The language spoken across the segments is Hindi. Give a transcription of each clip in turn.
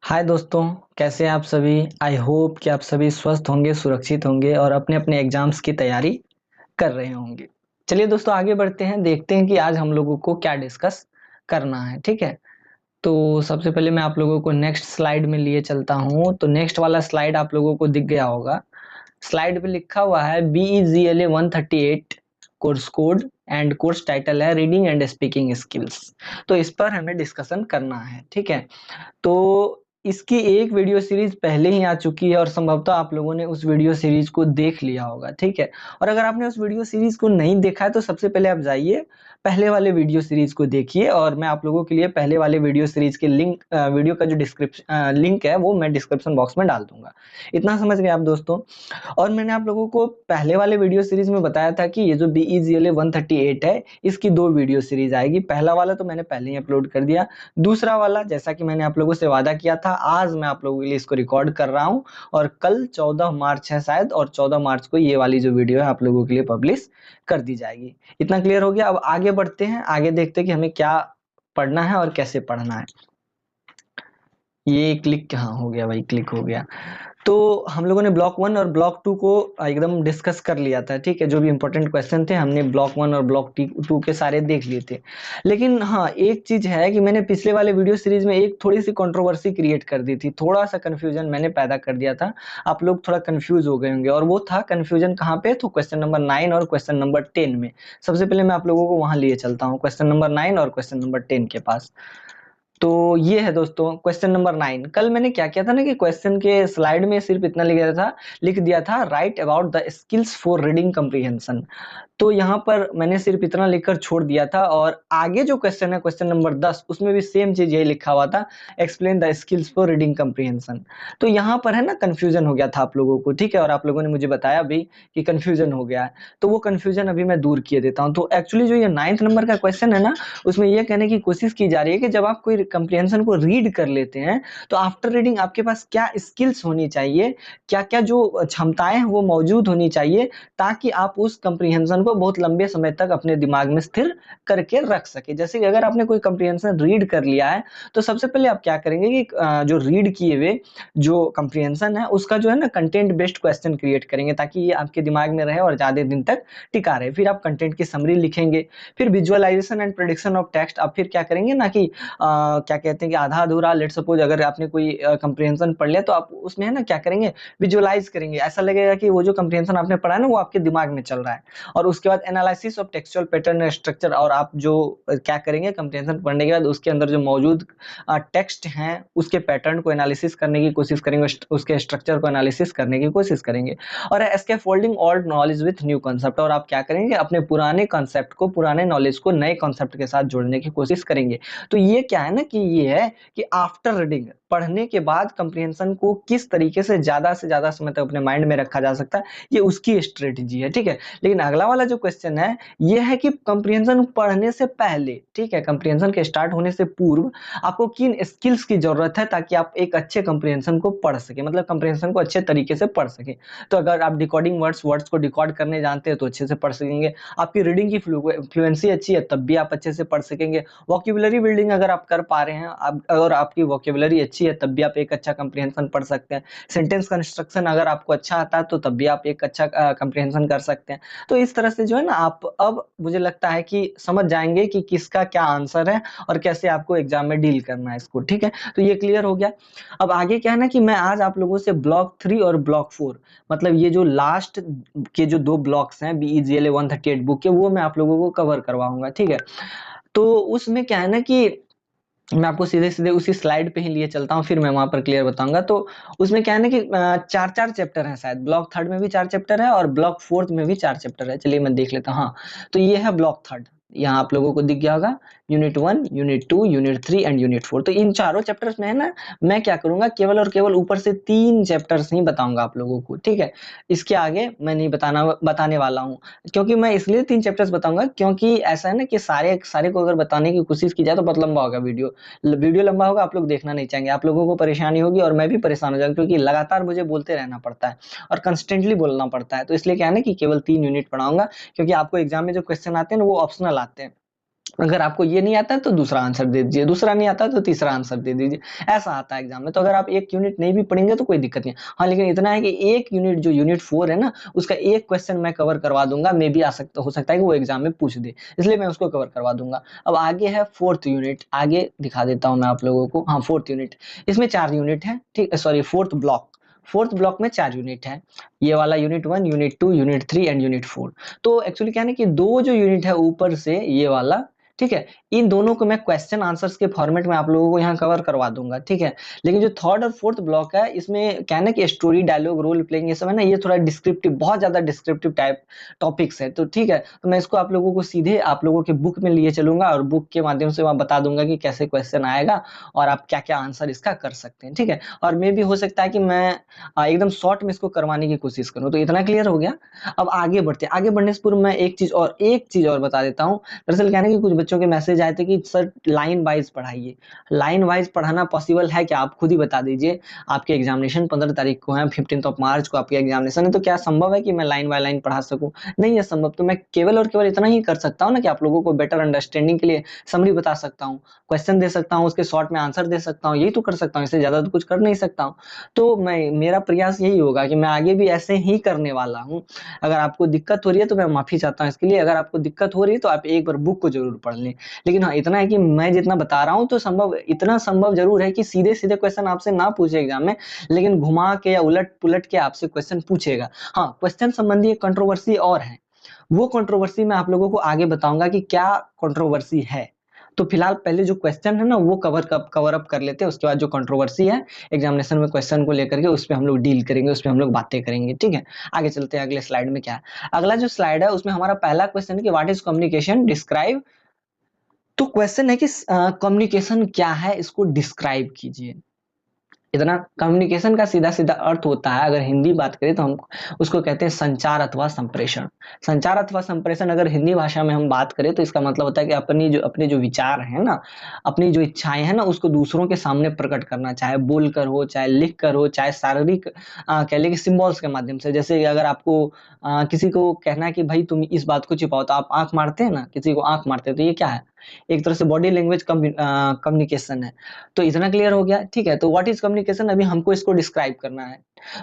हाय दोस्तों, कैसे हैं आप सभी। आई होप कि आप सभी स्वस्थ होंगे, सुरक्षित होंगे और अपने अपने एग्जाम्स की तैयारी कर रहे होंगे। चलिए दोस्तों, आगे बढ़ते हैं, देखते हैं कि आज हम लोगों को क्या डिस्कस करना है। ठीक है, तो सबसे पहले मैं आप लोगों को नेक्स्ट स्लाइड में लिए चलता हूँ। तो नेक्स्ट वाला स्लाइड आप लोगों को दिख गया होगा। स्लाइड पे लिखा हुआ है BEGLA 138 course code and course title है रीडिंग एंड स्पीकिंग स्किल्स। तो इस पर हमें डिस्कशन करना है। ठीक है, तो इसकी एक वीडियो सीरीज पहले ही आ चुकी है और संभवतः आप लोगों ने उस वीडियो सीरीज को देख लिया होगा। ठीक है, और अगर आपने उस वीडियो सीरीज को नहीं देखा है तो सबसे पहले आप जाइए, पहले वाले वीडियो सीरीज को देखिए और मैं आप लोगों के लिए पहले वाले वीडियो सीरीज के लिंक, वीडियो का जो डिस्क्रिप्शन लिंक है वो मैं डिस्क्रिप्शन बॉक्स में डाल दूंगा। इतना समझ गए आप दोस्तों। और मैंने आप लोगों को पहले वाले वीडियो सीरीज में बताया था कि ये जो BEGLA 138 है, इसकी दो वीडियो सीरीज आएगी। पहला वाला तो मैंने पहले ही अपलोड कर दिया। दूसरा वाला, जैसा कि मैंने आप लोगों से वादा किया था, आज मैं आप लोगों के लिए इसको रिकॉर्ड कर रहा हूं और कल 14 मार्च है शायद, और 14 मार्च को ये वाली जो वीडियो है आप लोगों के लिए पब्लिश कर दी जाएगी। इतना क्लियर हो गया। अब आगे बढ़ते हैं, आगे देखते हैं कि हमें क्या पढ़ना है और कैसे पढ़ना है। ये क्लिक कहाँ हो गया भाई, क्लिक हो गया। तो हम लोगों ने ब्लॉक 1 और ब्लॉक 2 को एकदम डिस्कस कर लिया था। ठीक है, जो भी इंपॉर्टेंट क्वेश्चन थे हमने ब्लॉक 1 और ब्लॉक 2 के सारे देख लिए थे। लेकिन हाँ, एक चीज है कि मैंने पिछले वाले वीडियो सीरीज में एक थोड़ी सी कंट्रोवर्सी क्रिएट कर दी थी, थोड़ा सा कंफ्यूजन मैंने पैदा कर दिया था। आप लोग थोड़ा कंफ्यूज हो गए होंगे, और वो था कंफ्यूजन कहाँ पे, तो क्वेश्चन नंबर 9 और क्वेश्चन नंबर 10 में। सबसे पहले मैं आप लोगों को वहां लिए चलता हूँ, क्वेश्चन नंबर 9 और क्वेश्चन नंबर 10 के पास। तो ये है दोस्तों क्वेश्चन नंबर 9। कल मैंने क्या किया था ना कि क्वेश्चन के स्लाइड में सिर्फ इतना लिख दिया था right about the skills for reading comprehension. तो यहाँ पर मैंने सिर्फ इतना लिखकर छोड़ दिया था, और आगे जो क्वेश्चन है क्वेश्चन नंबर 10, उसमें भी सेम चीज यही लिखा हुआ था, explain the skills for reading comprehension. तो यहाँ पर है ना कंफ्यूजन हो गया था आप लोगों को। ठीक है, और आप लोगों ने मुझे बताया भी कि कंफ्यूजन हो गया है, तो वो कंफ्यूजन अभी मैं दूर किए देता हूँ। तो एक्चुअली जो ये 9th नंबर का क्वेश्चन है ना, उसमें ये कहने की कोशिश की जा रही है कि जब आप कोई कम्प्रीहेंशन को रीड कर लेते हैं तो आफ्टर रीडिंग आपके पास क्या स्किल्स होनी चाहिए, क्या क्या जो क्षमताएं हैं वो मौजूद होनी चाहिए, ताकि आप उस कम्प्रीहेंशन को बहुत लंबे समय तक अपने दिमाग में स्थिर करके रख सके। जैसे कि अगर आपने कोई कम्प्रीहेंशन रीड कर लिया है तो सबसे पहले आप क्या करेंगे कि जो रीड किए हुए जो कम्प्रीहेंशन है उसका जो है ना कंटेंट बेस्ड क्वेश्चन क्रिएट करेंगे, ताकि ये आपके दिमाग में रहे और ज्यादा दिन तक टिका रहे। फिर आप कंटेंट की समरी लिखेंगे, फिर visualisation and prediction of text. आप फिर क्या करेंगे ना कि क्या कहते हैं कि आधा अधूरा, लेट सपोज अगर आपने कोई कम्प्रीहेंशन पढ़ लिया तो आप उसमें है ना क्या करेंगे, विजुअलाइज करेंगे। ऐसा लगेगा कि वो जो कम्प्रीहेंशन आपने पढ़ा है ना वो आपके दिमाग में चल रहा है। और उसके बाद analysis of textual pattern and structure, और आप जो क्या करेंगे कम्प्रीहेंशन पढ़ने के बाद उसके अंदर जो मौजूद टेक्स्ट हैं उसके पैटर्न को एनालिसिस करने की कोशिश करेंगे, उसके स्ट्रक्चर को एनालिसिस करने की कोशिश करेंगे। और scaffolding old knowledge with new concept, और आप क्या करेंगे अपने पुराने कॉन्सेप्ट को, पुराने नॉलेज को नए कॉन्सेप्ट के साथ जोड़ने की कोशिश करेंगे। तो ये क्या है ना कि ये है कि आफ्टर रीडिंग, पढ़ने के बाद कंप्रीहेंशन को किस तरीके से ज्यादा समय तक अपने माइंड में रखा जा सकता है, ये उसकी स्ट्रेटजी है। ठीक है, लेकिन अगला वाला जो क्वेश्चन है ये है कि कंप्रीहेंशन पढ़ने से पहले, ठीक है, कंप्रीहेंशन के स्टार्ट होने से पूर्व आपको किन स्किल्स की जरूरत है ताकि आप एक अच्छे कंप्रीहेंशन को पढ़ सके, मतलब कंप्रीहेंशन को अच्छे तरीके से पढ़ सके। तो अगर आप डिकोडिंग वर्ड्स को डिकोड करने जानते हैं तो अच्छे से पढ़ सकेंगे। आपकी रीडिंग की फ्लुएंसी अच्छी है तब भी आप अच्छे से पढ़ सकेंगे। वोकैबुलरी बिल्डिंग अगर आप कर पा रहे हैं, अगर आपकी वोकैबुलरी अच्छी है तब भी आप एक अच्छा कंप्रीहेंशन पढ़ सकते हैं। सेंटेंस कंस्ट्रक्शन अगर आपको अच्छा आता है तो तब भी आप एक अच्छा कंप्रीहेंशन कर सकते हैं। तो इस तरह से जो है ना आप अब मुझे लगता है कि समझ जाएंगे कि किसका क्या आंसर है और कैसे आपको एग्जाम में डील करना है इसको। ठीक है, तो ये क्लियर हो गया। अब आगे क्या है ना कि मैं आज आप लोगों से ब्लॉक 3 और ब्लॉक 4, मतलब ये जो लास्ट के जो दो ब्लॉक्स हैं BEGLA 138 बुक के, वो मैं आप लोगों को कवर करवाऊंगा। ठीक है, तो उसमें क्या है ना कि मैं आपको सीधे सीधे उसी स्लाइड पे ही लिए चलता हूँ, फिर मैं वहां पर क्लियर बताऊंगा। तो उसमें क्या है ना कि चार चार चैप्टर हैं शायद, ब्लॉक थर्ड में भी 4 चैप्टर है और ब्लॉक फोर्थ में भी 4 चैप्टर है। चलिए मैं देख लेता हूँ। हाँ, तो ये है ब्लॉक थर्ड, यहाँ आप लोगों को दिख गया होगा, unit 1, unit 2, unit 3 and unit 4। तो इन चारों चैप्टर्स में है ना, मैं क्या करूंगा, केवल और केवल ऊपर से 3 चैप्टर्स ही बताऊंगा आप लोगों को। ठीक है, इसके आगे मैं नहीं बताने वाला हूँ। क्योंकि मैं इसलिए 3 चैप्टर्स बताऊंगा क्योंकि ऐसा है ना कि सारे सारे को अगर बताने की कोशिश की जाए तो बहुत लंबा होगा वीडियो। वीडियो लंबा होगा, आप लोग देखना नहीं चाहेंगे, आप लोगों को परेशानी होगी और मैं भी परेशान हो जाऊंगा, क्योंकि लगातार मुझे बोलते रहना पड़ता है और कंस्टेंटली बोलना पड़ता है। तो इसलिए क्या है ना कि केवल 3 यूनिट पढ़ाऊंगा, क्योंकि आपको एग्जाम में जो क्वेश्चन आते हैं ना वो ऑप्शनल आते हैं। अगर आपको ये नहीं आता है तो दूसरा आंसर दे दीजिए, दूसरा नहीं आता है तो तीसरा आंसर दे दीजिए, ऐसा आता है एग्जाम में। तो अगर आप एक यूनिट नहीं भी पढ़ेंगे तो कोई दिक्कत नहीं। हाँ, लेकिन इतना है कि एक यूनिट जो यूनिट 4 है ना, उसका एक क्वेश्चन मैं कवर करवा दूंगा, मे भी हो सकता है कि वो एग्जाम में पूछ दे, इसलिए मैं उसको कवर करवा दूंगा। अब आगे है फोर्थ यूनिट, आगे दिखा देता हूँ मैं आप लोगों को। हाँ, फोर्थ यूनिट, इसमें 4 यूनिट है, ठीक, sorry fourth block, fourth block में 4 यूनिट है। ये वाला unit 1, unit 2, unit 3 and unit 4। तो एक्चुअली क्या है ना कि दो जो यूनिट है ऊपर से ये वाला, ठीक है, इन दोनों को मैं क्वेश्चन आंसर्स के फॉर्मेट में आप लोगों को यहाँ कवर करवा दूंगा, ठीक है। लेकिन जो थर्ड और फोर्थ ब्लॉक है, इसमें क्या है ना कि स्टोरी, डायलॉग, रोल प्लेइंग, ये सब है ना, ये थोड़ा डिस्क्रिप्टिव, बहुत ज्यादा डिस्क्रिप्टिव टाइप टॉपिक्स है। तो ठीक है, तो मैं इसको आप लोगों को सीधे आप लोगों के बुक में लिए चलूंगा और बुक के माध्यम से वहाँ बता दूंगा कि कैसे क्वेश्चन आएगा और आप क्या क्या आंसर इसका कर सकते हैं, ठीक है। और मे भी हो सकता है कि मैं एकदम शॉर्ट में इसको करवाने की कोशिश करूँ। तो इतना क्लियर हो गया। अब आगे बढ़ते हैं। आगे बढ़ने से पूर्व मैं एक चीज और बता देता हूँ। दरअसल क्या है ना कि कुछ बच्चों के मैसेज आए थे कि सर लाइन वाइज पढ़ाइए। लाइन वाइज पढ़ाना पॉसिबल है क्या? आप खुद ही बता दीजिए। आपके एग्जामिनेशन 15 तारीख को है, 15 मार्च को आपके एग्जामिनेशन है, तो क्या संभव है कि मैं लाइन बाय लाइन पढ़ा सकूं? नहीं है संभव। तो मैं केवल और केवल इतना ही कर सकता हूँ ना कि आप लोगों को बेटर अंडरस्टैंडिंग के लिए समरी बता सकता हूँ, क्वेश्चन दे सकता हूँ, उसके शॉर्ट में आंसर दे सकता हूँ, यही तो कर सकता हूँ, इससे ज्यादा तो कुछ कर नहीं सकता हूँ। तो मेरा प्रयास यही होगा कि मैं आगे भी ऐसे ही करने वाला हूँ। अगर आपको दिक्कत हो रही है तो मैं माफी चाहता हूँ इसके लिए। अगर आपको दिक्कत हो रही है तो आप एक बार बुक को जरूर पढ़ लें। लेकिन हाँ, इतना है कि मैं जितना बता रहा हूँ तो इतना संभव जरूर है कि सीधे सीधे क्वेश्चन आपसे ना पूछे एग्जाम में, लेकिन घुमा के या उलट पुलट के आपसे क्वेश्चन पूछेगा। हाँ, क्वेश्चन संबंधी एक कंट्रोवर्सी और है, वो कंट्रोवर्सी मैं आप लोगों को आगे बताऊंगा कि क्या कंट्रोवर्सी है। तो फिलहाल पहले जो क्वेश्चन है ना वो कवर अप कर लेते हैं, उसके बाद जो कंट्रोवर्सी है एग्जामिनेशन में क्वेश्चन को लेकर के, उस पे हम लोग डील करेंगे, उस पे हम लोग बातें करेंगे, ठीक है। आगे चलते हैं, अगले स्लाइड में क्या है। अगला जो स्लाइड है उसमें हमारा पहला क्वेश्चन है कि व्हाट इज कम्युनिकेशन, डिस्क्राइब। तो क्वेश्चन है कि कम्युनिकेशन क्या है, इसको डिस्क्राइब कीजिए। इतना, कम्युनिकेशन का सीधा सीधा अर्थ होता है, अगर हिंदी बात करें तो हम उसको कहते हैं संचार अथवा संप्रेषण। संचार अथवा संप्रेषण अगर हिंदी भाषा में हम बात करें तो इसका मतलब होता है कि अपने जो विचार है ना, अपनी जो इच्छाएं हैं ना, उसको दूसरों के सामने प्रकट करना, चाहे बोलकर हो, चाहे लिख कर हो, चाहे शारीरिक कह ले कि सिंबल्स के माध्यम से। जैसे अगर आपको किसी को कहना है कि भाई तुम इस बात को छिपाओ, तो आप आंख मारते हैं ना, किसी को आंख मारते हैं, तो ये क्या है? एक तरह से बॉडी लैंग्वेज कम्युनिकेशन है। तो इतना क्लियर हो गया, ठीक है। तो व्हाट इज कम्युनिकेशन, अभी हमको इसको डिस्क्राइब करना है।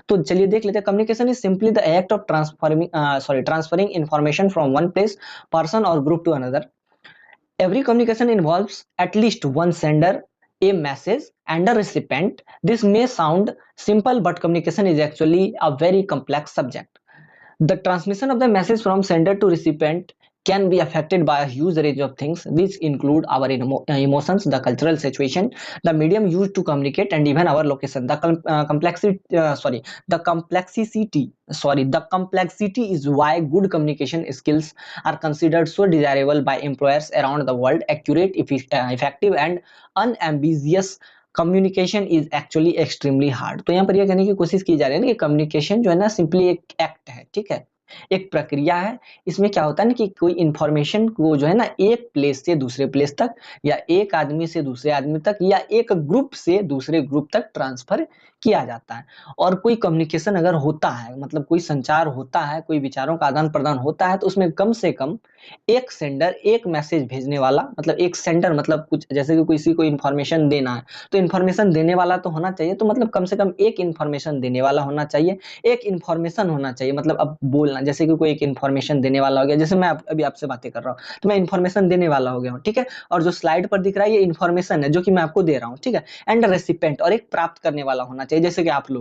तो चलिए देख लेते हैं। Communication is simply the act of transferring information from one place, person और group to another. Every communication involves at least one sender, a message, and a recipient. This may sound simple, but communication is actually a very complex subject. The transmission of the message from sender to recipient can be affected by a huge range of things. These include our emotions, the cultural situation, the medium used to communicate, and even our location. The complexity is why good communication skills are considered so desirable by employers around the world. Accurate, effective, and unambiguous communication is actually extremely hard. तो यहाँ पर यह कहने की कोशिश की जा रही है ना कि कम्युनिकेशन जो है ना सिंपली एक एक्ट है, ठीक है, एक प्रक्रिया है। इसमें क्या होता है ना कि कोई इंफॉर्मेशन को जो है ना एक प्लेस से दूसरे प्लेस तक, या एक आदमी से दूसरे आदमी तक, या एक ग्रुप से दूसरे ग्रुप तक ट्रांसफर किया जाता है। और कोई कम्युनिकेशन अगर होता है, मतलब कोई संचार होता है, कोई विचारों का आदान प्रदान होता है, तो उसमें कम से कम एक सेंडर, एक मैसेज भेजने वाला, मतलब एक सेंडर, मतलब कुछ जैसे कि किसी को इन्फॉर्मेशन देना है तो इन्फॉर्मेशन देने वाला तो होना चाहिए, तो मतलब कम से कम एक इन्फॉर्मेशन देने वाला होना चाहिए, एक इन्फॉर्मेशन होना चाहिए। मतलब अब बोलना, जैसे कि कोई एक इन्फॉर्मेशन देने वाला हो गया, जैसे मैं अभी आपसे बातें कर रहा हूँ तो मैं इन्फॉर्मेशन देने वाला हो गया हूँ, ठीक है। और जो स्लाइड पर दिख रहा है ये इन्फॉर्मेशन है जो कि मैं आपको दे रहा हूँ, ठीक है। एंड रेसिपेंट, और एक प्राप्त करने वाला होना चाहिए, जैसे कि आप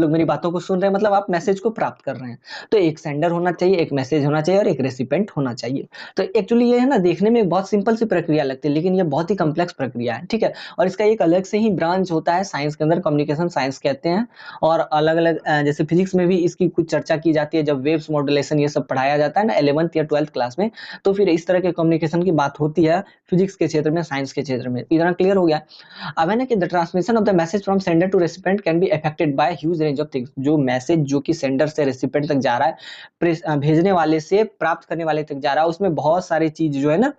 लोग मेरी बातों को सुन रहे हैं, मतलब आप मैसेज को प्राप्त कर रहे हैं। तो एक सेंडर होना चाहिए, एक मैसेज होना चाहिए, और एक रेसिपेंट होना चाहिए। तो एक्चुअली ये है ना, देखने में बहुत सिंपल सी प्रक्रिया लगती है, लेकिन ये बहुत ही कॉम्प्लेक्स प्रक्रिया है, ठीक है। और इसका एक अलग से ही ब्रांच होता है साइंस के अंदर, कम्युनिकेशन साइंस कहते हैं। और अलग अलग जैसे फिजिक्स में भी इसकी कुछ चर्चा की जाती है, जब वेव्स मॉड्यूलेशन ये सब पढ़ाया जाता है ना 11th या 12th क्लास में, तो फिर इस तरह के कम्युनिकेशन की बात होती है फिजिक्स के क्षेत्र में, साइंस के क्षेत्र में। इतना क्लियर हो गया। अब है ना कि the transmission of the message from sender to recipient can be affected by huge range of things. जो मैसेज जो कि सेंडर से रेसिपेंट तक जा रहा है, भेजने वाले से प्राप्त करने वाले तक जा रहा है, उसमें बहुत सारी चीज जो है ना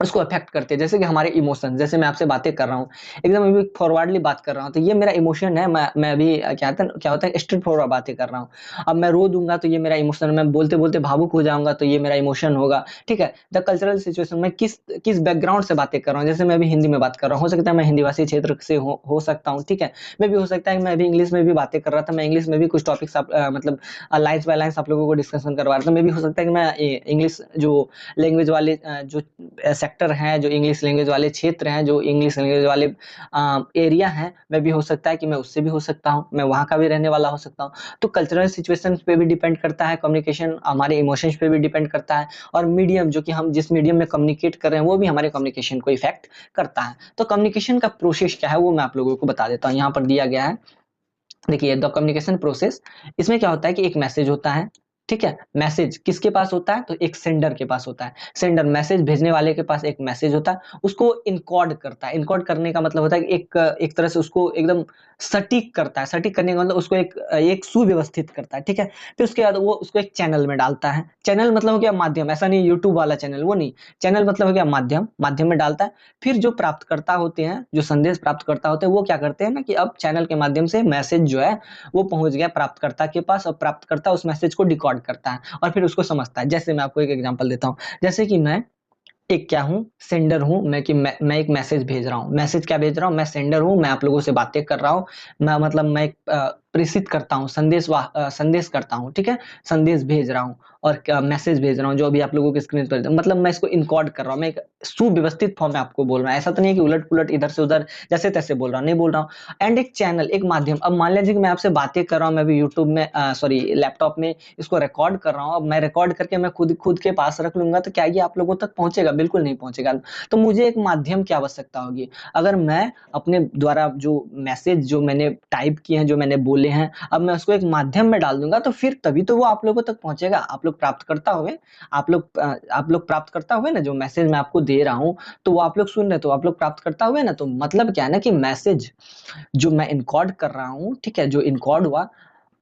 उसको अफेक्ट करते हैं। जैसे कि हमारे इमोशन, जैसे मैं आपसे बातें कर रहा हूँ, एकदम अभी फॉरवर्डली बात कर रहा हूँ, तो ये मेरा इमोशन है। मैं अभी क्या होता है स्ट्रेट फॉरवर्ड बातें कर रहा हूँ। अब मैं रो दूंगा तो ये मेरा इमोशन, मैं बोलते बोलते भावुक हो जाऊंगा तो ये मेरा इमोशन होगा। ठीक है, द कल्चरल सिचुएशन, मैं किस किस बैकग्राउंड से बातें कर रहा हूँ। जैसे मैं अभी हिंदी में बात कर रहा हूँ, हो सकता है मैं हिंदी भाषी क्षेत्र से हो सकता हूँ। ठीक है, मैं भी हो सकता है कि मैं अभी इंग्लिश में भी बातें कर रहा था, मैं इंग्लिश में भी कुछ टॉपिक्स मतलब लाइन्स बाय लाइन्स आप लोगों को डिस्कशन करवा रहा था। मैं भी हो सकता है कि मैं इंग्लिश जो लैंग्वेज वाले जो सेक्टर हैं, जो इंग्लिश लैंग्वेज वाले क्षेत्र हैं, जो इंग्लिश लैंग्वेज वाले एरिया हैं, मैं भी हो सकता है कि मैं उससे भी हो सकता हूँ, मैं वहाँ का भी रहने वाला हो सकता हूँ। तो कल्चरल सिचुएशन पे भी डिपेंड करता है कम्युनिकेशन, हमारे इमोशंस पे भी डिपेंड करता है, और मीडियम जो कि हम जिस मीडियम में कम्युनिकेट कर रहे हैं वो भी हमारे कम्युनिकेशन को इफेक्ट करता है। तो कम्युनिकेशन का प्रोसेस क्या है वो मैं आप लोगों को बता देता हूँ, यहाँ पर दिया गया है। देखिए द कम्युनिकेशन प्रोसेस, इसमें क्या होता है कि एक मैसेज होता है। ठीक है, मैसेज किसके पास होता है, तो एक सेंडर के पास होता है। सेंडर, मैसेज भेजने वाले के पास एक मैसेज होता है, उसको इनकोड करता है। इनकोड करने का मतलब होता है कि एक तरह से उसको एकदम सटीक करता है। सटीक करने का मतलब उसको एक सुव्यवस्थित करता है। ठीक है, फिर उसके बाद वो उसको एक चैनल में डालता है। चैनल मतलब हो गया माध्यम, ऐसा नहीं यूट्यूब वाला चैनल, वो नहीं। चैनल मतलब हो गया माध्यम, माध्यम में डालता है। फिर जो प्राप्तकर्ता होते हैं, जो संदेश प्राप्तकर्ता होते हैं, वो क्या करते हैं ना कि अब चैनल के माध्यम से मैसेज जो है वो पहुंच गया प्राप्तकर्ता के पास, और प्राप्तकर्ता उस मैसेज को डिकोड करता है और फिर उसको समझता है। जैसे मैं आपको एक एग्जांपल देता हूँ, जैसे कि मैं एक क्या हूँ, सेंडर हूँ मैं, कि मैं एक मैसेज भेज रहा हूँ। मैसेज क्या भेज रहा हूँ, मैं सेंडर हूँ, मैं आप लोगों से बातें कर रहा हूँ। मैं मतलब मैं एक प्रेषित करता हूँ, संदेश करता हूँ। ठीक है, संदेश भेज रहा हूँ और मैसेज भेज रहा हूँ, जो अभी आप लोगों के स्क्रीन पर, मतलब मैं इसको इनकोड कर रहा हूँ। मैं एक सुव्यवस्थित फॉर्म में आपको बोल रहा हूँ, ऐसा तो नहीं है कि उलट पुलट इधर से उधर जैसे तैसे बोल रहा हूँ, नहीं बोल रहा हूँ। एंड एक चैनल, एक माध्यम, अब मान लीजिए कि मैं आपसे बातें कर रहा हूँ, मैं अभी यूट्यूब में सॉरी लैपटॉप में इसको रिकॉर्ड कर रहा हूँ। अब मैं रिकॉर्ड करके मैं खुद खुद के पास रख लूंगा तो क्या ये आप लोगों तक पहुंचेगा? बिल्कुल नहीं पहुंचेगा। तो मुझे एक माध्यम की आवश्यकता होगी। अगर मैं अपने द्वारा जो मैसेज जो मैंने टाइप किए हैं, जो मैंने बोले हैं, अब मैं उसको एक माध्यम में डाल दूंगा तो फिर तभी तो वो आप लोगों तक पहुंचेगा। आप लोग प्राप्तकर्ता हुए, आप लोग प्राप्तकर्ता हुए ना, जो मैसेज मैं आपको दे रहा हूँ तो वो आप लोग सुन रहे, तो आप लोग प्राप्तकर्ता हुए ना। तो मतलब क्या है ना कि मैसेज जो मैं इनकोड कर रहा हूँ, ठीक है, जो इनकोड हुआ,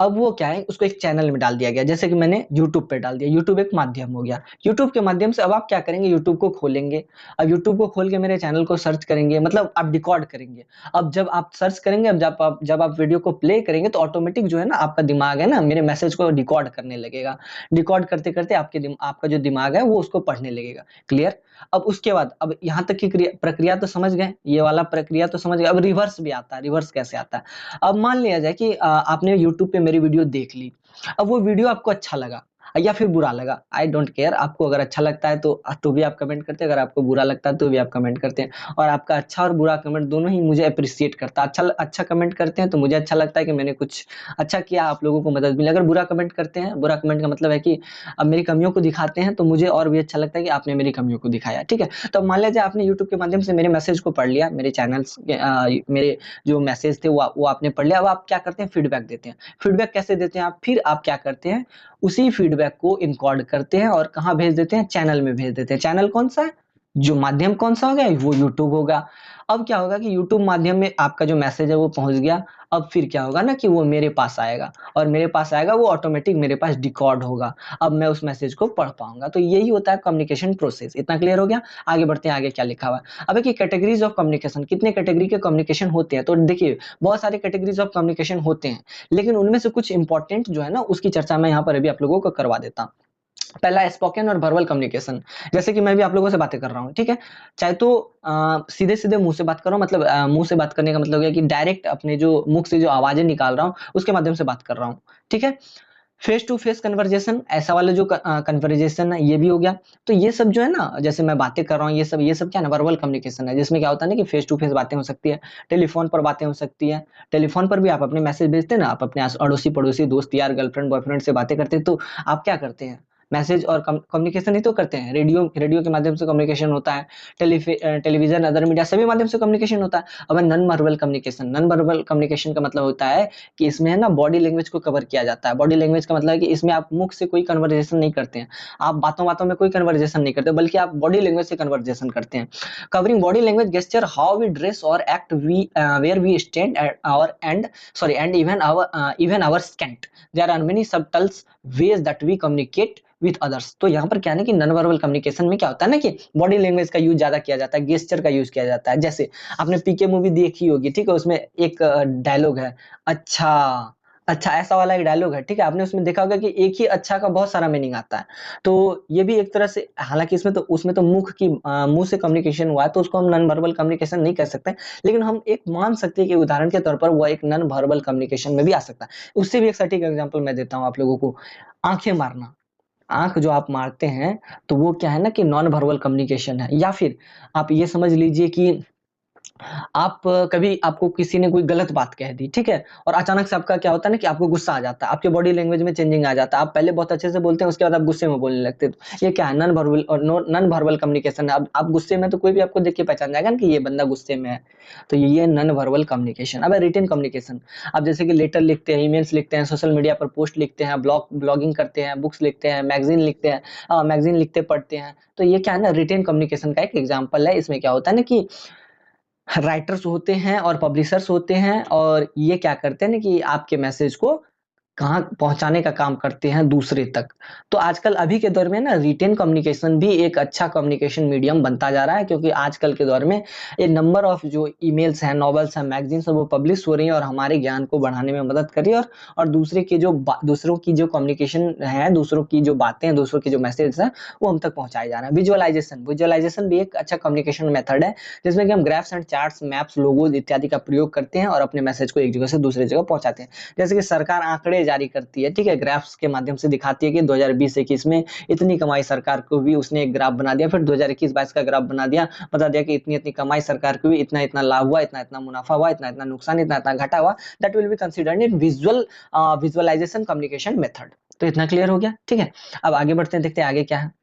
अब वो क्या है, उसको एक चैनल में डाल दिया गया। जैसे कि मैंने यूट्यूब पे डाल दिया, यूट्यूब एक माध्यम हो गया। यूट्यूब के माध्यम से अब आप क्या करेंगे, यूट्यूब को खोलेंगे। अब यूट्यूब को खोल के मेरे चैनल को सर्च करेंगे, मतलब आप डिकोड करेंगे। अब जब आप सर्च करेंगे, अब जब आप वीडियो को प्ले करेंगे तो ऑटोमेटिक जो है ना, आपका दिमाग है ना, मेरे मैसेज को डिकोड करने लगेगा। डिकोड करते करते आपका जो दिमाग है वो उसको पढ़ने लगेगा। क्लियर? अब उसके बाद, अब यहाँ तक की प्रक्रिया तो समझ गए, ये वाला प्रक्रिया तो समझ गए। अब रिवर्स भी आता है। रिवर्स कैसे आता है? अब मान लिया जाए कि आपने यूट्यूब पे मेरी वीडियो देख ली। अब वो वीडियो आपको अच्छा लगा या फिर बुरा लगा, आई डोंट केयर। आपको अगर अच्छा लगता है तो भी आप कमेंट करते हैं, अगर आपको बुरा लगता है तो भी आप कमेंट करते हैं। और आपका अच्छा और बुरा कमेंट दोनों ही मुझे अप्रिशिएट करता है। अच्छा कमेंट करते हैं तो मुझे अच्छा लगता है कि मैंने कुछ अच्छा किया, आप लोगों को मदद मिली। अगर बुरा कमेंट करते हैं, बुरा कमेंट का मतलब है कि अब मेरी कमियों को दिखाते हैं, तो मुझे और भी अच्छा लगता है कि आपने मेरी कमियों को दिखाया। ठीक है, तो मान लीजिए आपने यूट्यूब के माध्यम से मेरे मैसेज को पढ़ लिया, मेरे चैनल्स मेरे जो मैसेज थे वो आपने पढ़ लिया। अब आप क्या करते हैं, फीडबैक देते हैं। फीडबैक कैसे देते हैं आप? फिर आप क्या करते हैं, उसी फीडबैक को इनकोड करते हैं और कहाँ भेज देते हैं, चैनल में भेज देते हैं। चैनल कौन सा है, जो माध्यम कौन सा हो गया, वो यूट्यूब होगा। अब क्या होगा कि यूट्यूब माध्यम में आपका जो मैसेज है वो पहुंच गया। अब फिर क्या होगा ना कि वो मेरे पास आएगा, और मेरे पास आएगा वो ऑटोमेटिक मेरे पास डिकोड होगा। अब मैं उस मैसेज को पढ़ पाऊंगा। तो यही होता है कम्युनिकेशन प्रोसेस। इतना क्लियर हो गया? आगे बढ़ते हैं, आगे क्या लिखा हुआ है। अब देखिए कैटेगरीज ऑफ कम्युनिकेशन, कितने कैटेगरी के कम्युनिकेशन होते हैं। तो देखिए बहुत सारे कैटेगरीज ऑफ कम्युनिकेशन होते हैं, लेकिन उनमें से कुछ इंपॉर्टेंट जो है ना, उसकी चर्चा मैं यहाँ पर अभी आप लोगों को करवा देता हूँ। पहला स्पोकन और वर्बल कम्युनिकेशन। जैसे कि मैं भी आप लोगों से बातें कर रहा हूँ, ठीक है, चाहे तो सीधे सीधे मुंह से बात कर रहा हूँ, मतलब मुंह से बात करने का मतलब है कि डायरेक्ट अपने जो मुख से जो आवाजें निकाल रहा हूँ उसके माध्यम से बात कर रहा हूँ। ठीक है, फेस टू फेस कन्वर्जेशन, ऐसा वाला जो कन्वर्जेशन है ये भी हो गया। तो ये सब जो है ना, जैसे मैं बातें कर रहा हूँ, ये सब क्या है ना, वर्बल कम्युनिकेशन है, जिसमें क्या होता है ना कि फेस टू फेस बातें हो सकती है, टेलीफोन पर बातें हो सकती है। टेलीफोन पर भी आप अपने मैसेज भेजते हैं ना, आप अपने अड़ोसी पड़ोसी दोस्त यार गर्लफ्रेंड बॉयफ्रेंड से बातें करते हैं, तो आप क्या करते हैं, मैसेज और कम्युनिकेशन ही तो करते हैं। रेडियो रेडियो के माध्यम से कम्युनिकेशन होता है, टेलीविजन अदर मीडिया सभी माध्यम से कम्युनिकेशन होता है। अब non verbal communication, non verbal communication का मतलब होता है कि इसमें है ना बॉडी लैंग्वेज को कवर किया जाता है। बॉडी लैंग्वेज का मतलब है कि इसमें आप मुख से कोई कन्वर्सेशन नहीं करते हैं, आप बातों बातों में कोई कन्वर्सेशन नहीं करते, बल्कि आप बॉडी लैंग्वेज से कन्वर्सेशन करते हैं। Covering body language, gesture, how we dress और act, we wear we stand और and even our scent, there are many subtles ways that we communicate with others. तो यहाँ पर क्या है ना कि नॉन वर्बल कम्युनिकेशन में क्या होता है ना कि बॉडी लैंग्वेज का यूज ज्यादा किया जाता है, गेस्चर का यूज किया जाता है। जैसे आपने पीके मूवी देखी होगी, ठीक है, उसमें एक डायलॉग है, अच्छा अच्छा, ऐसा वाला एक डायलॉग है, ठीक है, आपने उसमें देखा होगा कि एक ही अच्छा का बहुत सारा मीनिंग आता है। तो ये भी एक तरह से, हालांकि उसमें तो मुंह से कम्युनिकेशन हुआ है, तो उसको हम नॉन वर्बल कम्युनिकेशन नहीं कह सकते, लेकिन हम एक मान सकते हैं कि उदाहरण के तौर पर वो एक नॉन वर्बल कम्युनिकेशन में भी आ सकता है। उससे भी एक सटीक एग्जांपल मैं देता हूँ आप लोगों को। आंखें मारना, आंख जो आप मारते हैं, तो वो क्या है ना कि नॉन वर्बल कम्युनिकेशन है। या फिर आप ये समझ लीजिए कि आप कभी आपको किसी ने कोई गलत बात कह दी, ठीक है, और अचानक से आपका क्या होता है ना कि आपको गुस्सा आ जाता है, आपके बॉडी लैंग्वेज में चेंजिंग आ जाता है, आप पहले बहुत अच्छे से बोलते हैं, उसके बाद आप गुस्से में बोलने लगते हैं। तो ये क्या है, नॉन वर्बल और नॉन वर्बल कम्युनिकेशन है। अब आप गुस्से में, तो कोई भी आपको देख के पहचान जाएगा ना कि ये बंदा गुस्से में है। तो ये नॉन वर्बल कम्युनिकेशन। अब रिटन कम्युनिकेशन, आप जैसे कि लेटर लिखते हैं, ईमेल्स लिखते हैं, सोशल मीडिया पर पोस्ट लिखते हैं, ब्लॉगिंग करते हैं, बुक्स लिखते हैं, मैगजीन लिखते हैं, मैगजीन लिखते पढ़ते हैं। तो ये क्या है ना, रिटेन कम्युनिकेशन का एक एग्जाम्पल है। इसमें क्या होता है ना कि राइटर्स होते हैं और पब्लिशर्स होते हैं, और ये क्या करते हैं ना कि आपके मैसेज को कहाँ पहुँचाने का काम करते हैं दूसरे तक। तो आजकल अभी के दौर में ना रिटेन कम्युनिकेशन भी एक अच्छा कम्युनिकेशन मीडियम बनता जा रहा है, क्योंकि आजकल के दौर में ये नंबर ऑफ जो ईमेल्स हैं, नॉवेल्स हैं, मैगजीन्स हैं, वो पब्लिश हो रही हैं और हमारे ज्ञान को बढ़ाने में मदद कर रही है। और दूसरों की जो कम्युनिकेशन है, दूसरों की जो बातें हैं, दूसरों की जो मैसेज हैं, वो हम तक पहुँचाए जा रहे हैं। विजुअलाइजेशन भी एक अच्छा कम्युनिकेशन मेथड है, जिसमें कि हम graphs and charts, maps, logos इत्यादि का प्रयोग करते हैं और अपने मैसेज को एक जगह से दूसरी जगह पहुँचाते हैं। जैसे कि सरकार आंकड़े जारी करती है, ठीक है, ग्राफ्स के माध्यम से दिखाती है कि 2020-21 में इतनी कमाई सरकार को हुई, उसने एक ग्राफ बना दिया, फिर 2021-22 का ग्राफ बता दिया कि इतनी इतनी कमाई सरकार की हुई, इतना इतना लाभ हुआ, इतना इतना मुनाफा हुआ, इतना इतना नुकसान, इतना इतना घाटा हुआ। That will be considered in visualisation communication method. तो इतना क्लियर हो गया, ठीक है। अब आगे बढ़ते हैं, देखते हैं आगे क्या है।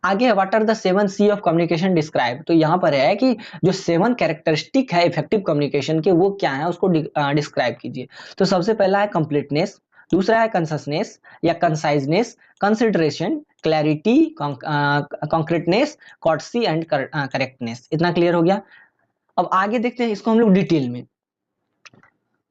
आगे है what are the 7 C of communication describe. तो यहाँ पर है कि जो 7 कैरेक्टरिस्टिक है इफेक्टिव कम्युनिकेशन के, वो क्या है, उसको डिस्क्राइब कीजिए। तो सबसे पहला है कंप्लीटनेस, दूसरा है कंसिस्टनेस या conciseness, consideration, clarity, concreteness, courtesy and correctness. इतना क्लियर हो गया। अब आगे देखते हैं इसको हम लोग डिटेल में।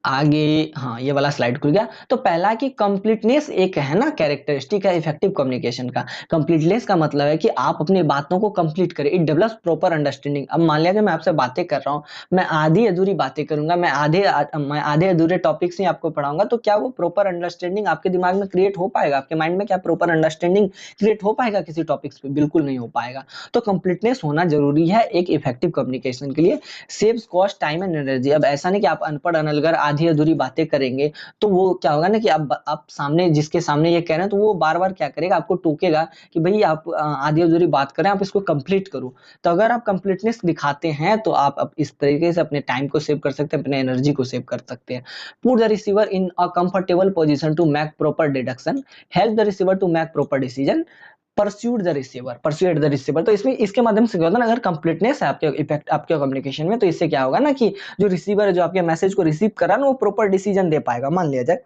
आगे, हाँ, ये वाला स्लाइड खुल गया। तो पहला कि कंप्लीटनेस एक है ना कैरेक्टरिस्टिक है इफेक्टिव कम्युनिकेशन का। कंप्लीटनेस का मतलब है कि आप अपनी बातों को कंप्लीट करें, इट डेवलप्स प्रॉपर अंडरस्टैंडिंग। अब मान लिया कि मैं आपसे बातें कर रहा हूँ, मैं आधी अधूरी बातें करूंगा, मैं आधे अधूरे टॉपिक्स ही आपको पढ़ाऊंगा, तो क्या वो प्रॉपर अंडरस्टैंडिंग आपके दिमाग में क्रिएट हो पाएगा, आपके माइंड में क्या प्रॉपर अंडरस्टैंडिंग क्रिएट हो पाएगा किसी टॉपिक्स पे? बिल्कुल नहीं हो पाएगा। तो कंप्लीटनेस होना जरूरी है एक इफेक्टिव कम्युनिकेशन के लिए। Saves cost, time and energy. अब ऐसा नहीं कि आप अनपढ़ अनलगर आधी अधूरी बातें करेंगे, तो वो क्या होगा ना कि आप सामने, जिसके सामने ये कह रहे हैं, तो वो बार बार क्या करेगा, आपको टोकेगा कि भाई आप आधी अधूरी बात करें, आप इसको कंप्लीट करो। तो अगर आप कंप्लीटनेस दिखाते हैं, तो आप इस तरीके से अपने टाइम को सेव कर सकते हैं, अपने एनर्जी को सेव कर सकते हैं। Put the receiver in a comfortable position to make proper deduction, help the receiver to make proper decision, persuade the receiver. तो इसमें इसके माध्यम से क्या होता है ना, अगर कंप्लीटनेस है आपके इफेक्ट आपके कम्युनिकेशन में, तो इससे क्या होगा ना कि जो रिसीवर है, जो आपके मैसेज को रिसीव कर रहा है ना, वो प्रॉपर डिसीजन दे पाएगा। मान लिया जाए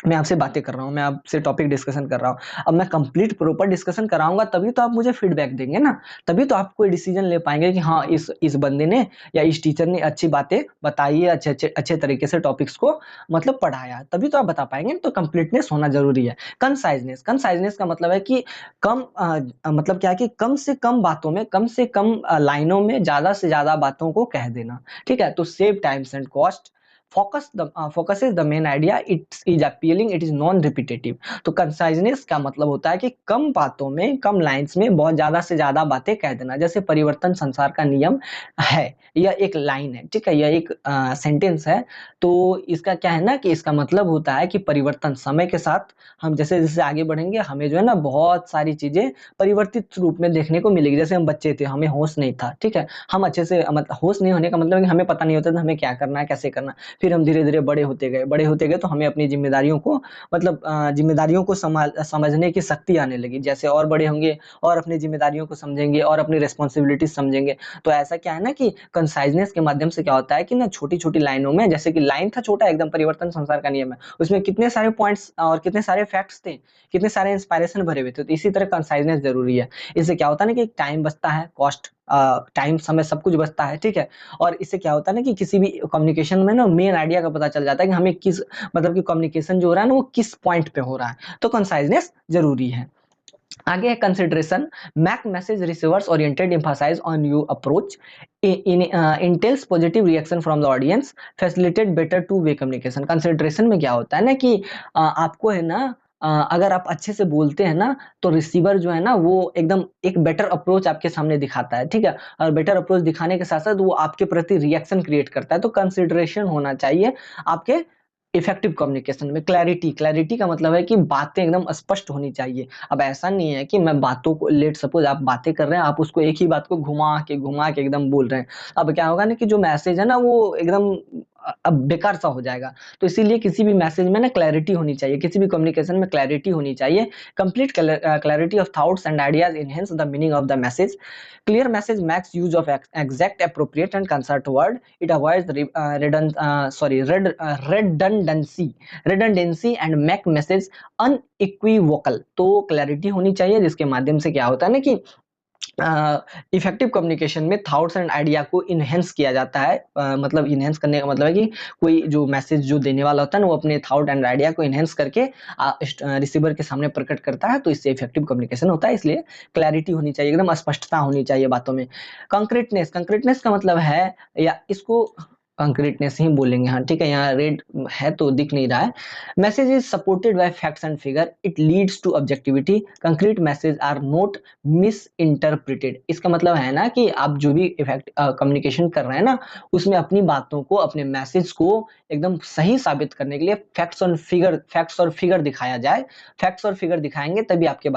मैं आपसे बातें कर रहा हूँ, मैं आपसे टॉपिक डिस्कशन कर रहा हूँ, अब मैं कंप्लीट प्रॉपर डिस्कशन कराऊंगा, तभी तो आप मुझे फीडबैक देंगे ना, तभी तो आप कोई डिसीजन ले पाएंगे कि हाँ, इस बंदे ने या इस टीचर ने अच्छी बातें बताई है, अच्छे तरीके से टॉपिक्स को मतलब पढ़ाया, तभी तो आप बता पाएंगे। तो कंप्लीटनेस होना जरूरी है। कंसाइजनेस का मतलब है कि मतलब क्या है कि कम से कम बातों में, कम से कम लाइनों में ज्यादा से ज्यादा बातों को कह देना, ठीक है। तो save times and cost, focus is the main idea, it is appealing, it is non repetitive। तो कंसाइजनेस का मतलब होता है कि कम बातों में, कम लाइंस में बहुत ज्यादा से ज्यादा बातें कह देना। जैसे परिवर्तन संसार का नियम है, यह एक लाइन है, ठीक है, यह एक सेंटेंस है। तो इसका क्या है ना कि इसका मतलब होता है कि परिवर्तन, समय के साथ हम जैसे जैसे आगे बढ़ेंगे, हमें जो है ना बहुत सारी चीजें परिवर्तित रूप में देखने को मिलेगी। जैसे हम बच्चे थे, हमें होश नहीं था, ठीक है, हम अच्छे से, मतलब होश नहीं होने का मतलब है कि हमें पता नहीं होता था हमें क्या करना है, कैसे करना है। फिर हम धीरे धीरे बड़े होते गए, तो हमें अपनी जिम्मेदारियों को, मतलब जिम्मेदारियों को समझने की शक्ति आने लगी। जैसे और बड़े होंगे और अपनी जिम्मेदारियों को समझेंगे और अपनी रिस्पॉन्सिबिलिटी समझेंगे। तो ऐसा क्या है ना कि कंसाइजनेस के माध्यम से क्या होता है कि ना, छोटी छोटी लाइनों में, जैसे कि लाइन था छोटा एकदम, परिवर्तन संसार का नियम है, उसमें कितने सारे पॉइंट्स और कितने सारे फैक्ट्स थे, कितने सारे इंस्पायरेशन भरे हुए थे। तो इसी तरह कंसाइजनेस जरूरी है। इससे क्या होता है ना कि टाइम बचता है, कॉस्ट टाइम, समय सब कुछ बचता है, ठीक है। और इससे क्या होता है ना कि किसी भी कम्युनिकेशन में ना मेन आइडिया का पता चल जाता है कि हमें किस, मतलब कि कम्युनिकेशन जो हो रहा है ना वो किस पॉइंट पे हो रहा है, तो कंसाइजनेस जरूरी है। आगे है consideration, make message receivers oriented, emphasise on you approach, entails positive reaction from the audience, facilitate better two way communication. Consideration में क्या होता है ना कि आपको है ना, अगर आप अच्छे से बोलते हैं ना तो रिसीवर जो है ना वो एकदम एक बेटर अप्रोच आपके सामने दिखाता है, ठीक है। और बेटर अप्रोच दिखाने के साथ साथ वो आपके प्रति रिएक्शन क्रिएट करता है, तो कंसिडरेशन होना चाहिए आपके इफेक्टिव कम्युनिकेशन में। क्लैरिटी, क्लैरिटी का मतलब है कि बातें एकदम स्पष्ट होनी चाहिए। अब ऐसा नहीं है कि मैं बातों को, लेट सपोज आप बातें कर रहे हैं, आप उसको एक ही बात को घुमा के एकदम बोल रहे हैं, अब क्या होगा ना कि जो मैसेज है ना वो एकदम अब बेकार सा हो जाएगा। तो इसीलिए किसी भी मैसेज में ना क्लैरिटी होनी चाहिए, किसी भी कम्युनिकेशन में क्लैरिटी होनी चाहिए। Complete clarity of thoughts and ideas enhance the meaning of the message. Clear message makes use of exact, appropriate and concert word. It avoids redundancy and make message unequivocal। तो क्लैरिटी होनी चाहिए जिसके माध्यम से क्या होता है ना कि इफेक्टिव कम्युनिकेशन में थॉट्स एंड आइडिया को इनहेंस किया जाता है। मतलब इनहेंस करने का मतलब है कि कोई जो मैसेज जो देने वाला होता है ना वो अपने थॉट एंड आइडिया को इनहेंस करके रिसीवर के सामने प्रकट करता है, तो इससे इफेक्टिव कम्युनिकेशन होता है। इसलिए क्लैरिटी होनी चाहिए, एकदम स्पष्टता होनी चाहिए बातों में। कंक्रीटनेस, कंक्रीटनेस का मतलब है, या इसको कंक्रीटनेस ही बोलेंगे, हाँ ठीक है, यहाँ रेड है तो दिख नहीं रहा है। Message is supported by facts and figure, it leads to objectivity, concrete message are not misinterpreted. इसका मतलब है ना कि आप जो भी इफेक्ट कम्युनिकेशन कर रहे हैं ना उसमें अपनी बातों को, अपने मैसेज को एकदम सही साबित करने के लिए फैक्ट्स और फिगर दिखाया जाए। फैक्ट्स और फिगर दिखाएंगे तभी आपकी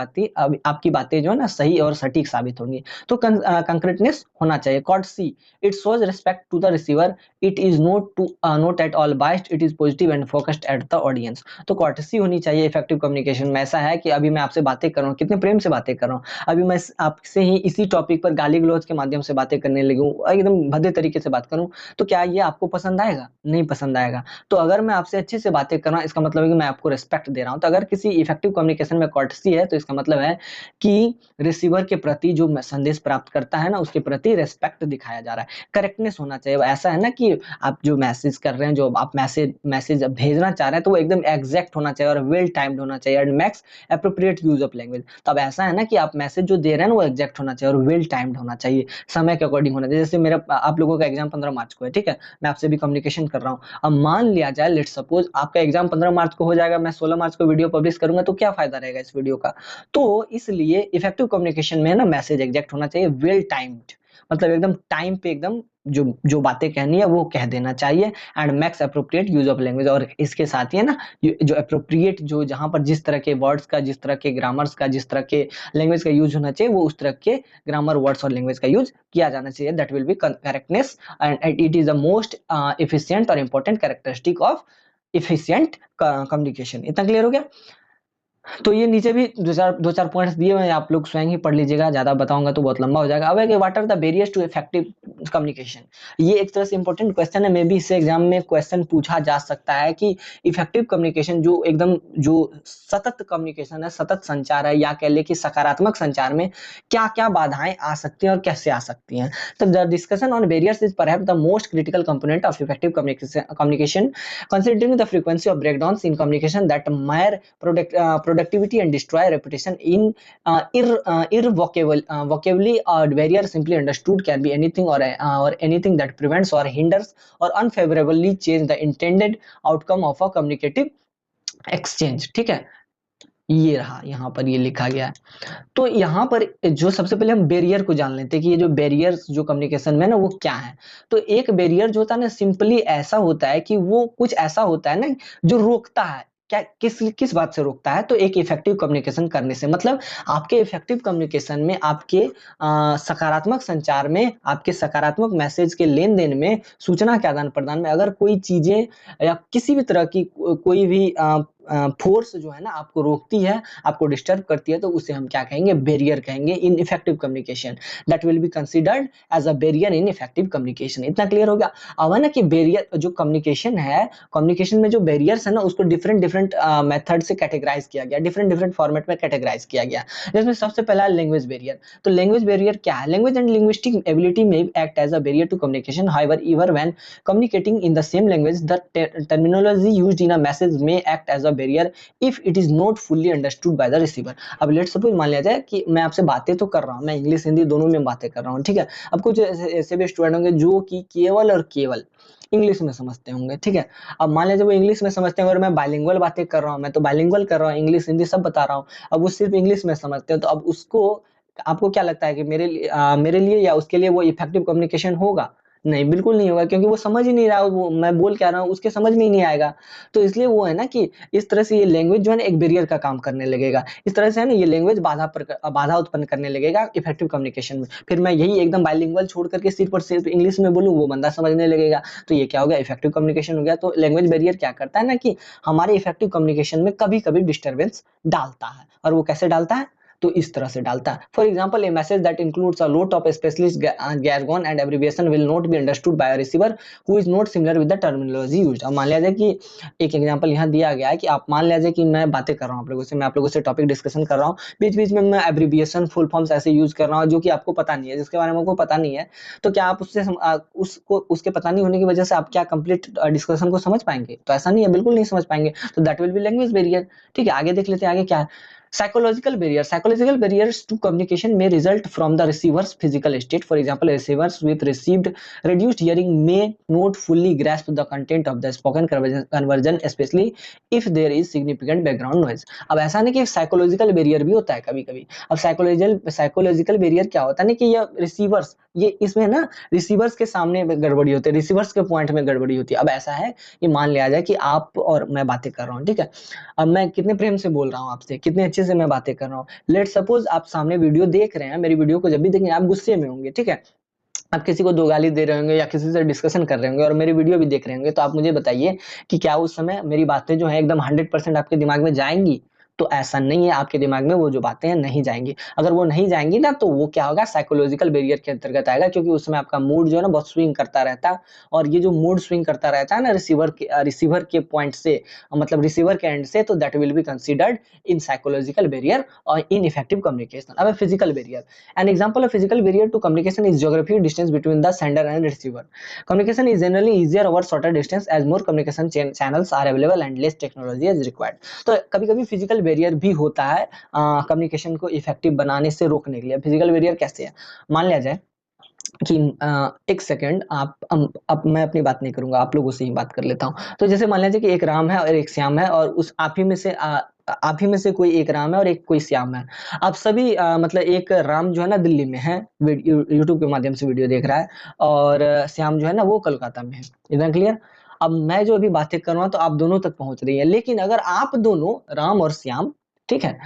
बातें जो है ना सही और सटीक साबित होंगी। तो कंक्रीटनेस होना चाहिए। Courtesy, it shows respect to the receiver, it is not at all biased, it is positive and focused at the audience. तो कॉर्टसी होनी चाहिए इफेक्टिव कम्युनिकेशन में। ऐसा है कि अभी मैं आपसे बातें कर रहा हूँ, कितने प्रेम से बातें कर रहा हूँ, अभी मैं आपसे ही इसी टॉपिक पर गाली गलौज के माध्यम से बातें करने लगी हूँ, एकदम भद्दे तरीके से बात करूँ, तो क्या ये आपको पसंद आएगा? नहीं पसंद आएगा। तो अगर मैं आपसे अच्छे से बातें कर रहा हूँ इसका मतलब है कि मैं आपको रिस्पेक्ट दे रहा हूँ। तो अगर किसी इफेक्टिव कम्युनिकेशन में कॉर्टसी है तो इसका मतलब है कि रिसीवर के प्रति जो संदेश प्राप्त करता है ना उसके प्रति रिस्पेक्ट दिखाया जा रहा है। करेक्टनेस होना चाहिए। ऐसा है ना कि आप जो मैसेज कर रहे हैं, जो आप मैसेज भेजना चाह रहे हैं, तो वो एकदम एग्जैक्ट होना चाहिए और वेल टाइम्ड होना चाहिए and max appropriate use of language. तो अब ऐसा है ना कि आप मैसेज जो दे रहे हैं ना वो एग्जैक्ट होना चाहिए और वेल टाइम्ड होना चाहिए, समय के अकॉर्डिंग होना चाहिए। जैसे मेरा आप लोगों का एग्जाम 15 मार्च को है, ठीक है, मैं आपसे भी कम्युनिकेशन कर रहा हूँ। अब मान लिया जाए, लेट सपोज आपका एग्जाम 15 मार्च को हो जाएगा, मैं 16 मार्च को वीडियो पब्लिश करूंगा, तो क्या फायदा रहेगा इस वीडियो का? तो इसलिए इफेक्टिव कम्युनिकेशन में ना मैसेज एग्जैक्ट होना चाहिए, वेल टाइम्ड, मतलब एकदम टाइम पे एकदम जो जो बातें कहनी है वो कह देना चाहिए and max appropriate use of language. और इसके साथ ही है ना जो अप्रोप्रिएट, जो जहां पर जिस तरह के वर्ड्स का, जिस तरह के ग्रामर्स का, जिस तरह के लैंग्वेज का यूज होना चाहिए, वो उस तरह के ग्रामर, वर्ड्स और लैंग्वेज का यूज किया जाना चाहिए। That will be correctness and it is the most efficient और important characteristic of efficient communication. इतना क्लियर हो गया? तो ये नीचे भी दो चार पॉइंट्स दिए हुए हैं, आप लोग स्वयं ही पढ़ लीजिएगा, ज्यादा बताऊंगा तो बहुत लंबा हो जाएगा। अब है कि what are the barriers to effective communication. ये एक तरह से इंपॉर्टेंट क्वेश्चन है, मे बी इससे एग्जाम में क्वेश्चन पूछा जा सकता है कि इफेक्टिव कम्युनिकेशन जो एकदम जो सतत कम्युनिकेशन है, सतत संचार है, या कह ले कि सकारात्मक संचार में क्या क्या बाधाएं आ सकती हैं और कैसे आ सकती हैं। तो the discussion on barriers is perhaps the most critical component of effective communication, considering the frequency of breakdowns in communication that mere productivity and destroy reputation in irrevocably. Or barrier simply understood can be anything or anything that prevents or hinders or unfavorably change the intended outcome of a communicative exchange। ठीक है, ये रहा, यहाँ पर ये लिखा गया है। तो यहाँ पर जो सबसे पहले हम बैरियर को जान लेते हैं कि ये जो बैरियर्स जो कम्युनिकेशन में ना वो क्या है। तो एक बैरियर जो होता है ना सिंपली ऐसा होता है कि वो कुछ ऐसा होता है ना जो रोकता है। क्या, किस किस बात से रोकता है? तो एक इफेक्टिव कम्युनिकेशन करने से, मतलब आपके इफेक्टिव कम्युनिकेशन में, आपके सकारात्मक संचार में, आपके सकारात्मक मैसेज के लेन देन में, सूचना के आदान प्रदान में अगर कोई चीजें या किसी भी तरह की कोई भी फोर्स जो है ना आपको रोकती है, आपको डिस्टर्ब करती है, तो उसे हम क्या कहेंगे, बैरियर कहेंगे in effective communication. That will be considered as a barrier in effective communication. इतना क्लियर हो गया। अब है ना कि बैरियर जो कम्युनिकेशन है, कम्युनिकेशन में जो बैरियर्स है ना उसको डिफरेंट डिफरेंट मेथड से कैटेगराइज किया गया, डिफरेंट डिफरेंट फॉर्मेट में कैटेगराइज किया गया, जिसमें सबसे पहला लैंग्वेज बैरियर। तो लैंग्वेज बैरियर क्या है? Language and linguistic ability may act as a barrier to communication, however even when communicating in the same language, the terminology used in a message may act as a barrier if it is not fully understood by the receiver। अब लेट्स सपोज मान लिया जाए कि मैं आपसे बातें तो कर रहा हूँ, मैं इंग्लिश हिंदी दोनों में बातें कर रहा हूँ, ठीक है। अब कुछ ऐसे भी स्टूडेंट होंगे जो कि केवल और केवल इंग्लिश में समझते होंगे, ठीक है। अब मान लीजिए वो इंग्लिश में समझते हैं और मैं बाइलिंगुअल बातें कर रहा हूँ, मैं तो बाइलिंगुअल कर रहा हूँ, इंग्लिश हिंदी सब बता रहा हूँ। अब वो सिर्फ इंग्लिश में समझते हैं, तो अब उसको, आपको क्या लगता है कि मेरे लिए या उसके लिए वो इफेक्टिव कम्युनिकेशन होगा? नहीं, बिल्कुल नहीं होगा, क्योंकि वो समझ ही नहीं रहा, वो मैं बोल क्या रहा हूँ उसके समझ में ही नहीं आएगा। तो इसलिए वो है ना कि इस तरह से ये लैंग्वेज जो है ना एक बैरियर का काम करने लगेगा। इस तरह से है ना ये लैंग्वेज बाधा उत्पन्न करने लगेगा इफेक्टिव कम्युनिकेशन में। फिर मैं यही एकदम बाइलिंगुअल छोड़ करके सिर्फ और सिर्फ इंग्लिश में बोलूँ, वो बंदा समझने लगेगा, तो ये क्या हो गया, इफेक्टिव कम्युनिकेशन हो गया। तो लैंग्वेज बैरियर क्या करता है ना कि हमारे इफेक्टिव कम्युनिकेशन में कभी-कभी डिस्टर्बेंस डालता है, और वो कैसे डालता है? तो इस तरह से डालता है। For example, A message that includes a lot of specialist jargon and abbreviation will not be understood by a receiver who is not similar with the terminology used। अब मान लिया जाए कि एक एग्जांपल यहाँ दिया गया है कि आप मान लिया जाए कि मैं बातें कर रहा हूँ आप लोगों से, मैं आप लोगों से टॉपिक डिस्कशन कर रहा हूँ, बीच बीच में मैं एब्रिविएशन फुल फॉर्म्स ऐसे यूज कर रहा हूँ जो कि आपको पता नहीं है, जिसके बारे में आपको पता नहीं है, तो क्या आप उसको उसके पता नहीं होने की वजह से आप क्या कंप्लीट डिस्कशन को समझ पाएंगे? तो ऐसा नहीं है, बिल्कुल नहीं समझ पाएंगे। तो that will B language barrier. ठीक है, आगे देख लेते हैं, आगे क्या है। Psychological barriers to communication may result from the receiver's physical state। For example, receivers with received reduced hearing may not fully grasp the content of the spoken conversion, especially if there is significant background noise। अब ऐसा नहीं कि साइकोलॉजिकल बैरियर भी होता है कभी कभी। अब साइकोलॉजिकल बैरियर क्या होता है ना कि ये रिसीवर्स, ये इसमें ना रिसीवर्स के सामने गड़बड़ी होती है, रिसीवर्स के पॉइंट में गड़बड़ी होती है। अब ऐसा है कि मान लिया जाए कि आप और मैं बातें कर रहा हूँ, ठीक है। अब मैं कितने प्रेम से बोल रहा हूँ आपसे, कितने अच्छे से मैं बातें कर रहा हूँ। लेट सपोज आप सामने वीडियो देख रहे हैं, मेरी वीडियो को जब भी देखेंगे आप गुस्से में होंगे, ठीक है। आप किसी को दो गाली दे रहे होंगे या किसी से डिस्कशन कर रहे होंगे और मेरी वीडियो भी देख रहे होंगे, तो आप मुझे बताइए कि क्या उस समय मेरी बातें जो है एकदम 100% आपके दिमाग में जाएंगी? तो ऐसा नहीं है, आपके दिमाग में वो जो बातें हैं नहीं जाएंगी। अगर वो नहीं जाएंगी ना, तो वो क्या होगा, साइकोलॉजिकल बैरियर के अंतर्गत आएगा, क्योंकि उस समय आपका मूड जो है ना बहुत स्विंग करता रहता है। और ये जो मूड स्विंग करता रहता है ना रिसीवर के पॉइंट से, मतलब रिसीवर के एंड से, तो that will be considered in psychological barrier और इन इफेक्टिव कम्युनिकेशन। अब physical barrier, an example of physical barrier to communication is geographic distance between the sender and receiver। Communication is generally easier over shorter distance as more communication channels are available and less technology is required। तो कभी-कभी फिजिकल बैरियर भी होता है कम्युनिकेशन को इफेक्टिव बनाने से रोकने के लिए। फिजिकल बैरियर कैसे है? मान लिया जाए कि एक सेकंड, अब मैं अपनी बात नहीं करूंगा, आप लोगों से ही बात कर लेता हूँ। तो जैसे मान लीजिए कि एक राम है और एक श्याम है, और उस आप ही में से कोई एक राम है और एक कोई श्याम है। आप सभी मतलब एक राम जो है ना दिल्ली में है, यूट्यूब के माध्यम से वीडियो देख रहा है, और श्याम जो है ना वो कोलकाता में है। इतना क्लियर? अब मैं जो अभी बातें कर रहा हूँ तो आप दोनों तक पहुंच रही है, लेकिन अगर आप दोनों राम और श्याम, ठीक है,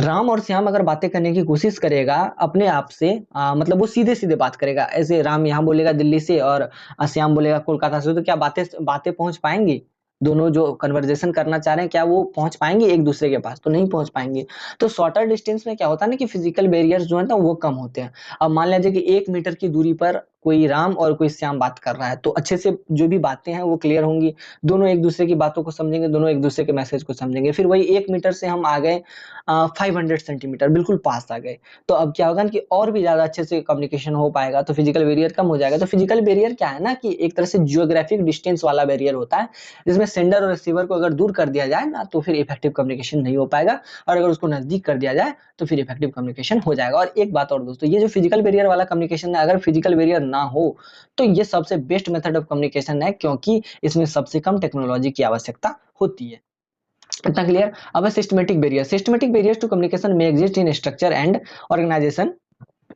राम और श्याम अगर बातें करने की कोशिश करेगा अपने आप से, मतलब वो सीधे सीधे बात करेगा, ऐसे राम यहाँ बोलेगा दिल्ली से और श्याम बोलेगा कोलकाता से, तो क्या बातें बातें पहुंच पाएंगी? दोनों जो कन्वर्जेशन करना चाह रहे हैं, क्या वो पहुंच पाएंगे एक दूसरे के पास? तो नहीं पहुंच पाएंगे। तो शॉर्टर डिस्टेंस में क्या होता है ना कि फिजिकल बैरियर्स जो है ना वो कम होते हैं। अब मान लीजिए कि 1 मीटर की दूरी पर कोई राम और कोई श्याम बात कर रहा है, तो अच्छे से जो भी बातें हैं वो क्लियर होंगी, दोनों एक दूसरे की बातों को समझेंगे, दोनों एक दूसरे के मैसेज को समझेंगे। फिर वही 1 मीटर से हम आ गए 500 सेंटीमीटर, बिल्कुल पास आ गए, तो अब क्या होगा कि और भी ज्यादा अच्छे से कम्युनिकेशन हो पाएगा, तो फिजिकल बैरियर कम हो जाएगा। तो फिजिकल बैरियर क्या है ना कि एक तरह से जियोग्राफिक डिस्टेंस वाला बैरियर होता है, जिसमें सेंडर और रिसीवर को अगर दूर कर दिया जाए ना, तो फिर इफेक्टिव कम्युनिकेशन नहीं हो पाएगा, और अगर उसको नजदीक कर दिया जाए तो फिर इफेक्टिव कम्युनिकेशन हो जाएगा। और एक बात और दोस्तों, ये जो फिजिकल बैरियर वाला कम्युनिकेशन है, अगर फिजिकल बैरियर ना हो तो ये सबसे बेस्ट मेथड ऑफ कम्युनिकेशन है, क्योंकि इसमें सबसे कम टेक्नोलॉजी की आवश्यकता होती है। इतना क्लियर? अब systematic barriers to communication may exist in structure and organisation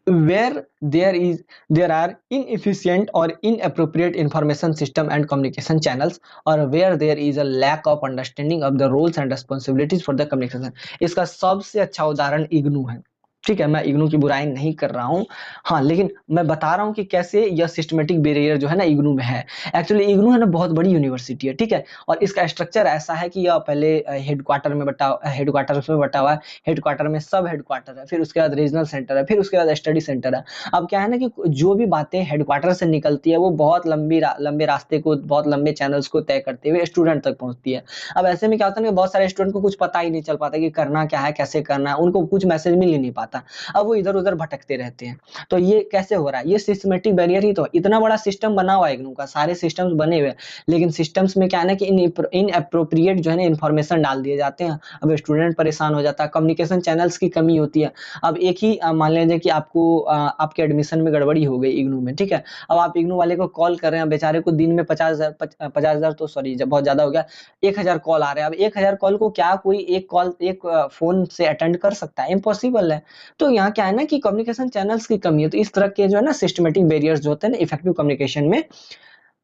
where there are inefficient or inappropriate information system and communication channels, or where there is a lack of understanding of the roles and responsibilities for the communication। इसका सबसे अच्छा उदाहरण इग्नू है। ठीक है, मैं इग्नू की बुराई नहीं कर रहा हूँ। हाँ, लेकिन मैं बता रहा हूँ कि कैसे यह सिस्टमैटिक बैरियर जो है ना इग्नू में है। एक्चुअली इग्नू है ना बहुत बड़ी यूनिवर्सिटी है, ठीक है? और इसका स्ट्रक्चर ऐसा है कि यह पहले हेडक्वार्टर्स में बटा हुआ है। हेडक्वार्टर में सब हेडक्वार्टर है, फिर उसके बाद रीजनल सेंटर है, फिर उसके बाद स्टडी सेंटर है। अब क्या है ना कि जो भी बातें हेडक्वार्टर से निकलती है वो बहुत लंबे रास्ते को, बहुत लंबे चैनल्स को तय करते हुए स्टूडेंट तक पहुँचती है। अब ऐसे में क्या होता है ना कि बहुत सारे स्टूडेंट को कुछ पता ही नहीं चल पाता कि करना क्या है, कैसे करना है, उनको कुछ मैसेज मिल ही नहीं पाता। अब वो इधर-उधर भटकते रहते हैं। तो ये कैसे हो रहा है? ये सिस्टमैटिक बैरियर ही तो है। इतना बड़ा सिस्टम बना हुआ है इग्नू का, सारे सिस्टम्स बने हुए हैं, लेकिन सिस्टम्स में क्या है ना कि इनएप्रोप्रिएट जो है ना इन्फॉर्मेशन डाल दिए जाते हैं। अब स्टूडेंट परेशान हो जाता है, कम्युनिकेशन चैनल्स की कमी होती है। अब एक ही मान लीजिए कि आपके एडमिशन में गड़बड़ी हो गई इग्नू में, ठीक है? अब आप इग्नू वाले को कॉल कर रहे हैं, बेचारे को दिन में 50,000 तो सॉरी ज बहुत ज़्यादा हो गया, 1000 कॉल आ रहे हैं। अब 1000 कॉल को क्या कोई एक फ़ोन से अटेंड कर सकता है? इम्पॉसिबल है। तो यहाँ क्या है ना कि कम्युनिकेशन चैनल्स की कमी है, तो इस तरह के जो है ना सिस्टमैटिक बैरियर्स जो होते हैं ना इफेक्टिव कम्युनिकेशन में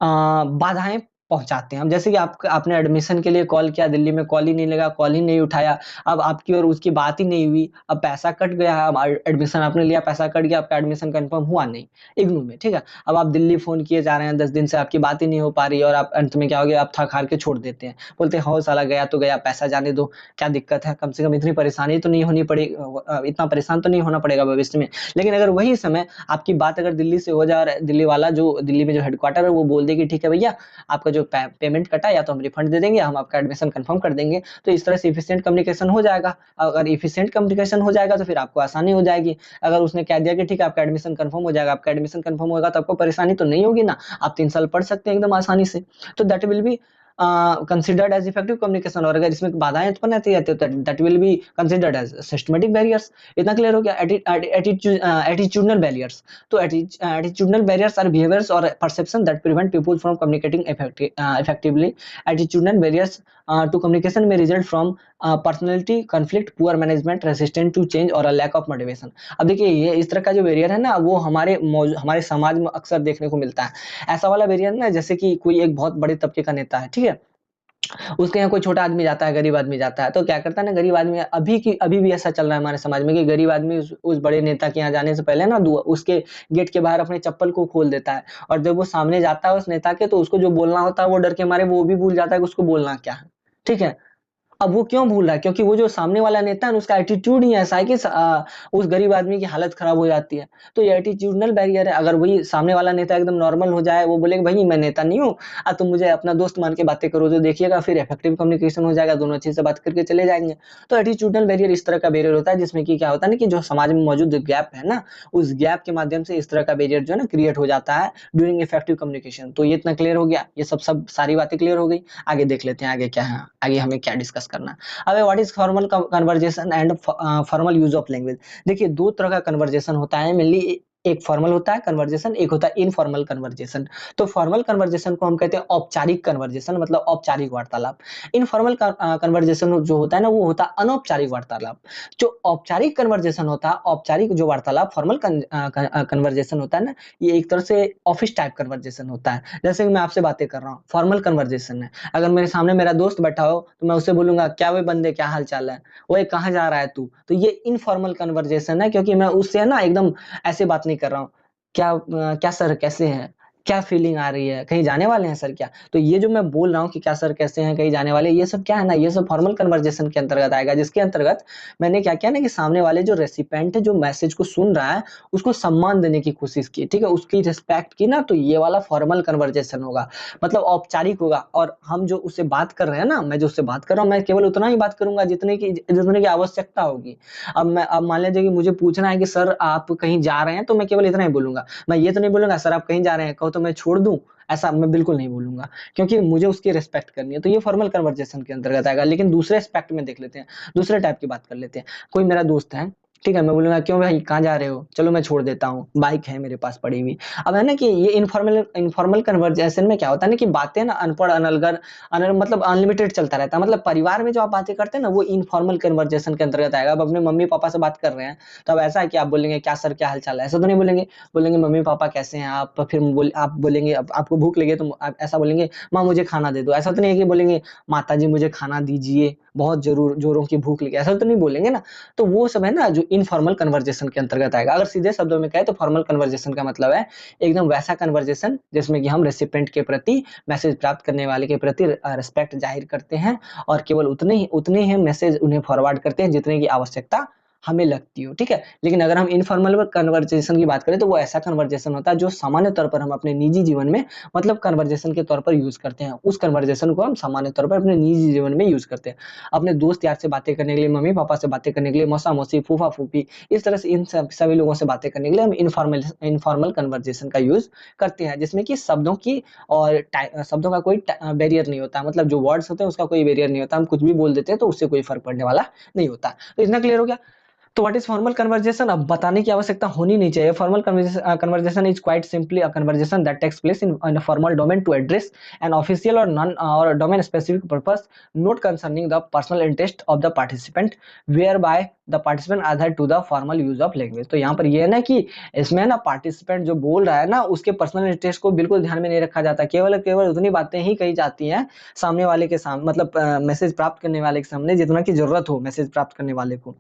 बाधाएँ पहुँचाते हैं। अब जैसे कि आपने एडमिशन के लिए कॉल किया, दिल्ली में कॉल ही नहीं लगा, कॉल ही नहीं उठाया, अब आपकी और उसकी बात ही नहीं हुई, अब पैसा कट गया, अब एडमिशन आपने लिया, पैसा कट गया, आपका एडमिशन कन्फर्म हुआ नहीं, इग्नू में, ठीक है? अब आप दिल्ली फ़ोन किए जा रहे हैं, 10 दिन से आपकी बात ही नहीं हो पा रही है और आप अंत में क्या हो गया, आप थक-हार के छोड़ देते हैं। बोलते हैं, "हो साला गया तो गया, पैसा जाने दो, क्या दिक्कत है? कम से कम इतनी परेशानी तो नहीं होनी पड़े इतना परेशान तो नहीं होना पड़ेगा भविष्य में।" लेकिन अगर वही समय आपकी बात अगर दिल्ली से हो जाए और दिल्ली में जो हेडक्वार्टर है वो बोल दे कि ठीक है भैया, आपका जो पेमेंट कटा या तो हम रिफंड दे देंगे, हम आपका एडमिशन कंफर्म कर देंगे। तो इस तरह से एफिशिएंट कम्युनिकेशन हो जाएगा। अगर एफिशिएंट कम्युनिकेशन हो जाएगा तो फिर आपको आसानी हो जाएगी। अगर उसने कह दिया कि ठीक है आपका एडमिशन कंफर्म हो जाएगा, आपका एडमिशन कंफर्म होगा तो आपको परेशानी तो नहीं होगी ना, आप 3 साल पढ़ सकते हैं एकदम आसानी से। तो that will be considered as effective communication और अगर इसमें बाधाएँ उत्पन्न आती रहती है तो that will be considered as systematic barriers. इतना क्लियर हो गया? Attitudinal barriers. तो attitudinal barriers are behaviors or perception that prevent people from communicating effectively. Attitudinal barriers to communication may result from personality conflict, poor management, resistance to change और a lack of motivation. अब देखिए ये इस तरह का जो बैरियर है ना वो हमारे समाज में अक्सर देखने को मिलता है। ऐसा वाला बैरियर ना जैसे कि कोई एक बहुत बड़े तबके का नेता है, ठीक है? उसके यहाँ कोई छोटा आदमी जाता है, गरीब आदमी जाता है, तो क्या करता है ना गरीब आदमी अभी भी ऐसा चल रहा है हमारे समाज में कि गरीब आदमी उस बड़े नेता के यहाँ जाने से पहले ना उसके गेट के बाहर अपने चप्पल को खोल देता है और जब वो सामने जाता है उस नेता के तो उसको जो बोलना होता है वो डर के मारे वो भी भूल जाता है कि उसको बोलना क्या है। ठीक है? अब वो क्यों भूल रहा है? क्योंकि वो जो सामने वाला नेता है ना उसका एटीट्यूड ही ऐसा है कि उस गरीब आदमी की हालत खराब हो जाती है। तो ये एटीट्यूडनल बैरियर है। अगर वही सामने वाला नेता एकदम नॉर्मल हो जाए, वो बोले कि भई मैं नेता नहीं हूँ, तुम मुझे अपना दोस्त मान के बातें करो, तो देखिएगा फिर इफेक्टिव कम्युनिकेशन हो जाएगा, दोनों अच्छे से बात करके चले जाएँगे। तो एटीट्यूडनल बैरियर इस तरह का बैरियर होता है जिसमें कि क्या होता है ना कि जो समाज में मौजूद गैप है ना, उस गैप के माध्यम से इस तरह का बैरियर जो है ना क्रिएट हो जाता है ड्यूरिंग इफेक्टिव कम्युनिकेशन। तो ये इतना क्लियर हो गया? ये सब सारी बातें क्लियर हो गई? आगे देख लेते हैं आगे क्या है, आगे हमें क्या डिस्कस करना है। अब what is formal conversation and formal use of language. देखिए दो तरह का कन्वर्जेशन होता है मेनली, एक फॉर्मल होता है कन्वर्जेशन, एक होता है इनफॉर्मल कन्वर्जेशन। तो फॉर्मल कन्वर्जेशन को हम कहते हैं औपचारिक कन्वर्जेशन, मतलब औपचारिक वार्तालाप। इनफॉर्मल कन्वर्जेशन जो होता है ना वो होता है अनौपचारिक वार्तालाप। जो औपचारिक कन्वर्जेशन होता है, औपचारिक जो वार्तालाप फॉर्मल कन्वर्जेशन होता है ना, ये एक तरह से ऑफिस टाइप कन्वर्जेशन होता है। जैसे कि मैं आपसे बातें कर रहा हूँ, फॉर्मल कन्वर्जेशन है। अगर मेरे सामने मेरा दोस्त बैठा हो तो मैं उससे बोलूँगा, "क्या वे बंदे क्या हाल चाल है? ओए कहाँ जा रहा है तू?" तो ये इनफॉर्मल कन्वर्जेशन है क्योंकि मैं उससे ना एकदम ऐसे बात नहीं कर रहा हूँ। क्या सर कैसे हैं? क्या फीलिंग आ रही है? कहीं जाने वाले हैं सर क्या? तो ये जो मैं बोल रहा हूँ कि क्या सर कैसे हैं? कहीं जाने वाले हैं? ये सब क्या है ना, ये सब फॉर्मल कन्वर्जेशन के अंतर्गत आएगा जिसके अंतर्गत मैंने क्या किया ना कि सामने वाले जो रेसिपिएंट है, जो मैसेज को सुन रहा है, उसको सम्मान देने की कोशिश की, ठीक है? उसकी रिस्पेक्ट की ना, तो ये वाला फॉर्मल कन्वर्जेशन होगा। मतलब औपचारिक होगा और हम जो उससे बात कर रहे हैं ना, मैं जो उससे बात कर रहा हूँ, मैं केवल उतना ही बात करूँगा जितने की आवश्यकता होगी। अब मान लीजिए कि मुझे पूछना है कि सर आप कहीं जा रहे हैं, तो मैं केवल इतना ही बोलूँगा। मैं ये तो नहीं बोलूँगा सर आप कहीं जा रहे हैं, कहो तो मैं छोड़ दूँ? ऐसा मैं बिल्कुल नहीं बोलूँगा, क्योंकि मुझे उसकी रिस्पेक्ट करनी है। तो ये फॉर्मल कन्वर्सेशन के अंतर्गत आएगा। लेकिन दूसरे एस्पेक्ट में देख लेते हैं, दूसरे टाइप की बात कर लेते हैं। कोई मेरा दोस्त है, ठीक है? मैं बोलूँगा क्यों भाई कहाँ जा रहे हो? चलो मैं छोड़ देता हूँ, बाइक है मेरे पास पड़ी हुई। अब है ना कि ये इनफॉर्मल इनफॉर्मल कन्वर्सेशन में क्या होता है ना कि बातें ना अनपढ़, अनलगर, मतलब अनलिमिटेड चलता रहता है। मतलब परिवार में जो आप बातें करते हैं ना, वो इनफॉर्मल कन्वर्सेशन के अंतर्गत आएगा। अब अपने मम्मी-पापा से बात कर रहे हैं, तो अब ऐसा है कि आप बोलेंगे, "क्या सर, क्या हाल-चाल है?" ऐसा तो नहीं बोलेंगे। बोलेंगे, "मम्मी-पापा कैसे हैं आप?" फिर आप बोलेंगे, अब आपको भूख लगी है, तो आप ऐसा बोलेंगे, "माँ, मुझे खाना दे दो।" ऐसा तो नहीं है कि बोलेंगे, "माताजी, मुझे खाना दीजिए, बहुत ज़रूर ज़ोरों की भूख लगी है।" ऐसा तो नहीं बोलेंगे ना। तो वो सब है ना, जो इनफॉर्मल कन्वर्जेशन के अंतर्गत आएगा। अगर सीधे शब्दों में कहें तो फॉर्मल कन्वर्जेशन का मतलब है एकदम वैसा कन्वर्जेशन जिसमें कि हम रेसिपिएंट के प्रति, मैसेज प्राप्त करने वाले के प्रति रिस्पेक्ट जाहिर करते हैं और केवल उतने ही मैसेज उन्हें फॉरवर्ड करते हैं जितने की आवश्यकता हमें लगती हो, ठीक है। लेकिन अगर हम इनफॉर्मल कन्वर्जेशन की बात करें तो वो ऐसा कन्वर्जेशन होता है जो सामान्य तौर पर हम अपने निजी जीवन में मतलब कन्वर्जेशन के तौर पर यूज करते हैं। उस कन्वर्जेशन को हम सामान्य तौर पर अपने निजी जीवन में यूज करते हैं, अपने दोस्त यार से बातें करने के लिए, मम्मी पापा से बातें करने के लिए, मौसा मौसी, फूफा फूफी, इस तरह से इन सभी लोगों से बातें करने के लिए हम इनफॉर्मल कन्वर्जेशन का यूज करते हैं, जिसमें कि शब्दों की और शब्दों का कोई बैरियर नहीं होता, मतलब जो वर्ड्स होते हैं उसका कोई बैरियर नहीं होता, हम कुछ भी बोल देते हैं तो उससे कोई फर्क पड़ने वाला नहीं होता। तो इतना क्लियर हो गया। तो व्हाट इज फॉर्मल कन्वर्जेशन, अब बताने की आवश्यकता होनी नहीं चाहिए। Formal conversation is quite simply a conversation that takes place in a formal domain to address an official or non or domain specific purpose not concerning the personal interest of the participant whereby the participant adhere to the formal use of language. तो यहाँ पर ये है ना कि इसमें ना पार्टिसिपेंट जो बोल रहा है ना उसके पर्सनल इंटरेस्ट को बिल्कुल ध्यान में नहीं रखा जाता, केवल उतनी बातें ही कही जाती हैं सामने वाले के सामने, मतलब मैसेज प्राप्त करने वाले के सामने जितना की जरूरत हो मैसेज प्राप्त करने वाले को।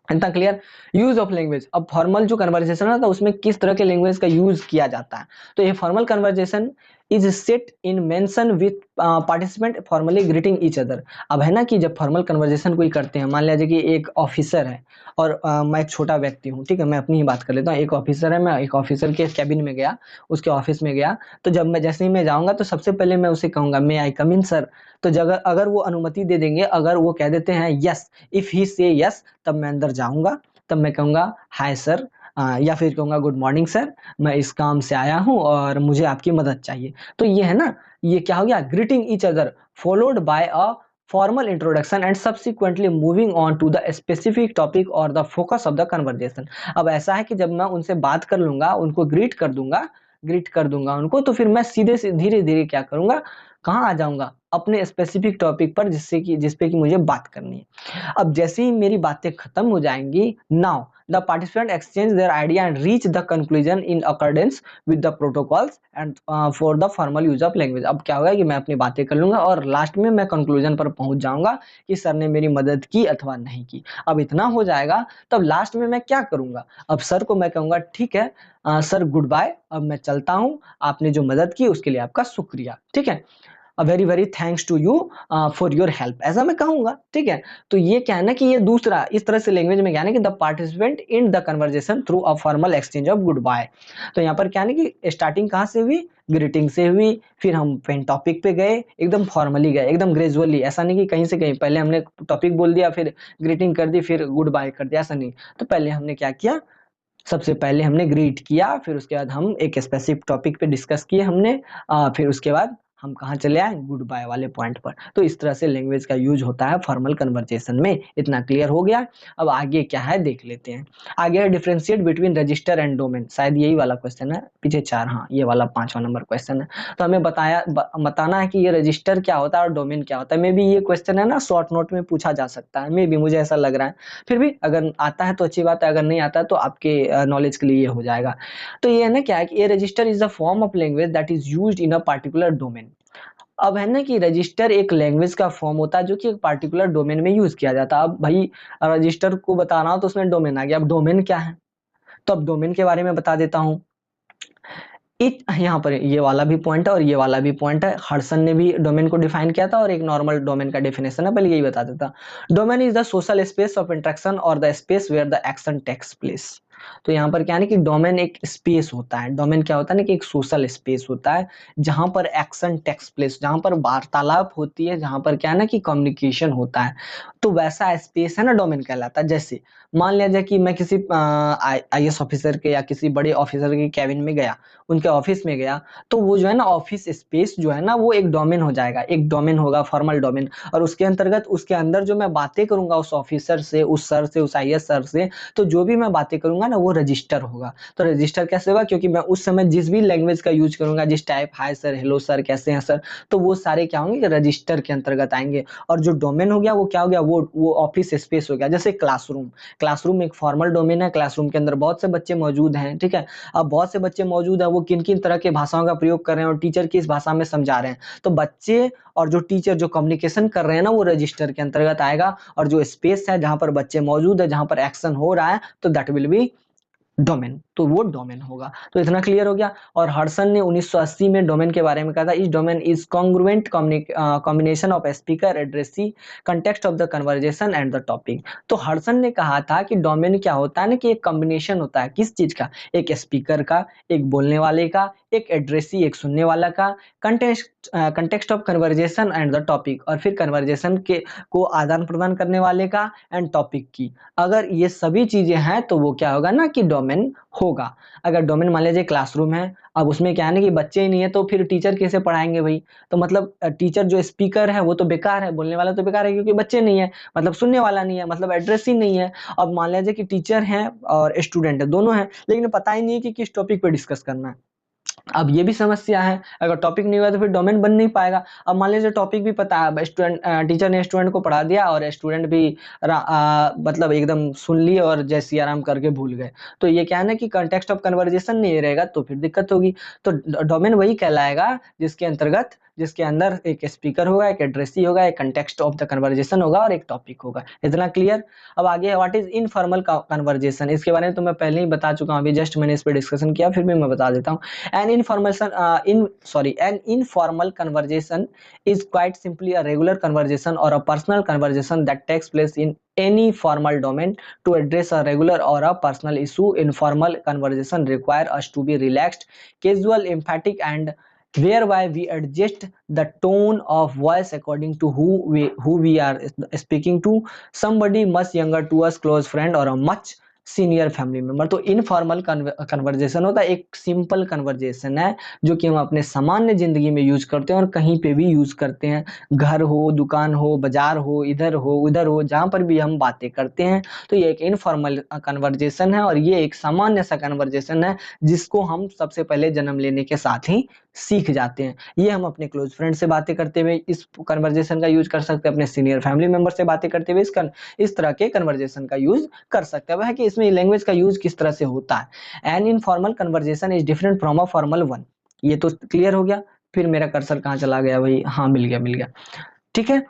इतना क्लियर। यूज ऑफ लैंग्वेज, अब फॉर्मल जो कन्वर्जेशन है तो उसमें किस तरह के लैंग्वेज का यूज किया जाता है। तो ये formal conversation is set in mention with participant formally greeting each other. अब है ना कि जब फॉर्मल कन्वर्जेशन कोई करते हैं, मान लीजिए कि एक ऑफिसर है और मैं एक छोटा व्यक्ति हूँ, ठीक है, मैं अपनी ही बात कर लेता हूँ। एक ऑफिसर है, मैं एक ऑफिसर के कैबिन में गया, उसके ऑफिस में गया, तो जब मैं जैसे ही मैं जाऊंगा तो सबसे पहले मैं उसे कहूंगा मे आई कम इन सर। तो जगह अगर वो अनुमति दे देंगे, अगर वो कह देते हैं यस, इफ ही से यस, तब मैं अंदर जाऊंगा, तब मैं कहूंगा हाय सर, या फिर कहूंगा गुड मॉर्निंग सर, मैं इस काम से आया हूं और मुझे आपकी मदद चाहिए। तो ये है ना, ये क्या हो गया, greeting each other followed by a formal introduction and subsequently moving on to the specific topic or the focus of the conversation। अब ऐसा है कि जब मैं उनसे बात कर लूंगा, उनको ग्रीट कर दूंगा उनको, तो फिर मैं सीधे से धीरे धीरे क्या करूंगा, कहाँ आ जाऊंगा, अपने स्पेसिफिक टॉपिक पर जिस पे कि मुझे बात करनी है। अब जैसे ही मेरी बातें खत्म हो जाएंगी, now the participant exchange their idea and reach the conclusion in accordance with the protocols and for the formal use of language. अब क्या होगा कि मैं अपनी बातें कर लूंगा और लास्ट में मैं कंक्लूजन पर पहुंच जाऊंगा कि सर ने मेरी मदद की अथवा नहीं की। अब इतना हो जाएगा, तब लास्ट में मैं क्या करूंगा, अब सर को मैं कहूंगा ठीक है सर गुड बाय, अब मैं चलता हूं, आपने जो मदद की उसके लिए आपका शुक्रिया, ठीक है, a very very thanks to you for your help, ऐसा मैं कहूंगा, ठीक है। तो ये क्या है ना कि ये दूसरा इस तरह से लैंग्वेज में क्या है ना कि the participant in the conversation through a formal exchange of goodbye. तो यहाँ पर क्या है ना कि स्टार्टिंग कहाँ से हुई, ग्रीटिंग से हुई, फिर हम पेन टॉपिक पे गए, एकदम फॉर्मली गए, एकदम ग्रेजुअली, ऐसा नहीं कि कहीं से कहीं पहले हमने टॉपिक बोल दिया फिर ग्रीटिंग कर दी फिर गुड बाय कर दिया, ऐसा नहीं। तो पहले हमने क्या किया, सबसे पहले हमने ग्रीट किया, फिर उसके बाद हम एक स्पेसिफिक टॉपिक पे डिस्कस किए हमने, फिर उसके बाद हम कहाँ चले आए, गुड बाय वाले पॉइंट पर। तो इस तरह से लैंग्वेज का यूज होता है फॉर्मल कन्वर्सेशन में। इतना क्लियर हो गया। अब आगे क्या है देख लेते हैं। आगे है differentiate between register and domain, शायद यही वाला क्वेश्चन है, पीछे 4, हाँ ये वाला 5वां नंबर क्वेश्चन है। तो हमें बताना है कि ये रजिस्टर क्या होता है और डोमेन क्या होता है। मे बी ये क्वेश्चन है ना शॉर्ट नोट में पूछा जा सकता है, मे बी मुझे ऐसा लग रहा है। फिर भी अगर आता है तो अच्छी बात है, अगर नहीं आता है तो आपके नॉलेज के लिए ये हो जाएगा। तो ये है ना क्या है कि ये register is the form of language that is used in a particular domain. अब है ना कि रजिस्टर एक लैंग्वेज का फॉर्म होता है जो कि एक पार्टिकुलर डोमेन में यूज किया जाता है। अब भाई रजिस्टर को बता रहा हूँ तो उसमें डोमेन आ गया। अब डोमेन क्या है, तो अब डोमेन के बारे में बता देता हूँ। एक यहाँ पर ये वाला भी पॉइंट है और ये वाला भी पॉइंट है, हडसन ने भी डोमेन को डिफाइन किया था और एक नॉर्मल डोमेन का डेफिनेशन है, पहले यही बता देता। Domain is the social space of interaction और the space where the action takes place. तो यहाँ पर क्या है कि डोमेन एक स्पेस होता है, डोमेन क्या होता है ना कि एक सोशल स्पेस होता है जहां पर एक्शन टेक्स प्लेस, जहां पर वार्तालाप होती है, जहां पर क्या है ना कि कम्युनिकेशन होता है, तो वैसा स्पेस है ना डोमेन कहलाता है। जैसे मान लिया जाए कि मैं किसी IAS ऑफिसर के या किसी बड़े ऑफिसर के कैबिन में गया, उनके ऑफिस में गया, तो वो जो है ना ऑफिस स्पेस जो है ना वो एक डोमेन हो जाएगा, एक डोमेन होगा फॉर्मल डोमेन। और उसके अंतर्गत उसके अंदर जो मैं बातें करूंगा उस ऑफिसर से, उस सर से, उस IAS सर से, तो जो भी मैं बातें करूंगा ना वो रजिस्टर होगा। तो रजिस्टर कैसे होगा, क्योंकि मैं उस समय जिस भी लैंग्वेज का यूज करूंगा, जिस type, hi sir, hello sir, कैसे हैं सर, तो वो सारे क्या होंगे, रजिस्टर के अंतर्गत आएंगे। और जो डोमेन हो गया वो क्या हो गया, वो ऑफिस स्पेस हो गया। जैसे क्लासरूम, क्लासरूम एक फॉर्मल डोमेन है, क्लासरूम के अंदर बहुत से बच्चे मौजूद हैं, ठीक है। अब बहुत से बच्चे मौजूद है, वो किन किन तरह के भाषाओं का प्रयोग कर रहे हैं और टीचर किस भाषा में समझा रहे हैं, तो बच्चे और जो टीचर जो कम्युनिकेशन कर रहे हैं ना, वो रजिस्टर के अंतर्गत आएगा। और जो स्पेस है जहां पर बच्चे मौजूद है, जहां पर एक्शन हो रहा है, तो दैट विल बी डोमेन, तो वो डोमेन होगा। तो इतना क्लियर हो गया। और हडसन ने 1980 में डोमेन के बारे में कहा था, इस domain is congruent combination of speaker, addressee, context of the conversation and the topic. तो हडसन ने कहा था कि डोमेन क्या होता है ना, कि एक कॉम्बिनेशन होता है किस चीज का, एक स्पीकर का, एक बोलने वाले का, एक एड्रेसी एक सुनने वाला का, context of conversation and the topic, और फिर कन्वर्जेशन के को आदान प्रदान करने वाले का, एंड टॉपिक की। अगर ये सभी चीजें हैं तो वो क्या होगा ना, कि डोमेन होगा। अगर डोमेन मान लीजिए क्लासरूम है, अब उसमें क्या है ना कि बच्चे ही नहीं है, तो फिर टीचर कैसे पढ़ाएंगे भाई। तो मतलब टीचर जो स्पीकर है वो तो बेकार है, बोलने वाला तो बेकार है, क्योंकि बच्चे नहीं है, मतलब सुनने वाला नहीं है, मतलब एड्रेस ही नहीं है। अब मान लीजिए कि टीचर है और स्टूडेंट है, दोनों है, लेकिन पता ही नहीं है कि किस टॉपिक पे डिस्कस करना है। अब ये भी समस्या है, अगर टॉपिक नहीं हुआ तो फिर डोमेन बन नहीं पाएगा। अब मान लीजिए टॉपिक भी पता है, स्टूडेंट, टीचर ने स्टूडेंट को पढ़ा दिया और स्टूडेंट भी मतलब एकदम सुन लिए और जैसे आराम करके भूल गए, तो ये क्या है ना कि कंटेक्स्ट ऑफ कन्वर्जेशन नहीं रहेगा, तो फिर दिक्कत होगी। तो डोमेन वही कहलाएगा जिसके अंतर्गत, जिसके अंदर एक स्पीकर होगा, एक एड्रेसी होगा, एक कंटेक्स्ट ऑफ द कन्वर्जेशन होगा और एक टॉपिक होगा। इतना क्लियर। अब आगे व्हाट इज इनफॉर्मल कन्वर्जेशन, इसके बारे में तो मैं पहले ही बता चुका हूँ, अभी जस्ट मैंने इस पर डिस्कशन किया, फिर भी मैं बता देता हूँ। An informal conversation is quite simply a regular conversation or a personal conversation that takes place in any formal domain to address a regular or a personal issue. Informal conversation require us to be relaxed, casual, emphatic, and whereby we adjust the tone of voice according to who we are speaking to, somebody much younger to us, close friend, or a much senior family member. तो इनफॉर्मल कन्वर्जेशन होता है, एक सिंपल कन्वर्जेशन है जो कि हम अपने सामान्य जिंदगी में यूज करते हैं और कहीं पे भी यूज करते हैं, घर हो, दुकान हो, बाजार हो, इधर हो, उधर हो, जहां पर भी हम बातें करते हैं, तो ये एक इनफॉर्मल कन्वर्जेशन है। और ये एक सामान्य सा कन्वर्जेशन है जिसको हम सबसे पहले जन्म लेने के साथ ही सीख जाते हैं। ये हम अपने क्लोज फ्रेंड से बातें करते हुए इस कन्वर्जेशन का यूज कर सकते हैं, अपने सीनियर फैमिली मेंबर से बातें करते हुए इस तरह के कन्वर्जेशन का यूज कर सकते हैं। वह है कि इसमें लैंग्वेज का यूज किस तरह से होता है। An informal conversation is different from a formal one. ये तो क्लियर हो गया। फिर मेरा कर्सर कहाँ चला गया भाई, हाँ मिल गया, मिल गया, ठीक है।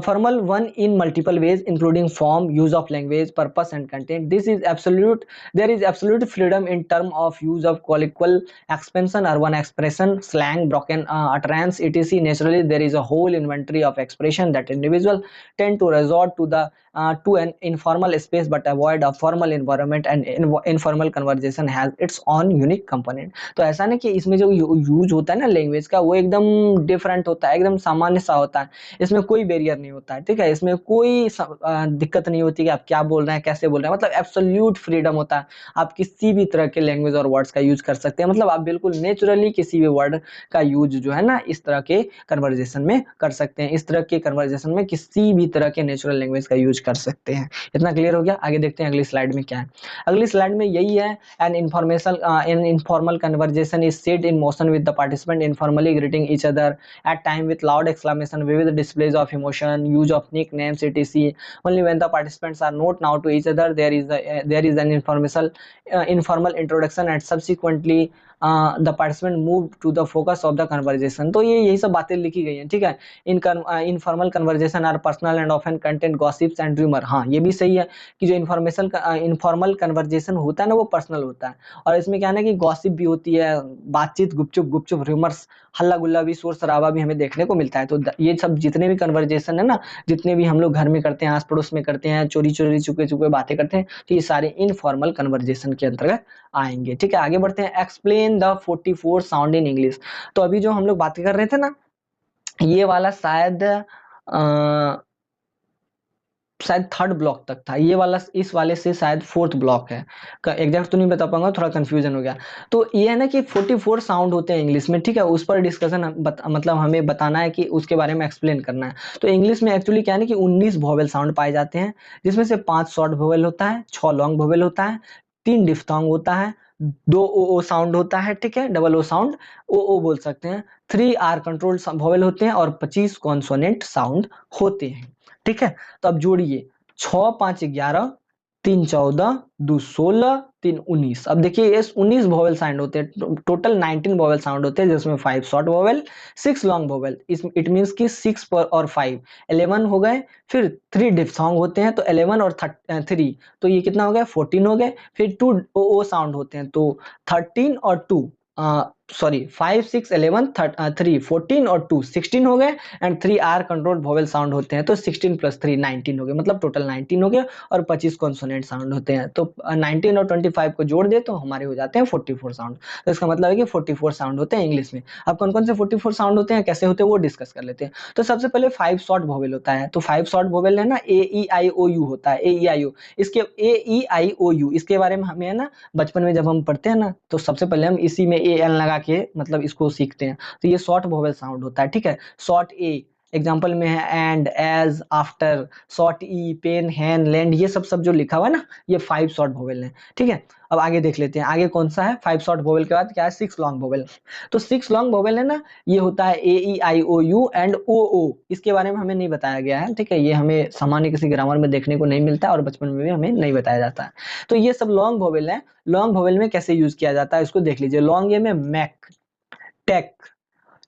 Formal one in multiple ways, including form, use of language, purpose, and content. This is absolute. There is absolute freedom in term of use of colloquial expansion, urban expression, slang, broken utterance, etc. Naturally, there is a whole inventory of expression that individual tend to resort to an informal space, but avoid a formal environment. And informal conversation has its own unique component. तो ऐसा नहीं कि इसमें जो यूज होता है ना लैंग्वेज का, वो एकदम डिफरेंट होता है, एकदम सामान्य सा होता है, इसमें कोई बैरियर नहीं होता है, ठीक है। इसमें कोई दिक्कत नहीं होती कि आप क्या बोल रहे हैं, कैसे बोल रहे हैं, मतलब एब्सोल्यूट फ्रीडम होता है। आप किसी भी तरह के लैंग्वेज और वर्ड्स का यूज कर सकते हैं, मतलब आप बिल्कुल नेचुरली किसी भी वर्ड का यूज जो है ना इस तरह के कन्वर्जेशन में कर सकते हैं, इस तरह के कन्वर्जेशन में किसी भी तरह के नेचुरल लैंग्वेज का यूज कर सकते हैं। इतना क्लियर हो गया। आगे देखते हैं अगली स्लाइड में क्या है। अगली स्लाइड में यही है, an informal conversation is set in motion with the participant informally greeting each other at time with loud exclamation, vivid displays of emotion, use of nicknames, etc. Only when the participants are not now to each other, there is an informal introduction, and subsequently the participant move to the focus of the conversation. तो ये यही सब बातें लिखी गई हैं, ठीक है। Informal conversation are personal and often content gossips and rumour. हाँ ये भी सही है कि जो इनफॉर्मल कन्वर्जेशन होता है ना वो पर्सनल होता है, और इसमें क्या है ना कि गॉसिप भी होती है, बातचीत, गुपचुप गुपचुप, रूमर्स, हल्ला गुल्ला भी, शोर शराबा भी हमें देखने को मिलता है। तो ये सब जितने भी कन्वर्जेशन है ना, जितने भी हम लोग घर में करते हैं, आस पड़ोस में करते हैं, चोरी चोरी चुपके चुपके बातें करते हैं, तो ये सारे इनफॉर्मल कन्वर्जेशन के अंतर्गत आएंगे, ठीक है। आगे बढ़ते हैं। Explain the 44 sound in English. तो अभी जो हम लोग बातें कर रहे थे ना, ये वाला शायद थर्ड ब्लॉक तक था, ये वाला इस वाले से शायद फोर्थ ब्लॉक है, एग्जैक्ट तो नहीं बता पाऊंगा, थोड़ा कंफ्यूजन हो गया। तो ये है ना कि 44 साउंड होते हैं इंग्लिश में, ठीक है, उस पर डिस्कशन मतलब हमें बताना है कि उसके बारे में एक्सप्लेन करना है। तो इंग्लिश में एक्चुअली क्या है ना कि 19 वोवेल साउंड पाए जाते हैं, जिसमें से 5 शॉर्ट वोवेल होता है, 6 लॉन्ग वोवेल होता है, 3 डिफ्थोंग होता है, 2 ओ साउंड होता है, ठीक है, डबल ओ साउंड ओ बोल सकते हैं, 3 आर कंट्रोल वॉवेल होते हैं और 25 कॉन्सोनेंट साउंड होते हैं, ठीक है। तो अब जोड़िए 6 5 11, 3 14, 2 16, 3 19। अब देखिए ये 19 वॉवेल साउंड होते हैं, टोटल 19 वॉवेल साउंड होते हैं, जिसमें 5 short vowel, 6 long vowel. It means कि 6 पर और 5 11 हो गए, फिर 3 डिफ्थोंग होते हैं तो 11 और 3, तो ये कितना हो गया 14 हो गए, फिर 2 ओ साउंड होते हैं तो 13 और 2 सॉरी 5 6 11 3 14 और 2 16 हो गए, and 3 R control vowel sound होते हैं तो 16 प्लस 3 19 हो गए, मतलब टोटल 19 हो गए, और 25 कॉन्सोनेंट साउंड होते हैं। तो 19 और 25 को जोड़ दे तो हमारे हो जाते हैं 44 साउंड। तो इसका मतलब है कि 44 साउंड होते हैं इंग्लिश में। अब कौन कौन से 44 साउंड होते हैं, कैसे होते हैं, वो डिस्कस कर लेते हैं। तो सबसे पहले 5 शॉर्ट वॉवेल होता है, तो 5 शॉर्ट वॉवेल है ना, ए ई आई ओ यू होता है, ए ई आई ओ। इसके ए ई आई ओ यू, इसके बारे में हमें है ना बचपन में जब हम पढ़ते हैं ना, तो सबसे पहले हम इसी में ए एन लगा के मतलब इसको सीखते हैं। तो ये शॉर्ट वॉवेल साउंड होता है, ठीक है। शॉर्ट ए एग्जाम्पल में है and, as, after. Short E pen, hen, land, ये सब जो लिखा हुआ है ना, ये 5 शॉर्ट वॉवेल है, ठीक है। अब आगे देख लेते हैं, आगे कौन सा है 5 शॉर्ट वॉवेल के बाद क्या है 6 लॉन्ग वॉवेल। तो 6 लॉन्ग वॉवेल है ना, ये होता है ए ई आई ओ यू एंड ओ ओ। इसके बारे में हमें नहीं बताया गया है, ठीक है, ये हमें सामान्य किसी ग्रामर में देखने को नहीं मिलता है और बचपन में भी हमें नहीं बताया जाता है। तो ये सब लॉन्ग वॉवेल है। लॉन्ग वॉवेल में कैसे यूज किया जाता है इसको देख लीजिए। लॉन्ग ए में make, take,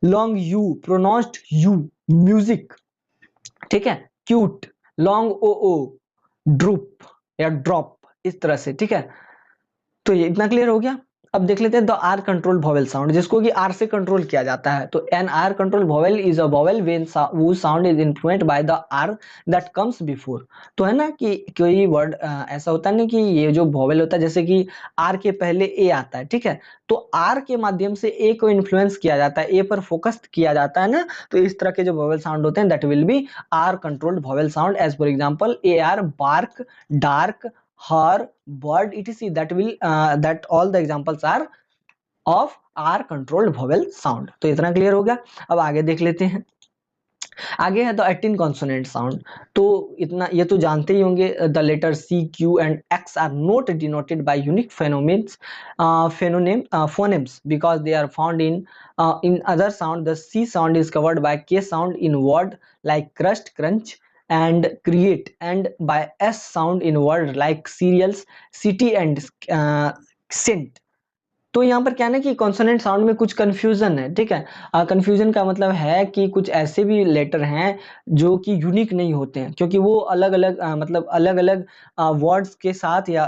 long U pronounced U, music, ठीक है, cute, long O O droop या ड्रॉप, इस तरह से, ठीक है। तो ये इतना क्लियर हो गया। अब देख लेते हैं the R control vowel sound, जिसको कि आर से कंट्रोल किया जाता है। तो an R control vowel is a vowel when whose sound is influenced by the R that comes before. तो है ना कि कोई वर्ड ऐसा होता है ना कि ये जो वॉवेल होता है, जैसे कि आर के पहले ए आता है, ठीक है, तो आर के माध्यम से ए को इन्फ्लुएंस किया जाता है, ए पर फोकस किया जाता है ना, तो इस तरह के जो वॉवेल साउंड होते हैं that will be R controlled vowel sound. As for example A R, bark, dark, her, bird, etc. That all the examples are of R controlled vowel sound। तो इतना क्लियर हो गया। अब आगे देख लेते हैं, आगे है द 18 कॉन्सोनेंट साउंड। तो इतना ये तो जानते ही होंगे, the letter C Q and X are not denoted by unique phonemes because they are found in other sound. The C sound is covered by K sound in word like crust, crunch and create, and by S sound in word like cereals, city and scent। तो यहाँ पर क्या है ना कि कॉन्सोनेंट साउंड में कुछ कंफ्यूजन है, ठीक है। कंफ्यूजन का मतलब है कि कुछ ऐसे भी लेटर हैं जो कि यूनिक नहीं होते हैं, क्योंकि वो अलग अलग मतलब अलग अलग वर्ड्स के साथ या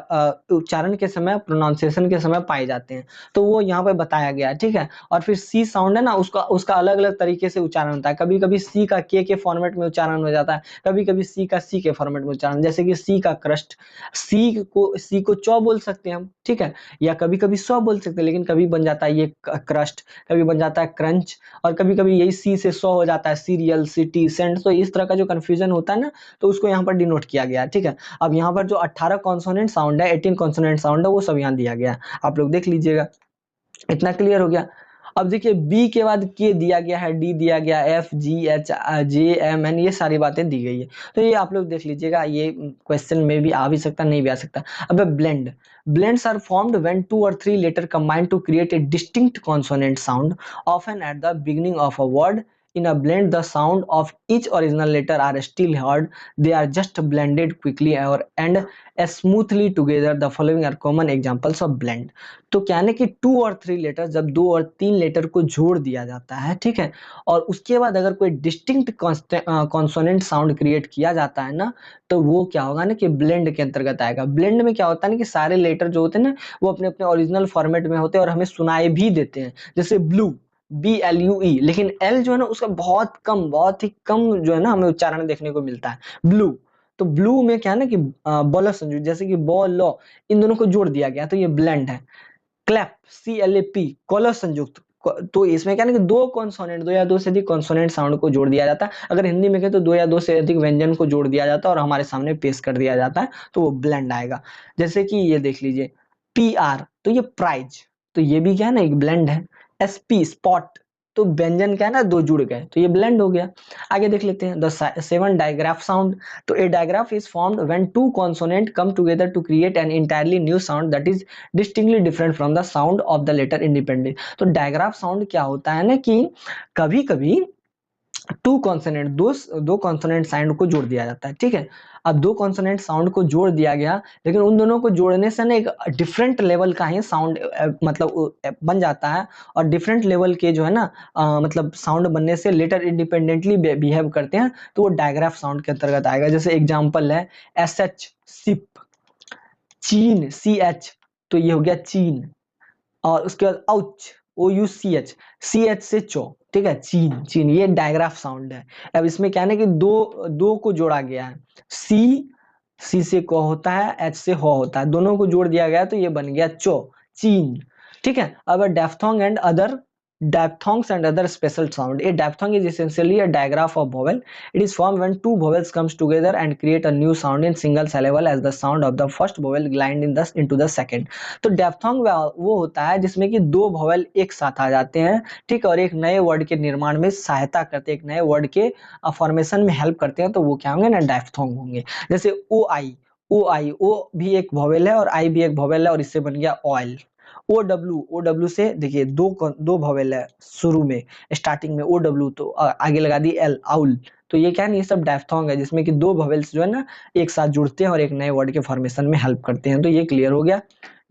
उच्चारण के समय, प्रोनाउंसिएशन के समय पाए जाते हैं। तो वो यहाँ पर बताया गया है, ठीक है। और फिर सी साउंड है ना, उसका उसका अलग अलग तरीके से उच्चारण होता है। कभी कभी सी का के फॉर्मेट में उच्चारण हो जाता है, कभी कभी सी का सी के फॉर्मेट में उच्चारण, जैसे कि सी का क्रस्ट, सी को चौ बोल सकते हैं हम, ठीक है, या कभी कभी सौ बोल सकते हैं, लेकिन कभी बन जाता है ये क्रस्ट, कभी बन जाता है क्रंच, और कभी कभी यही सी से सौ हो जाता है सीरियल, सिटी, सेंट। तो इस तरह का जो कंफ्यूजन होता है ना, तो उसको यहाँ पर डिनोट किया गया है, ठीक है। अब यहाँ पर जो 18 कॉन्सोनेंट साउंड है, 18 कॉन्सोनेंट साउंड है, वो सब यहाँ दिया गया है, आप लोग देख लीजिएगा। इतना क्लियर हो गया। अब देखिए बी के बाद के दिया गया है, डी दिया गया, एफ, जी, एच, जे, एम, एन, ये सारी बातें दी गई है। तो ये आप लोग देख लीजिएगा, ये क्वेश्चन में भी आ भी सकता, नहीं भी आ सकता। अब blend, blends are formed when 2 or 3 letters combine to create a distinct consonant sound, often at the beginning of a word. In a blend, the sound of each original letter are still heard, they are just blended quickly and smoothly together. The following are common examples of blend। तो क्या है कि 2 और 3 लेटर, जब 2 और 3 लेटर को जोड़ दिया जाता है, ठीक है, और उसके बाद अगर कोई डिस्टिंक्ट कॉन्सोनेंट साउंड क्रिएट किया जाता है ना, तो वो क्या होगा ना कि ब्लेंड के अंतर्गत आएगा। ब्लेंड में क्या होता है ना कि सारे लेटर जो होते हैं ना, वो अपने अपने ओरिजिनल फॉर्मेट में होते हैं और हमें सुनाई भी देते हैं, जैसे ब्लू, BLUE, लेकिन एल जो है ना उसका बहुत कम, बहुत ही कम जो है ना हमें उच्चारण देखने को मिलता है, ब्लू। तो ब्लू में क्या है ना कि बॉल संयुक्त, जैसे कि बॉल, इन दोनों को जोड़ दिया गया, तो ये ब्लेंड है। क्लैप, CLAP, कॉलर संयुक्त, तो इसमें क्या है ना कि दो कॉन्सोनेंट, दो या दो से अधिक कॉन्सोनेंट साउंड को जोड़ दिया जाता है। अगर हिंदी में कहें तो दो या दो से अधिक व्यंजन को जोड़ दिया जाता है और हमारे सामने पेश कर दिया जाता है, तो वो ब्लेंड आएगा। जैसे कि ये देख लीजिए PR, तो ये प्राइज, तो ये भी क्या है ना एक ब्लेंड है। SP स्पॉट, तो व्यंजन क्या है ना, दो जुड़ गए तो ये ब्लेंड हो गया। आगे देख लेते हैं द 7 डायग्राफ साउंड। तो a digraph is formed when two consonant come together to create an entirely new sound that is distinctly different from the sound of the letter independent. तो डायग्राफ साउंड क्या होता है ना कि कभी कभी टू कॉन्सोनेंट, दो कॉन्सोनेंट साउंड को जोड़ दिया जाता है, ठीक है। अब दो कॉन्सोनेंट साउंड को जोड़ दिया गया, लेकिन उन दोनों को जोड़ने से ना एक डिफरेंट लेवल का ही साउंड मतलब बन जाता है। और डिफरेंट लेवल के जो है ना मतलब साउंड बनने से लेटर इंडिपेंडेंटली बिहेव करते हैं, तो वो डायग्राफ साउंड के अंतर्गत आएगा। जैसे एग्जांपल है एस एच सिप, चीन सी एच, तो ये हो गया चीन। और उसके बाद औच, ओ यू सी एच से चो, ठीक है, चीन चीन, ये डायग्राफ साउंड है। अब इसमें क्या है ना कि दो दो को जोड़ा गया है, सी से को होता है, एच से हो होता है, दोनों को जोड़ दिया गया तो ये बन गया चो, चीन, ठीक है। अब diphthong and other diphthongs and other special sound. A diphthong is essentially a digraph of vowel. It is formed when two vowels comes together and create a new sound in single syllable as the sound of the first vowel glide in the into the second. तो diphthong वो होता है जिसमें कि दो vowel एक साथ आ जाते हैं, ठीक है, और एक नए वर्ड के निर्माण में सहायता करते हैं, एक नए वर्ड के फॉर्मेशन में हेल्प करते हैं, तो वो क्या होंगे ना, diphthong होंगे। जैसे ओ आई, ओ भी एक vowel है और आई भी एक vowel है, और इससे बन गया ऑयल। ओ डब्ल्यू से देखिए दो भवेल है शुरू में, स्टार्टिंग में ओ डब्ल्यू, तो आगे लगा दी एल, आउल। तो ये क्या है, ये सब डायफ्थोंग है जिसमें कि दो भवेल्स जो है ना एक साथ जुड़ते हैं और एक नए वर्ड के फॉर्मेशन में हेल्प करते हैं। तो ये क्लियर हो गया,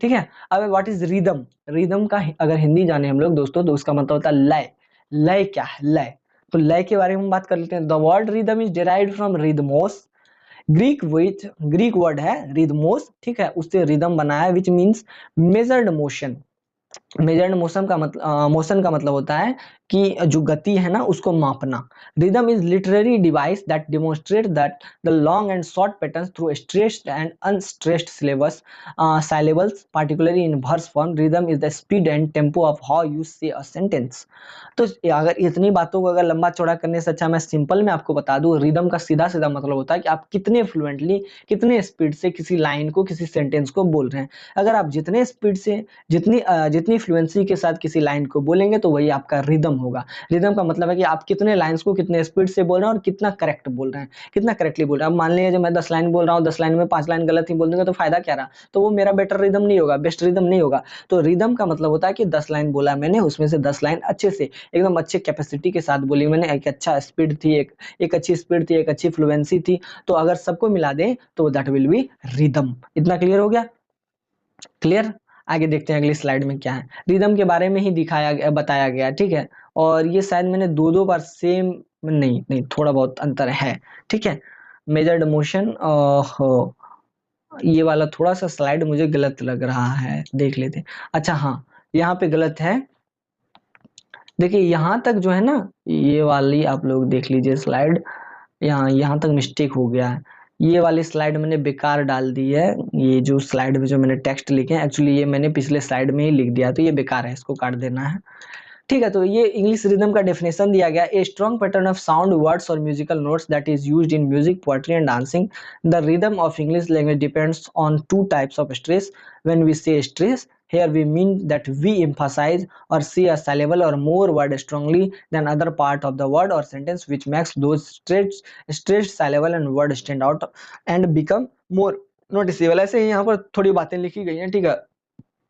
ठीक है। अब व्हाट इज रिदम, रिदम का अगर हिंदी जाने हम लोग दोस्तों, तो उसका मतलब होता है लय। लय क्या है, लय। तो लय के बारे में हम बात कर लेते हैं। The word rhythm is derived from rhythmos, Greek word है रिदमोस, ठीक है, उससे रिदम बना है, which means measured motion. Measured motion का मतलब होता है कि जो गति है ना उसको मापना। Rhythm is literary device that demonstrate that the long and short patterns through stressed and unstressed syllables particularly in verse form. Rhythm is the speed and tempo of how you say a sentence. तो अगर इतनी बातों को अगर लंबा चौड़ा करने से अच्छा मैं सिंपल में आपको बता दूं, रिदम का सीधा सीधा मतलब होता है कि आप कितने फ्लुएंटली, कितने स्पीड से किसी लाइन को, किसी सेंटेंस को बोल रहे हैं। अगर आप जितने स्पीड से, जितनी फ्लुएंसी के साथ किसी लाइन को बोलेंगे तो वही आपका रिदम होगा। रिदम का मतलब है कि आप कितने लाइंस को कितने स्पीड से बोल रहे हैं और कितना करेक्ट बोल रहे हैं, कितना करेक्टली बोल रहे हैं। अब मान लीजिए मैं 10 लाइन बोल रहा हूँ, 10 लाइन में 5 लाइन गलत ही बोल दूंगा तो फायदा क्या रहा, तो वो मेरा बेटर रिदम नहीं होगा, बेस्ट रिदम नहीं होगा। तो रिदम का मतलब होता है कि 10 लाइन बोला मैंने, उसमें से 10 लाइन अच्छे से एकदम अच्छे कैपेसिटी के साथ बोली मैंने, एक अच्छा स्पीड थी, एक अच्छी स्पीड थी, एक अच्छी फ्लुएंसी थी। तो अगर सबको मिला दें तो दैट विल बी रिदम। इतना क्लियर हो गया, क्लियर। आगे देखते हैं अगली स्लाइड में क्या है। रिदम के बारे में ही बताया गया, ठीक है। और ये शायद मैंने दो बार सेम, नहीं नहीं, थोड़ा बहुत अंतर है, ठीक है। मेजर्ड मोशन, ये वाला थोड़ा सा स्लाइड मुझे गलत लग रहा है, देख लेते हैं। अच्छा हाँ, यहाँ पे गलत है, देखिए यहाँ तक जो है ना, ये वाली आप लोग देख लीजिए स्लाइड, यहाँ तक मिस्टेक हो गया है। ये वाली स्लाइड मैंने बेकार डाल दी है, ये जो स्लाइड में जो मैंने टेक्स्ट लिखे हैं एक्चुअली ये मैंने पिछले स्लाइड में ही लिख दिया, तो ये बेकार है, इसको काट देना है, ठीक है। तो ये इंग्लिश रिदम का डेफिनेशन दिया गया, a strong pattern of sound words और musical notes that is used in music, poetry and dancing. The rhythm of English language depends on two types of stress. When we say stress, here we mean that we emphasize or see a syllable or more word strongly than other part of the word or sentence, which makes those stressed syllable and word stand out and become more noticeable। ऐसे ही यहाँ पर थोड़ी बातें लिखी गई हैं, ठीक है,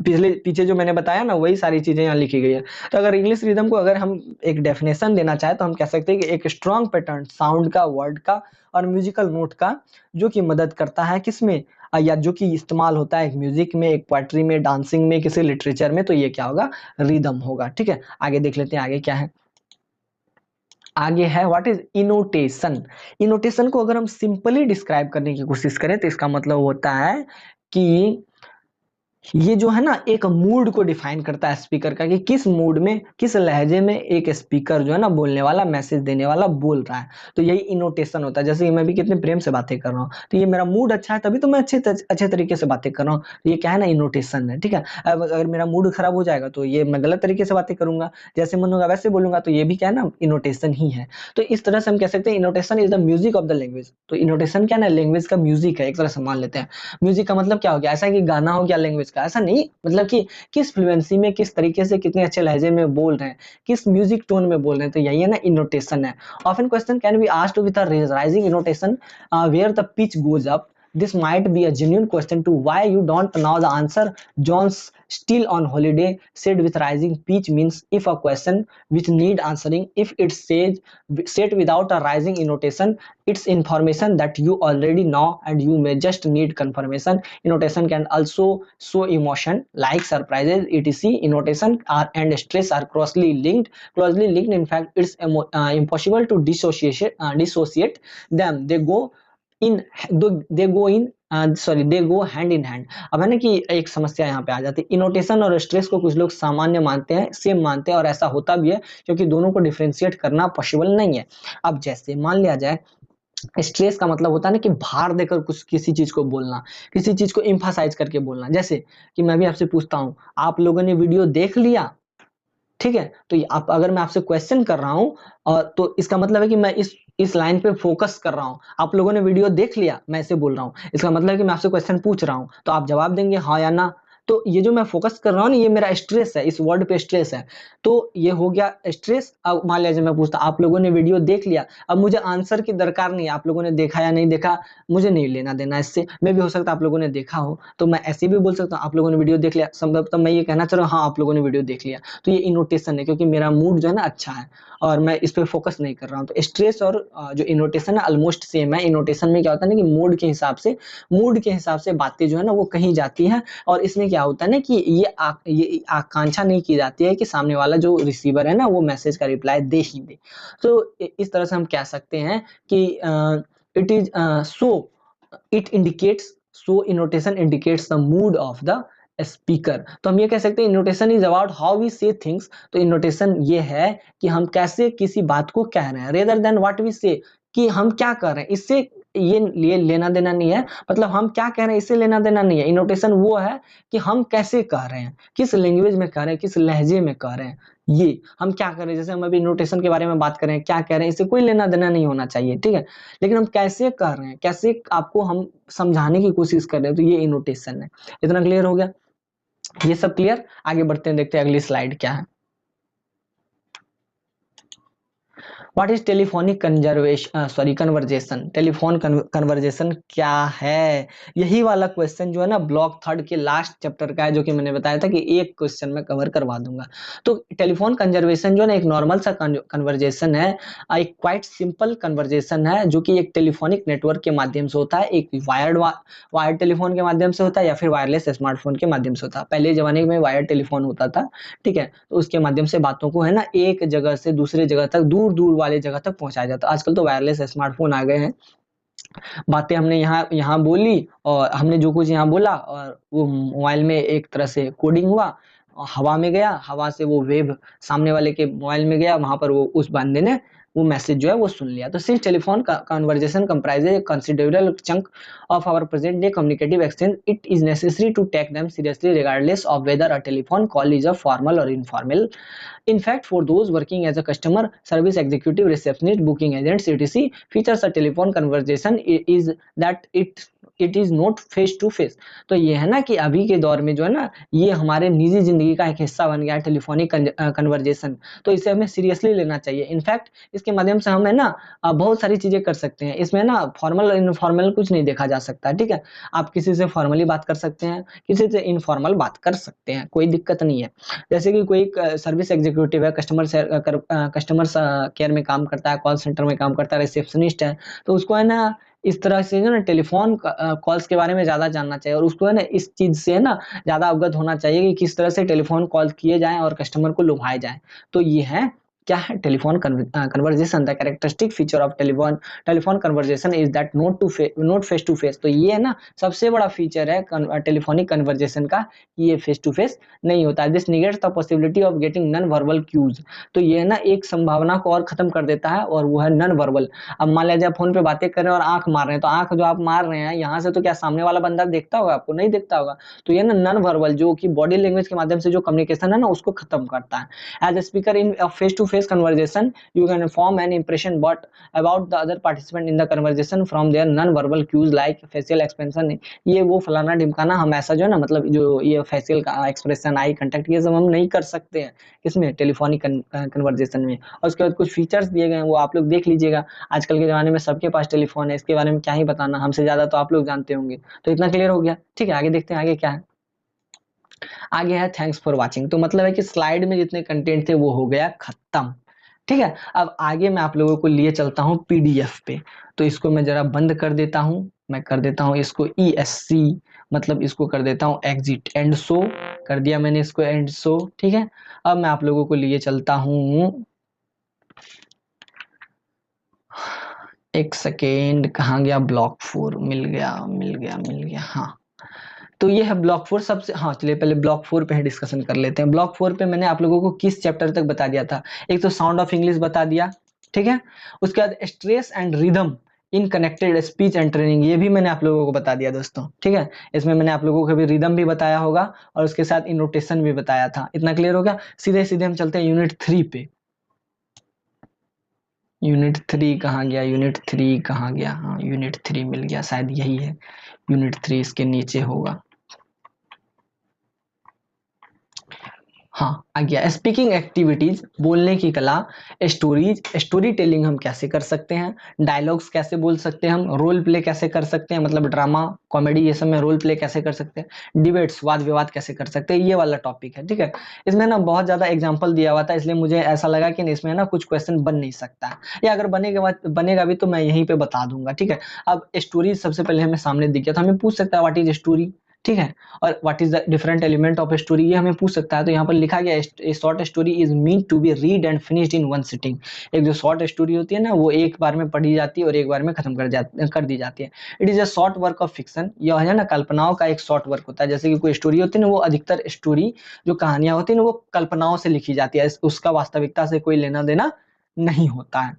पीछे जो मैंने बताया ना वही सारी चीजें यहाँ लिखी गई है। तो अगर इंग्लिश रिदम को अगर हम एक डेफिनेशन देना चाहे तो हम कह सकते हैं कि एक स्ट्रॉन्ग पैटर्न साउंड का, वर्ड का और म्यूजिकल नोट का, जो कि मदद करता है किसमें, या जो कि इस्तेमाल होता है एक म्यूजिक में, एक पोएट्री में, डांसिंग में, किसी लिटरेचर में, तो ये क्या होगा, रिदम होगा, ठीक है। आगे देख लेते हैं आगे क्या है। आगे है व्हाट इज इनोटेशन। इनोटेशन को अगर हम सिंपली डिस्क्राइब करने की कोशिश करें तो इसका मतलब होता है कि ये जो है ना एक मूड को डिफाइन करता है स्पीकर का, कि किस मूड में, किस लहजे में एक स्पीकर जो है ना बोलने वाला, मैसेज देने वाला बोल रहा है। तो यही इनोटेशन होता है। जैसे कि मैं भी कितने प्रेम से बातें कर रहा हूँ, तो ये मेरा मूड अच्छा है तभी तो मैं अच्छे तरीके से बातें कर रहा हूँ, तो ये क्या है ना, इनोटेशन है, ठीक है। अब अगर मेरा मूड खराब हो जाएगा तो ये मैं गलत तरीके से बातें करूंगा, जैसे मन होगा वैसे बोलूंगा, तो ये भी क्या है ना, इनोटेशन ही है। तो इस तरह से हम कह सकते हैं intonation is the music of the language. तो इनोटेशन क्या है ना, लैंग्वेज का म्यूजिक है, एक तरह से मान लेते हैं। म्यूजिक का मतलब क्या हो गया, ऐसा है कि गाना हो गया लैंग्वेज लैंग्वेज का, ऐसा नहीं, मतलब कि किस फ्लुएंसी में, किस तरीके से, कितने अच्छे लहजे में बोल रहे हैं, किस म्यूजिक टोन में बोल रहे हैं, तो यही है ना इनोटेशन है। Often question can be asked with a rising intonation where the pitch goes up. This might be a genuine question to why you don't know the answer. John's still on holiday said with rising pitch means if a question which need answering, if it says said without a rising intonation, it's information that you already know and you may just need confirmation. Intonation can also show emotion like surprises, etc. Intonation are and stress are closely linked. In fact, it's impossible to dissociate them. They go hand in hand. अब है ना कि एक समस्या यहाँ पे आ जाती है, इनोटेशन और स्ट्रेस को कुछ लोग सामान्य मानते हैं, सेम मानते हैं, और ऐसा होता भी है क्योंकि दोनों को डिफरेंशिएट करना पॉसिबल नहीं है। अब जैसे मान लिया जाए, स्ट्रेस का मतलब होता है ना कि भार देकर कुछ किसी चीज को बोलना, किसी चीज को इम्फासाइज करके बोलना। जैसे कि मैं भी आपसे पूछता हूँ, आप लोगों ने वीडियो देख लिया, ठीक है, तो आप, अगर मैं आपसे क्वेश्चन कर रहा हूं, और तो इसका मतलब है कि मैं इस लाइन पे फोकस कर रहा हूं। आप लोगों ने वीडियो देख लिया, मैं ऐसे बोल रहा हूं, इसका मतलब है कि मैं आपसे क्वेश्चन पूछ रहा हूं, तो आप जवाब देंगे हाँ या ना। तो ये जो मैं फोकस कर रहा हूं ना, ये मेरा स्ट्रेस है, इस वर्ड पे स्ट्रेस है। तो ये हो गया स्ट्रेस। अब मान लीजिए मैं पूछता, आप लोगों ने वीडियो देख लिया, अब मुझे आंसर की दरकार नहीं है, आप लोगों ने देखा या नहीं देखा, मुझे नहीं लेना देना इससे। मैं भी हो सकता है आप लोगों ने देखा हो, तो मैं ऐसे भी बोल सकता हूँ आप लोगों ने वीडियो देख लिया, संभव तो मैं ये कहना चाह रहा हूँ हाँ आप लोगों ने वीडियो देख लिया। तो ये इनोटेशन है, क्योंकि मेरा मूड जो है ना अच्छा है और मैं इस पे फोकस नहीं कर रहा हूँ। तो स्ट्रेस और जो इनोटेशन है ऑलमोस्ट सेम है। इनोटेशन में क्या होता है ना कि मूड के हिसाब से बातें जो है ना वो कही जाती है, और इसमें क्या होता है ना कि ये आकांक्षा नहीं की जाती है कि सामने वाला जो रिसीवर है ना वो मैसेज का रिप्लाई दे ही दे। तो इस तरह से हम कह सकते हैं कि it is so it indicates so intonation indicates the mood of the speaker. तो हम ये कह सकते हैं intonation is about how we say things. तो इनोटेशन ये है कि हम कैसे किसी बात को कह रहे हैं, रेदर देन व्हाट वी से, कि हम क्या कर रहे हैं, इससे ये लेना देना नहीं है। मतलब हम क्या कह रहे हैं इससे लेना देना नहीं है। इनोटेशन वो है कि हम कैसे कह रहे हैं, किस लैंग्वेज में कह रहे हैं, किस लहजे में कह रहे हैं, ये हम क्या कर रहे हैं। जैसे हम अभी नोटेशन के बारे में बात कर रहे हैं, क्या कह रहे हैं, इससे कोई लेना देना नहीं होना चाहिए, ठीक है। लेकिन हम कैसे कर रहे हैं, कैसे आपको हम समझाने की कोशिश कर रहे हैं, तो ये इनोटेशन है। इतना क्लियर हो गया, ये सब क्लियर। आगे बढ़ते हैं, देखते हैं अगली स्लाइड क्या है। What is telephonic conversation. Telephone conversation क्या है, यही वाला क्वेश्चन जो है ना ब्लॉक थर्ड के लास्ट चैप्टर का है, जो कि मैंने बताया था कि एक क्वेश्चन में कवर करवा दूंगा। तो टेलीफोन कन्वर्जेशन जो है ना एक नॉर्मल सा कन्वर्जेशन है, एक क्वाइट सिंपल कन्वर्जेशन है, जो कि एक टेलीफोनिक नेटवर्क के माध्यम से होता है। एक वायर्ड टेलीफोन के माध्यम से होता है, या फिर वायरलेस स्मार्टफोन के माध्यम से होता है। पहले जमाने में वायर्ड टेलीफोन होता था, ठीक है, तो उसके माध्यम से बातों को है ना एक जगह से दूसरे जगह तक, दूर दूर वाले जगह तक पहुंचाया जाता है। आजकल तो वायरलेस स्मार्टफोन आ गए हैं, बातें हमने यहाँ यहाँ बोली, और हमने जो कुछ यहाँ बोला और वो मोबाइल में एक तरह से कोडिंग हुआ, और हवा में गया, हवा से वो वेव सामने वाले के मोबाइल में गया, वहां पर वो उस बंदे ने वो मैसेज जो है वो सुन लिया। तो since telephone conversation comprises a considerable chunk of our present day communicative exchange, it is necessary to take them seriously regardless of whether a telephone call is a formal or informal. In fact, for those working as a customer service executive, receptionist, booking agents, etc., features a telephone conversation is that it is not face to face. तो ये है ना कि अभी के दौर में जो है ना ये हमारे निजी जिंदगी का एक हिस्सा बन गया है टेलीफोनिक कन्वर्जेशन। तो इसे हमें सीरियसली लेना चाहिए। इनफैक्ट इसके माध्यम से हम है ना बहुत सारी चीजें कर सकते हैं। इसमें ना फॉर्मल और इनफॉर्मल कुछ नहीं देखा जा सकता, ठीक है। आप किसी से फॉर्मली बात कर सकते हैं, किसी से इनफॉर्मल बात कर सकते हैं, कोई दिक्कत नहीं है। जैसे कि कोई सर्विस एग्जीक्यूटिव है, कस्टमर केयर में काम करता है, कॉल सेंटर में काम करता है, रिसेप्शनिस्ट है, तो उसको है ना इस तरह से जो ना टेलीफोन कॉल्स के बारे में ज्यादा जानना चाहिए, और उसको है ना इस चीज से है ना ज्यादा अवगत होना चाहिए कि किस तरह से टेलीफोन कॉल किए जाएं और कस्टमर को लुभाए जाए। तो ये है क्या है telephone conversation. The characteristic feature of telephone conversation is that not face to face. तो ये है ना सबसे बड़ा फीचर है टेलीफोनिक कन्वर्जेशन का, कि ये फेस टू फेस नहीं होता है। This negates the possibility of getting non verbal cues. तो ये ना एक संभावना को और खत्म कर देता है, और वो है नॉन वर्बल। अब मान लीजिए आप फोन पे बातें कर रहे हैं और आंख मार रहे हैं, तो आंख जो आप मार रहे हैं यहाँ से, तो क्या सामने वाला बंदा देखता होगा आपको? नहीं देखता होगा। तो ये ना नॉन वर्बल जो कि बॉडी लैंग्वेज के माध्यम से जो कम्युनिकेशन है ना उसको खत्म करता है। As a speaker in face to face today's conversation you can form an impression about the other participant in the conversation from their non-verbal cues like facial expression, ये वो फलाना ढिमकाना, हम ऐसा जो है ना मतलब जो ये फेशियल का एक्सप्रेशन, आई कांटेक्ट, ये सब हम नहीं कर सकते हैं इसमें टेलीफोनिक कन्वर्जेशन में। और उसके बाद कुछ फीचर्स दिए गए हैं वो आप लोग देख लीजिएगा। आजकल के ज़माने में सबके पास टेलीफोन है, इसके बारे में क्या ही बताना, हमसे ज़्यादा तो आप लोग जानते होंगे। तो इतना क्लियर हो गया, ठीक है। आगे देखते हैं आगे क्या है। आगे है थैंक्स फॉर वाचिंग। तो मतलब है कि स्लाइड में जितने कंटेंट थे वो हो गया खत्म, ठीक है। अब आगे मैं आप लोगों को लिए चलता हूँ पीडीएफ पे। तो इसको मैं जरा बंद कर देता हूँ, मैं कर देता हूँ इसको ESC, मतलब इसको कर देता हूँ एग्जिट, एंड शो कर दिया मैंने इसको, एंड शो, ठीक है। अब मैं आप लोगों को लिए चलता हूँ, एक सेकेंड, कहाँ गया, ब्लॉक 4, मिल गया मिल गया मिल गया, हाँ। तो ये है ब्लॉक 4 सबसे, हाँ चलिए पहले ब्लॉक 4 पे ही डिस्कशन कर लेते हैं। ब्लॉक 4 पे मैंने आप लोगों को किस चैप्टर तक बता दिया था, एक तो साउंड ऑफ इंग्लिश बता दिया, ठीक है। उसके बाद stress and rhythm in connected speech and training, ये भी मैंने आप लोगों को बता दिया दोस्तों, ठीक है। इसमें मैंने आप लोगों को भी रिदम भी बताया होगा और उसके साथ इनोटेशन भी बताया था। इतना क्लियर हो गया। सीधे सीधे हम चलते हैं यूनिट 3 पे। यूनिट 3 कहाँ गया, यूनिट 3 कहाँ गया, हाँ यूनिट 3 मिल गया, शायद यही है यूनिट 3, इसके नीचे होगा, हाँ आ गया। स्पीकिंग एक्टिविटीज, बोलने की कला, स्टोरीज, स्टोरी टेलिंग हम कैसे कर सकते हैं, डायलॉग्स कैसे बोल सकते हैं हम, रोल प्ले कैसे कर सकते हैं, मतलब ड्रामा कॉमेडी ये सब में रोल प्ले कैसे कर सकते हैं, डिबेट्स वाद विवाद कैसे कर सकते हैं, ये वाला टॉपिक है, ठीक है। इसमें ना बहुत ज्यादा एग्जाम्पल दिया हुआ था, इसलिए मुझे ऐसा लगा कि इसमें ना कुछ क्वेश्चन बन नहीं सकता है, या अगर बनेगा भी तो मैं यहीं पे बता दूंगा, ठीक है। अब स्टोरीज सबसे पहले हमें सामने दिख गया, तो हमें पूछ सकता है व्हाट इज स्टोरी, ठीक है। और what is the different element of story, ये हमें पूछ सकता है। तो यहाँ पर लिखा गया a short story is mean to be read and finished in one sitting. एक जो शॉर्ट स्टोरी होती है ना वो एक बार में पढ़ी जाती है और एक बार में खत्म कर दी जाती है। It is a short work of fiction, यह है ना कल्पनाओं का एक शॉर्ट वर्क होता है। जैसे कि कोई स्टोरी होती है ना, वो अधिकतर स्टोरी जो कहानियां होती है ना वो कल्पनाओं से लिखी जाती है, उसका वास्तविकता से कोई लेना देना नहीं होता है।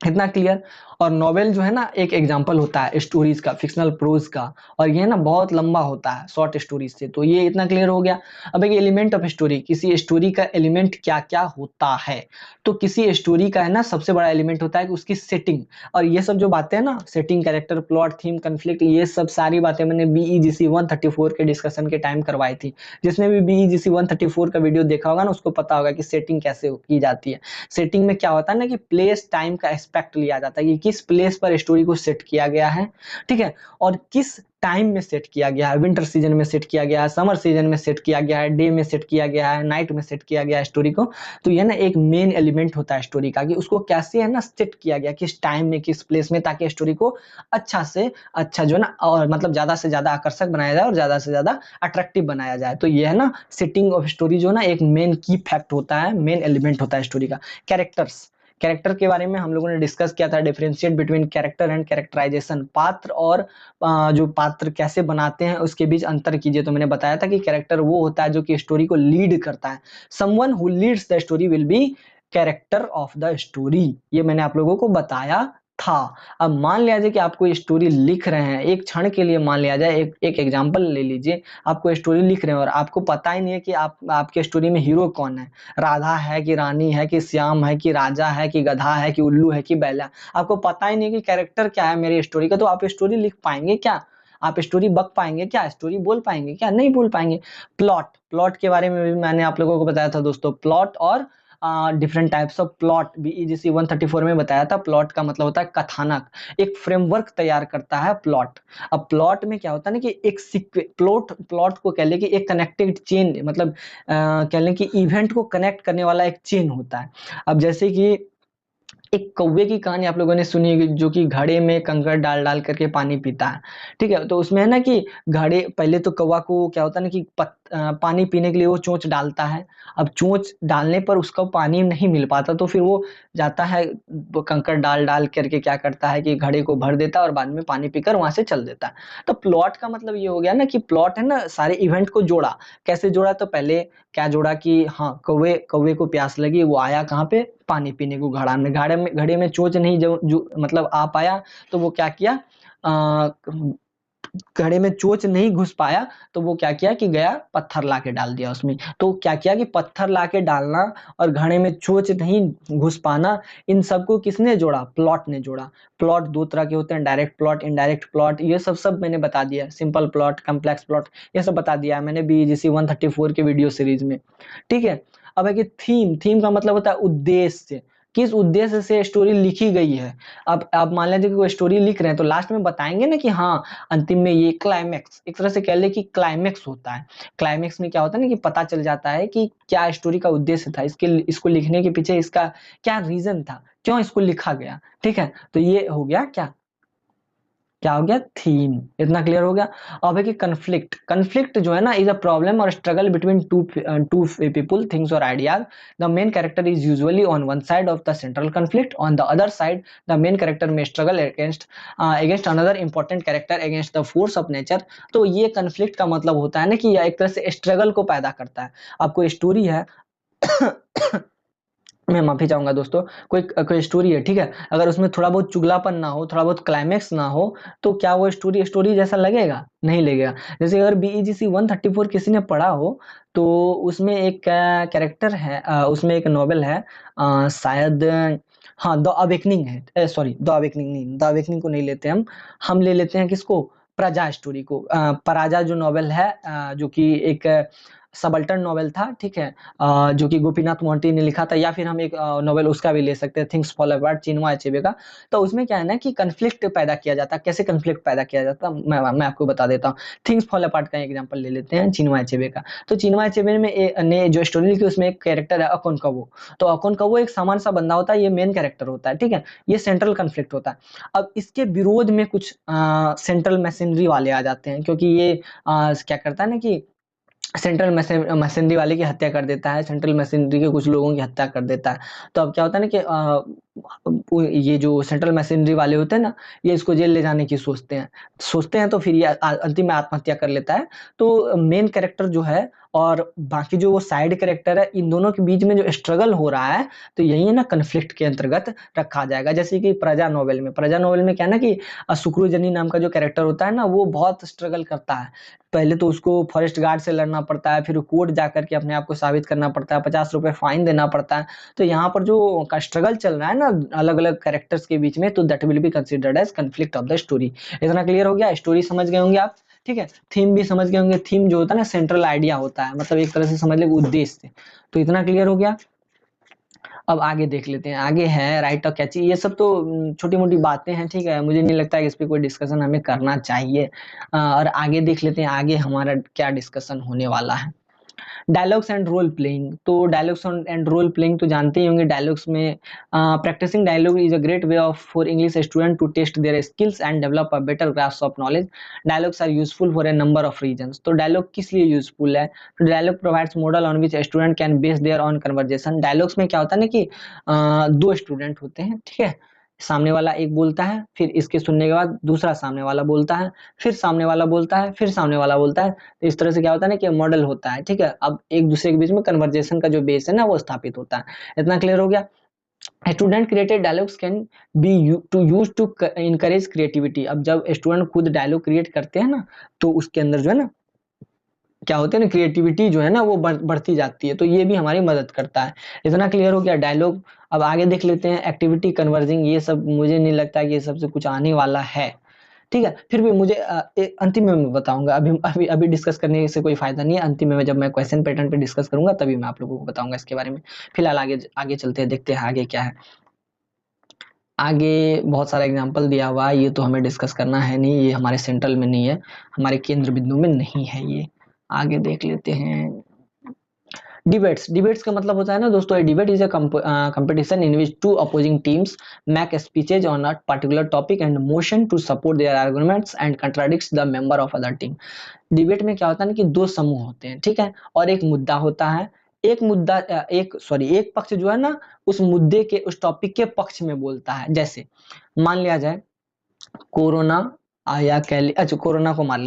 इतना क्लियर। और नॉवेल जो है ना एक एग्जांपल होता है स्टोरीज का, फिक्शनल प्रोज का, और ये ना बहुत लंबा होता है शॉर्ट स्टोरीज से। तो ये इतना क्लियर हो गया। अब एक एलिमेंट ऑफ स्टोरी, किसी स्टोरी का एलिमेंट क्या क्या होता है। तो किसी स्टोरी का है ना सबसे बड़ा एलिमेंट होता है कि उसकी सेटिंग, और ये सब जो बातें हैं ना, setting, character, plot, theme, conflict, ये सब सारी बातें मैंने BEGC 134 के डिस्कशन के टाइम करवाई थी। जिसने भी BEGC 134 का वीडियो देखा होगा ना उसको पता होगा कि सेटिंग कैसे की जाती है। सेटिंग में क्या होता है ना कि प्लेस टाइम का एस्पेक्ट लिया जाता है कि किस प्लेस पर स्टोरी को सेट किया गया है, ठीक है, और किस टाइम में सेट किया गया है। विंटर सीजन में सेट किया गया है, समर सीजन में सेट किया गया है, डे में सेट किया गया है, नाइट में सेट किया गया है स्टोरी को। तो ये ना एक मेन एलिमेंट होता है स्टोरी का कि उसको कैसे है ना सेट किया गया, किस टाइम में किस प्लेस में, ताकि स्टोरी को अच्छा से अच्छा जो है ना और मतलब ज्यादा से ज्यादा आकर्षक बनाया जाए और ज्यादा से ज्यादा अट्रैक्टिव बनाया जाए। तो ये है ना सेटिंग ऑफ स्टोरी जो ना एक मेन की फैक्ट होता है, मेन एलिमेंट होता है स्टोरी का। कैरेक्टर्स, कैरेक्टर के बारे में हम लोगों ने डिस्कस किया था, differentiate between character and characterisation, पात्र और जो पात्र कैसे बनाते हैं उसके बीच अंतर कीजिए। तो मैंने बताया था कि कैरेक्टर वो होता है जो कि स्टोरी को लीड करता है, someone who leads the story will be character of the story, ये मैंने आप लोगों को बताया था। अब मान लिया जाए कि आपको स्टोरी लिख रहे हैं, एक क्षण के लिए मान लिया जाए, एक एग्जांपल ले लीजिए, आपको स्टोरी लिख रहे हैं और आपको पता ही नहीं है कि आपके स्टोरी में हीरो कौन है, राधा है कि रानी है कि श्याम है कि राजा है कि गधा है कि उल्लू है कि बैला, आपको पता ही नहीं कि कैरेक्टर क्या है मेरी स्टोरी का। तो आप स्टोरी लिख पाएंगे क्या, आप स्टोरी बक पाएंगे क्या, स्टोरी बोल पाएंगे क्या, नहीं बोल पाएंगे। प्लॉट, प्लॉट के बारे में भी मैंने आप लोगों को बताया था दोस्तों, प्लॉट और different types of plot BEGC 134 में बताया था। प्लॉट का मतलब होता है कथानक, एक फ्रेमवर्क तैयार करता है प्लॉट। अब प्लॉट में क्या होता है ना कि एक प्लॉट को कह ले कि एक कनेक्टेड चेन, मतलब कह लें कि इवेंट को कनेक्ट करने वाला एक चेन होता है। अब जैसे कि एक कौवे की कहानी आप लोगों ने सुनी होगी, जो कि घड़े में कंकड़ डाल डाल करके पानी पीता है, ठीक है। तो उसमें है ना कि घड़े, पहले तो कौवा को क्या होता है ना कि पानी पीने के लिए वो चोंच डालता है। अब चोंच डालने पर उसको पानी नहीं मिल पाता, तो फिर वो जाता है, वो कंकड़ डाल डाल करके क्या करता है कि घड़े को भर देता है और बाद में पानी पीकर वहां से चल देता है। तो प्लॉट का मतलब ये हो गया ना कि प्लॉट है ना सारे इवेंट को जोड़ा। कैसे जोड़ा, तो पहले क्या जोड़ा कि हाँ कौवे कौवे को प्यास लगी, वो आया कहाँ पे, पानी पीने को घड़े में चोंच नहीं जो मतलब आ पाया, तो वो क्या किया, घड़े में चोच नहीं घुस पाया तो वो क्या किया कि गया पत्थर लाके डाल दिया उसमें। तो क्या किया कि पत्थर लाके डालना और घड़े में चोच नहीं घुस पाना, इन सबको किसने जोड़ा? प्लॉट ने जोड़ा। प्लॉट दो तरह के होते हैं, डायरेक्ट प्लॉट, इनडायरेक्ट प्लॉट, ये सब मैंने बता दिया। सिंपल प्लॉट, कम्प्लेक्स प्लॉट, ये सब बता दिया है मैंने बीजीसी 134 के वीडियो सीरीज में। ठीक है, अब है कि थीम, थीम का मतलब होता है उद्देश्य, किस उद्देश्य से स्टोरी लिखी गई है। अब आप मान लीजिए कि कोई स्टोरी लिख रहे हैं तो लास्ट में बताएंगे ना कि हाँ अंतिम में ये क्लाइमैक्स, एक तरह से कह ले कि क्लाइमैक्स होता है। क्लाइमैक्स में क्या होता है ना कि पता चल जाता है कि क्या स्टोरी का उद्देश्य था, इसके इसको लिखने के पीछे इसका क्या रीजन था, क्यों इसको लिखा गया। ठीक है, तो ये हो गया क्या, क्या हो गया? थीम। इतना क्लियर हो गया। अब है कि कन्फ्लिक्ट, कन्फ्लिक्ट जो है ना इज अ प्रॉब्लम और struggle between two people, things और ideas. The main character is usually on one side of the central conflict, on the other side the main character में struggle against another important character against the force of nature. तो ये कन्फ्लिक्ट का मतलब होता है ना कि यह एक तरह से स्ट्रगल को पैदा करता है। आपको स्टोरी है मैं माफी चाहूंगा दोस्तों, कोई कोई स्टोरी है, ठीक है, अगर उसमें थोड़ा बहुत चुगलापन ना हो, थोड़ा बहुत क्लाइमेक्स ना हो, तो क्या वो स्टोरी स्टोरी जैसा लगेगा? नहीं लगेगा। जैसे अगर बीईजीसी 134 किसी ने पढ़ा हो तो उसमें एक कैरेक्टर है, उसमें एक नॉवेल है, शायद हाँ द अवेकनिंग है, सॉरी द अवेकनिंग नहीं, द अवेकनिंग को नहीं लेते हम ले लेते हैं किसको? प्रजा स्टोरी को। पराजा जो नॉवेल है, जो कि एक सबल्टन नॉवेल था, ठीक है, जो कि गोपीनाथ मोहंती ने लिखा था, या फिर हम एक नॉवेल उसका भी ले सकते हैं, थिंग्स फॉल अपार्ट, चिन्मय अचेबे का। तो उसमें क्या है ना कि कन्फ्लिक्ट पैदा किया जाता है। कैसे कन्फ्लिक्ट पैदा किया जाता है मैं आपको बता देता हूँ। थिंग्स फॉल अपार्ट का एग्जांपल ले लेते हैं, चिन्मय अचेबे का। तो चिन्मय अचेबे में ने जो स्टोरी लिखी उसमें एक कैरेक्टर है अकोन कवो। तो अकोन कवो एक सामान्य सा बंदा होता है, ये मेन कैरेक्टर होता है, ठीक है, ये सेंट्रल कन्फ्लिक्ट होता है। अब इसके विरोध में कुछ सेंट्रल मशीनरी वाले आ जाते हैं, क्योंकि ये क्या करता है ना कि सेंट्रल मशीनरी वाले की हत्या कर देता है, सेंट्रल मशीनरी के कुछ लोगों की हत्या कर देता है। तो अब क्या होता है ना कि ये जो सेंट्रल मशीनरी वाले होते हैं ना, ये इसको जेल ले जाने की सोचते हैं तो फिर ये अंतिम में आत्महत्या कर लेता है। तो मेन कैरेक्टर जो है और बाकी जो वो साइड कैरेक्टर है, इन दोनों के बीच में जो स्ट्रगल हो रहा है, तो यही है ना कन्फ्लिक्ट के अंतर्गत रखा जाएगा। जैसे कि प्रजा नोवेल में क्या है ना कि सुक्रुजनी नाम का जो कैरेक्टर होता है ना, वो बहुत स्ट्रगल करता है। पहले तो उसको फॉरेस्ट गार्ड से लड़ना पड़ता है, फिर कोर्ट जाकर के अपने आप को साबित करना पड़ता है, 50 रुपए फाइन देना पड़ता है। तो यहाँ पर जो का स्ट्रगल चल रहा है ना अलग अलग कैरेक्टर्स के बीच में, तो that will be considered as conflict of the story. इतना क्लियर हो गया? स्टोरी समझ गए होंगे आप, ठीक है। थीम भी समझ गए होंगे। थीम जो होता है ना सेंट्रल आइडिया होता है, मतलब एक तरह से समझ ले उद्देश्य। तो इतना क्लियर हो गया। अब आगे देख लेते हैं। आगे है राइट और कैची, ये सब तो छोटी मोटी बातें हैं, ठीक है, मुझे नहीं लगता है कि इस पे कोई डिस्कशन हमें करना चाहिए। और आगे देख लेते हैं आगे हमारा क्या डिस्कशन होने वाला है। Dialogues and role playing. तो डायलॉग्स एंड रोल प्लेइंग तो जानते ही होंगे। डायलॉग्स में practising dialogue is a great way of for English student to test their skills and develop a better grasp of knowledge. Dialogues are useful for a number of reasons. तो डायलॉग किस लिए यूजफुल है? तो dialogue provides model on which student can base their on conversation. Dialogues में क्या होता है ना कि दो स्टूडेंट होते हैं, ठीक है, सामने वाला एक बोलता है, फिर इसके सुनने के बाद दूसरा सामने वाला बोलता है, फिर सामने वाला बोलता है, फिर सामने वाला बोलता है। तो इस तरह से क्या होता है ना कि मॉडल होता है, ठीक है। अब एक दूसरे के बीच में कन्वर्जेशन का जो बेस है ना वो स्थापित होता है। इतना क्लियर हो गया? Student created dialogues can be use to encourage creativity. अब जब स्टूडेंट खुद डायलॉग क्रिएट करते हैं ना, तो उसके अंदर जो है ना क्या होते हैं ना क्रिएटिविटी जो है ना वो बढ़ती जाती है। तो ये भी हमारी मदद करता है। इतना क्लियर हो गया डायलॉग। अब आगे देख लेते हैं एक्टिविटी कन्वर्जिंग। ये सब मुझे नहीं लगता कि ये सबसे कुछ आने वाला है, ठीक है। फिर भी मुझे अंतिम में मैं बताऊंगा, अभी अभी अभी डिस्कस करने से कोई फायदा नहीं है। अंतिम में जब मैं क्वेश्चन पैटर्न पे डिस्कस करूंगा तभी मैं आप लोगों को बताऊंगा इसके बारे में। फिलहाल आगे आगे चलते हैं, देखते हैं आगे क्या है। आगे बहुत सारा एग्जांपल दिया हुआ है, ये तो हमें डिस्कस करना है नहीं, ये हमारे सेंट्रल में नहीं है, हमारे केंद्र बिंदु में नहीं है ये। आगे देख लेते हैं। डिबेट्स। डिबेट्स का मतलब होता है ना दोस्तों, debate is a competition in which two opposing teams make speeches on a particular topic and motion to support their arguments and contradicts the member of other team। Debate में क्या होता है ना कि दो समूह होते हैं, ठीक है, और एक मुद्दा होता है। एक मुद्दा एक पक्ष जो है ना उस मुद्दे के उस टॉपिक के पक्ष में बोलता है। जैसे मान लिया जाए कोरोना या अच्छा कोरोना को मार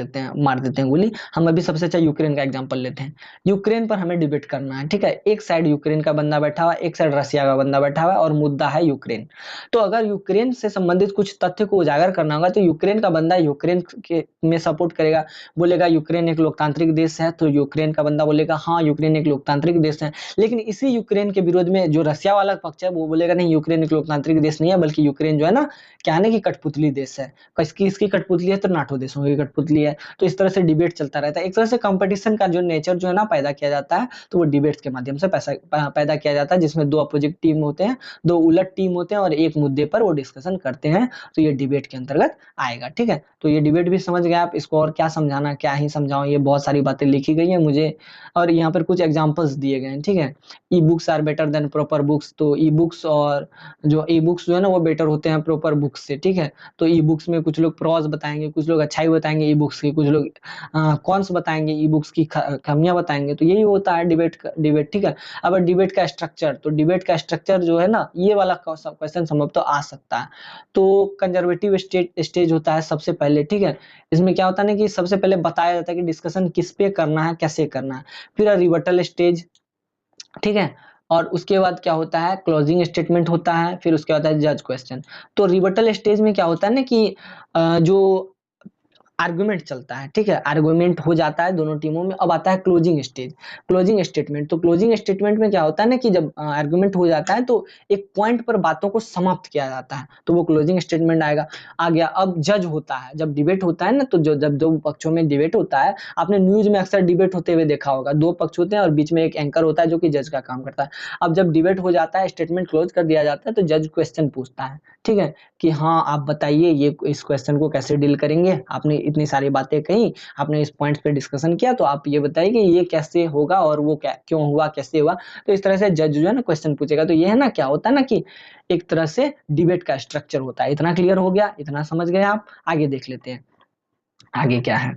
देते हैं गोली। हम अभी सबसे अच्छा यूक्रेन का एग्जांपल लेते हैं। यूक्रेन पर हमें डिबेट करना है, ठीक है। एक साइड यूक्रेन का बंदा बैठा हुआ है, एक साइड रसिया का बंदा बैठा हुआ है और मुद्दा है यूक्रेन। तो अगर यूक्रेन से संबंधित कुछ तथ्य को उजागर करना होगा तो यूक्रेन का बंदा यूक्रेन के में सपोर्ट करेगा, बोलेगा यूक्रेन एक लोकतांत्रिक देश है, तो यूक्रेन का बंदा बोलेगा हाँ यूक्रेन एक लोकतांत्रिक देश है। लेकिन इसी यूक्रेन के विरोध में जो रसिया वाला पक्ष है वो बोलेगा नहीं यूक्रेन एक लोकतांत्रिक देश नहीं है, बल्कि यूक्रेन जो है ना क्या है ना कि कठपुतली देश है। इसकी इसकी कठपुतली है तो नाटो देशों की कठपुतली है। तो इस तरह से डिबेट चलता रहता है। एक तरह से कंपटीशन का जो नेचर जो है ना पैदा किया जाता है, तो वो डिबेट्स के माध्यम से पैदा किया जाता है, जिसमें दो अपोजिट टीम होते हैं, दो उलट टीम होते हैं और एक मुद्दे पर वो डिस्कशन करते हैं। तो ये डिबेट के अंतर्गत आएगा, ठीक है। तो ये डिबेट भी समझ गए आप। इसको और क्या समझाना, क्या ही समझाऊं, ये बहुत सारी बातें लिखी गई है मुझे और यहाँ पर कुछ एग्जांपल्स दिए गए हैं, ठीक है। E books are better than proper books, तो ई बुक्स और जो ई बुक्स जो है ना वो बेटर होते हैं प्रॉपर बुक्स से, ठीक है। तो ई बुक्स में कुछ लोग प्रॉस बताएंगे, कुछ लोग अच्छाई बताएंगे ई बुक्स की, कुछ लोग कॉन्स बताएंगे ई बुक्स की, खामियां बताएंगे। तो यही होता है डिबेट, ठीक है। अब डिबेट का स्ट्रक्चर, तो डिबेट का स्ट्रक्चर जो है ना ये वाला क्वेश्चन संभव तो आ सकता है। तो कंजर्वेटिव स्टेज होता है सबसे पहले, ठीक है। इसमें क्या होता है ना कि सबसे पहले बताया जाता है कि डिस्कशन किस पे करना है, कैसे करना है। फिर रिबटल स्टेज, ठीक है। और उसके बाद क्या होता है, क्लोजिंग स्टेटमेंट होता है, फिर उसके बाद है जज क्वेश्चन। तो रिबटल स्टेज में क्या होता है ना कि जो आर्गुमेंट चलता है, ठीक है, आर्गुमेंट हो जाता है दोनों टीमों में। अब आता है क्लोजिंग स्टेज, क्लोजिंग स्टेटमेंट। तो क्लोजिंग स्टेटमेंट में क्या होता है ना कि जब आर्गुमेंट हो जाता है तो एक पॉइंट पर बातों को समाप्त किया जाता है, तो वो क्लोजिंग स्टेटमेंट आएगा। आ गया। अब जज होता है, जब डिबेट होता है ना, तो जब दो पक्षों में डिबेट होता है, आपने न्यूज में अक्सर डिबेट होते हुए देखा होगा, दो पक्ष होते हैं और बीच में एक एंकर होता है जो कि जज का काम करता है। अब जब डिबेट हो जाता है, स्टेटमेंट क्लोज कर दिया जाता है, तो जज क्वेश्चन पूछता है, ठीक है, कि हाँ आप बताइए ये इस क्वेश्चन को कैसे डील करेंगे, आपने इतनी सारी बातें कही, आपने इस पॉइंट पे डिस्कशन किया, तो आप ये बताइए कि ये कैसे होगा और वो क्या क्यों हुआ, कैसे हुआ। तो इस तरह से जज जो है ना क्वेश्चन पूछेगा। तो ये है ना क्या होता है ना कि एक तरह से डिबेट का स्ट्रक्चर होता है। इतना क्लियर हो गया, इतना समझ गए आप। आगे देख लेते हैं आगे क्या है।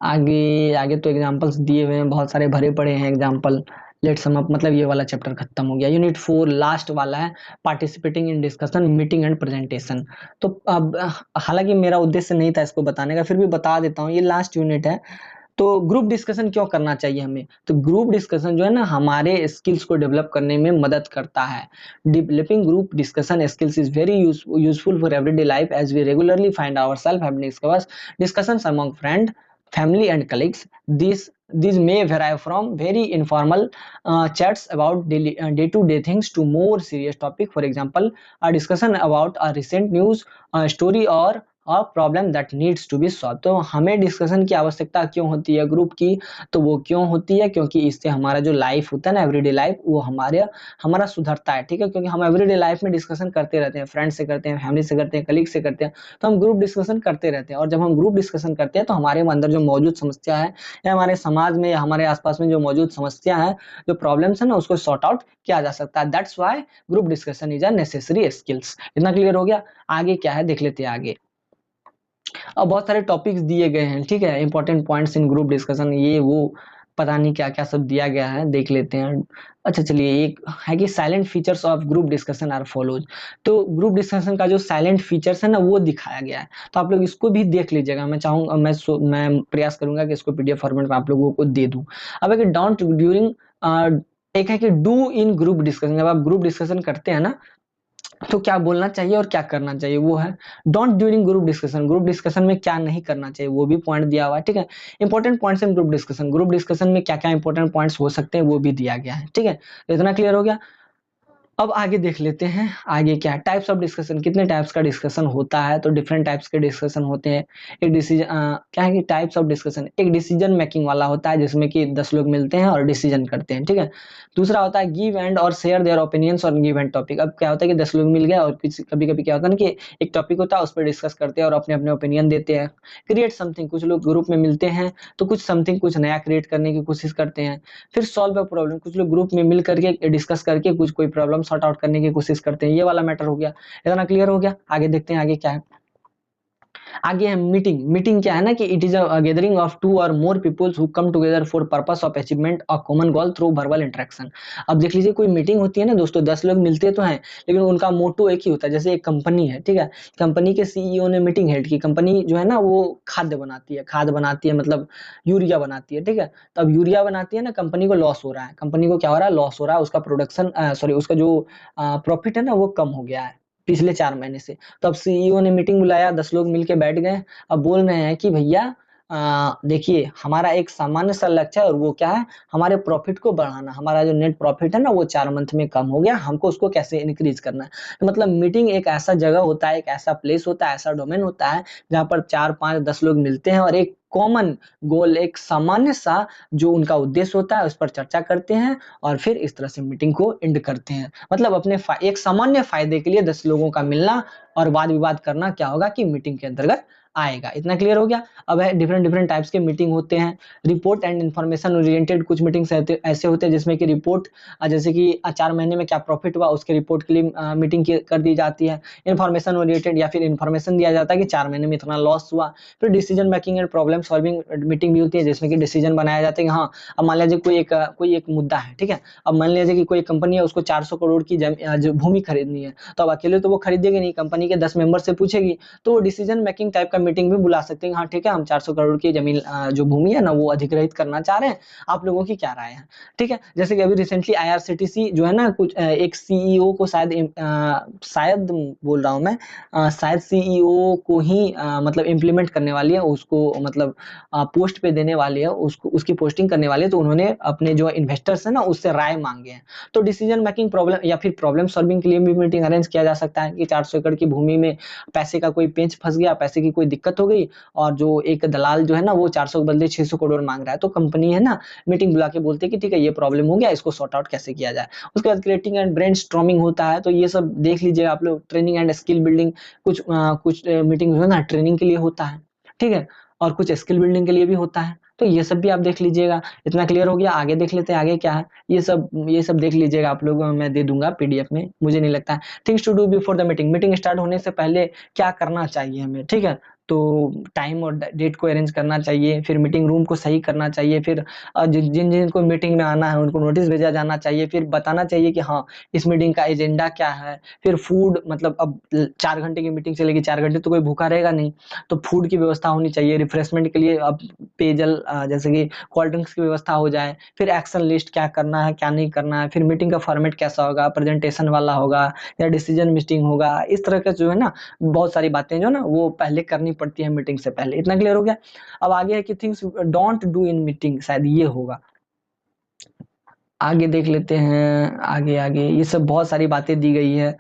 आगे आगे तो एग्जांपल्स दिए हुए हैं, बहुत सारे भरे पड़े हैं एग्जांपल। लेट सम अप, मतलब ये वाला चैप्टर खत्म हो गया। यूनिट 4 लास्ट वाला है, participating in discussion, meeting and presentation. तो अब हालांकि मेरा उद्देश्य नहीं था इसको बताने का, फिर भी बता देता हूँ, ये लास्ट यूनिट है। तो ग्रुप डिस्कशन क्यों करना चाहिए हमें, तो ग्रुप डिस्कशन जो है ना हमारे स्किल्स को डेवलप करने में मदद करता है। Developing group discussion skills is very useful for everyday life as we regularly find ourselves having discussions among friends, family and colleagues. These may vary from very informal chats about day-to-day things to more serious topic. For example, a discussion about a recent news story or problem that needs to be solve. तो हमें डिस्कशन की आवश्यकता क्यों होती है ग्रुप की, तो वो क्यों होती है, क्योंकि इससे हमारा जो लाइफ होता है ना एवरीडे लाइफ, वो हमारा सुधरता है, ठीक है। क्योंकि हम एवरीडे लाइफ में डिस्कशन करते रहते हैं, फ्रेंड से करते हैं, फैमिली से करते हैं, कलीग से करते हैं। तो हम ग्रुप डिस्कशन करते रहते हैं, और जब हम ग्रुप डिस्कशन करते हैं तो हमारे अंदर जो मौजूद समस्या है, या हमारे समाज में या हमारे आसपास में जो मौजूद समस्या है, जो प्रॉब्लम्स है ना, उसको सॉर्ट आउट किया जा सकता है। That's why group discussion is a necessary skills. इतना क्लियर हो गया। आगे क्या है देख लेते हैं आगे। अब बहुत सारे टॉपिक्स दिए गए हैं, ठीक है, important points in group discussion, ये वो पता नहीं क्या क्या सब दिया गया है, देख लेते हैं। अच्छा चलिए, एक है कि silent features of group discussion are follows. तो ग्रुप डिस्कशन का जो साइलेंट फीचर्स है ना वो दिखाया गया है, तो आप लोग इसको भी देख लीजिएगा। मैं चाहूंगा, मैं प्रयास करूंगा कि इसको पीडीएफ फॉर्मेट में आप लोगों को दे दूं। अब है कि डोंट ड्यूरिंग, एक है कि डू इन ग्रुप डिस्कशन, जब आप ग्रुप डिस्कशन करते हैं ना तो क्या बोलना चाहिए और क्या करना चाहिए, वो है don't during group discussion. Group discussion में क्या नहीं करना चाहिए वो भी पॉइंट दिया हुआ है, ठीक है। Important points in group discussion में क्या क्या इंपॉर्टेंट पॉइंट्स हो सकते हैं वो भी दिया गया है, ठीक है। तो इतना क्लियर हो गया। अब आगे देख लेते हैं आगे क्या है। टाइप्स ऑफ डिस्कशन, कितने टाइप्स का डिस्कशन होता है, तो डिफरेंट टाइप्स के डिस्कशन होते हैं। एक डिसीजन, क्या है कि टाइप्स ऑफ डिस्कशन, एक डिसीजन मेकिंग वाला होता है जिसमें कि 10 लोग मिलते हैं और डिसीजन करते हैं, ठीक है। दूसरा होता है गिव एंड और share their opinions on given topic. अब क्या होता है कि 10 लोग मिल गए और कभी कभी क्या होता है ना कि एक टॉपिक होता है उस पर डिस्कस करते हैं और अपने अपने ओपिनियन देते हैं। क्रिएट समथिंग, कुछ लोग ग्रुप में मिलते हैं तो कुछ समथिंग, कुछ नया क्रिएट करने की कोशिश करते हैं। फिर सॉल्व अ प्रॉब्लम, कुछ लोग ग्रुप में मिल करके डिस्कस करके कुछ कोई प्रॉब्लम सॉर्ट आउट करने की कोशिश करते हैं। ये वाला मैटर हो गया। इतना क्लियर हो गया। आगे देखते हैं आगे क्या है। आगे है मीटिंग। मीटिंग क्या है ना कि it is a gathering of two और more peoples who come together for purpose of achievement a common goal through verbal interaction. अब देख लीजिए कोई मीटिंग होती है ना दोस्तों, 10 लोग मिलते तो हैं लेकिन उनका मोटो एक ही होता है। जैसे एक कंपनी है, ठीक है, कंपनी के सीईओ ने मीटिंग हेड की। कंपनी जो है ना वो खाद्य बनाती है, खाद बनाती है मतलब यूरिया बनाती है, ठीक है। तो अब यूरिया बनाती है ना, कंपनी को लॉस हो रहा है, कंपनी को क्या हो रहा है, लॉस हो रहा है, उसका प्रोडक्शन सॉरी उसका जो प्रॉफिट है ना वो कम हो गया है पिछले 4 महीने से। तो अब सीईओ ने मीटिंग बुलाया, 10 लोग मिलके बैठ गए। अब बोल रहे हैं कि भैया देखिए हमारा एक सामान्य सा लक्ष्य है और वो क्या है, हमारे प्रॉफिट को बढ़ाना। हमारा जो नेट प्रॉफिट है ना वो 4 मंथ में कम हो गया, हमको उसको कैसे इंक्रीज करना है। तो मतलब मीटिंग एक ऐसा जगह होता है, एक ऐसा प्लेस होता है, ऐसा डोमेन होता है जहाँ पर 4 5 10 लोग मिलते हैं और एक कॉमन गोल, एक सामान्य सा जो उनका उद्देश्य होता है उस पर चर्चा करते हैं और फिर इस तरह से मीटिंग को एंड करते हैं। मतलब अपने एक सामान्य फायदे के लिए 10 लोगों का मिलना और वाद विवाद करना क्या होगा कि मीटिंग के अंतर्गत आएगा। इतना क्लियर हो गया। अब है डिफरेंट डिफरेंट टाइप्स के मीटिंग होते हैं। रिपोर्ट एंड इन्फॉर्मेशन ओरिएंटेड कुछ मीटिंग्स ऐसे होते हैं जिसमें कि रिपोर्ट, जैसे कि 4 महीने में क्या प्रॉफिट हुआ उसके रिपोर्ट के लिए मीटिंग कर दी जाती है। इन्फॉर्मेशन ओरिएंटेड या फिर इन्फॉर्मेशन दिया जाता है कि 4 महीने में इतना लॉस हुआ। फिर decision making and problem solving meeting भी होती है जिसमें कि डिसीजन बनाया जाता है कि हाँ, अब मान लीजिए कोई एक मुद्दा है, ठीक है। अब मान लीजिए कि कोई कंपनी है, उसको 400 करोड़ की जो भूमि खरीदनी है, तो अब अकेले तो वो खरीदेगी नहीं, कंपनी के 10 मेंबर से पूछेगी। तो डिसीजन मेकिंग टाइप का मीटिंग भी बुला सकते हैं। हाँ ठीक है, हम 400 करोड़ की जमीन जो भूमि है ना वो अधिग्रहित करना चाह रहे हैं, आप लोगों की क्या राय है, ठीक है। जैसे कि अभी रिसेंटली आईआरसीटीसी जो है ना कुछ एक सीईओ को शायद बोल रहा हूँ मैं, शायद सीईओ को ही मतलब इम्प्लीमेंट करने वाली है, उसको मतलब पोस्ट पे देने वाली है, उसको उसकी पोस्टिंग करने वाली है। तो उन्होंने अपने जो इन्वेस्टर्स है ना उससे राय मांगे हैं। तो डिसीजन मेकिंग प्रॉब्लम या फिर प्रॉब्लम सॉल्विंग के लिए भी मीटिंग अरेंज किया जा सकता है कि 400 एकड़ की भूमि में पैसे का कोई पेंच फंस गया, पैसे की कोई दिक्कत हो गई और जो एक दलाल जो है ना वो 400 के बदले 600 करोड़ मांग रहा है। तो कंपनी है ना मीटिंग बुला के बोलती है कि ठीक है ये प्रॉब्लम हो गया, इसको सॉर्ट आउट कैसे किया जाए। उसके बाद क्रिएटिंग एंड ब्रेनस्टॉर्मिंग होता है। तो ये सब देख लीजिए आप लोग। ट्रेनिंग एंड स्किल बिल्डिंग, कुछ मीटिंग जो है ना ट्रेनिंग के लिए होता है, ठीक है, और कुछ स्किल बिल्डिंग के लिए भी होता है। तो ये सब भी आप देख लीजिएगा। इतना क्लियर हो गया। आगे देख लेते हैं आगे क्या है। ये सब देख लीजिएगा आप लोगों, मैं दे दूंगा पीडीएफ में, मुझे नहीं लगता है। Things to do before the meeting, meeting start होने से पहले क्या करना चाहिए हमें, ठीक है। तो टाइम और डेट को अरेंज करना चाहिए, फिर मीटिंग रूम को सही करना चाहिए, फिर जिन जिन को मीटिंग में आना है उनको नोटिस भेजा जाना चाहिए, फिर बताना चाहिए कि हाँ इस मीटिंग का एजेंडा क्या है। फिर फूड, मतलब अब 4 घंटे की मीटिंग चलेगी, 4 घंटे तो कोई भूखा रहेगा नहीं, तो फूड की व्यवस्था होनी चाहिए। रिफ्रेशमेंट के लिए अब पेयजल, जैसे कि कोल्ड ड्रिंक्स की व्यवस्था हो जाए। फिर एक्शन लिस्ट क्या करना है क्या नहीं करना है। फिर मीटिंग का फॉर्मेट कैसा होगा, प्रेजेंटेशन वाला होगा या डिसीजन मीटिंग होगा। इस तरह का जो है ना बहुत सारी बातें जो ना वो पहले करनी पड़ती है मीटिंग से पहले। इतना क्लियर हो गया। अब आगे है कि things don't do in meeting, शायद ये होगा। आगे देख लेते हैं। आगे आगे ये सब बहुत सारी बातें दी गई है।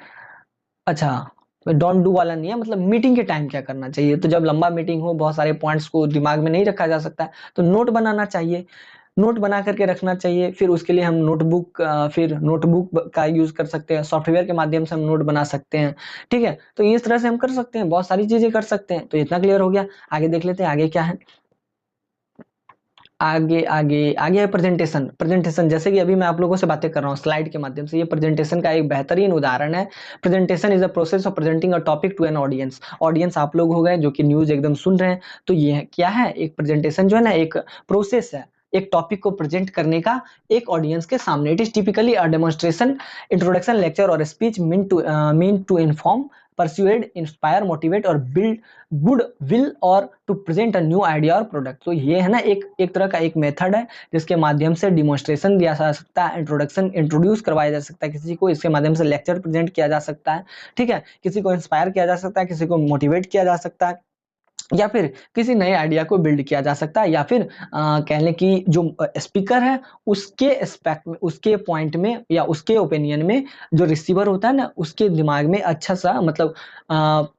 अच्छा, डोंट डू वाला नहीं है, मतलब मीटिंग के टाइम क्या करना चाहिए। तो जब लंबा मीटिंग हो, बहुत सारे पॉइंट्स को दिमाग में नहीं रखा जा सकता है, तो नोट बनाना चाहिए, नोट बना करके रखना चाहिए। फिर उसके लिए हम नोटबुक का यूज कर सकते हैं, सॉफ्टवेयर के माध्यम से हम नोट बना सकते हैं, ठीक है। तो इस तरह से हम कर सकते हैं, बहुत सारी चीजें कर सकते हैं। तो इतना क्लियर हो गया। आगे देख लेते हैं आगे क्या है। आगे आगे आगे है प्रेजेंटेशन। प्रेजेंटेशन जैसे कि अभी मैं आप लोगों से बातें कर रहा हूँ स्लाइड के माध्यम से, ये प्रेजेंटेशन का एक बेहतरीन उदाहरण है। Presentation is a process of presenting a topic to an audience. Audience आप लोग हो गए जो कि न्यूज एकदम सुन रहे हैं। तो ये क्या है, एक प्रेजेंटेशन जो है ना एक प्रोसेस है एक टॉपिक को प्रेजेंट करने का एक ऑडियंस के सामने। It is typically a demonstration, introduction, lecture और speech mean to inform, persuade, inspire, motivate और build गुड विल और to present a new idea और प्रोडक्ट। तो ये है ना एक एक तरह का एक मेथड है जिसके माध्यम से डिमोन्स्ट्रेशन दिया जा सकता है, इंट्रोड्यूस करवाया जा सकता है किसी को, इसके माध्यम से लेक्चर प्रेजेंट किया जा सकता है, ठीक है। किसी को इंस्पायर किया जा सकता है, किसी को मोटिवेट किया जा सकता है, या फिर किसी नए आइडिया को बिल्ड किया जा सकता है, या फिर कह लें कि जो स्पीकर है उसके एस्पेक्ट में, उसके पॉइंट में या उसके ओपिनियन में जो रिसीवर होता है ना उसके दिमाग में अच्छा सा मतलब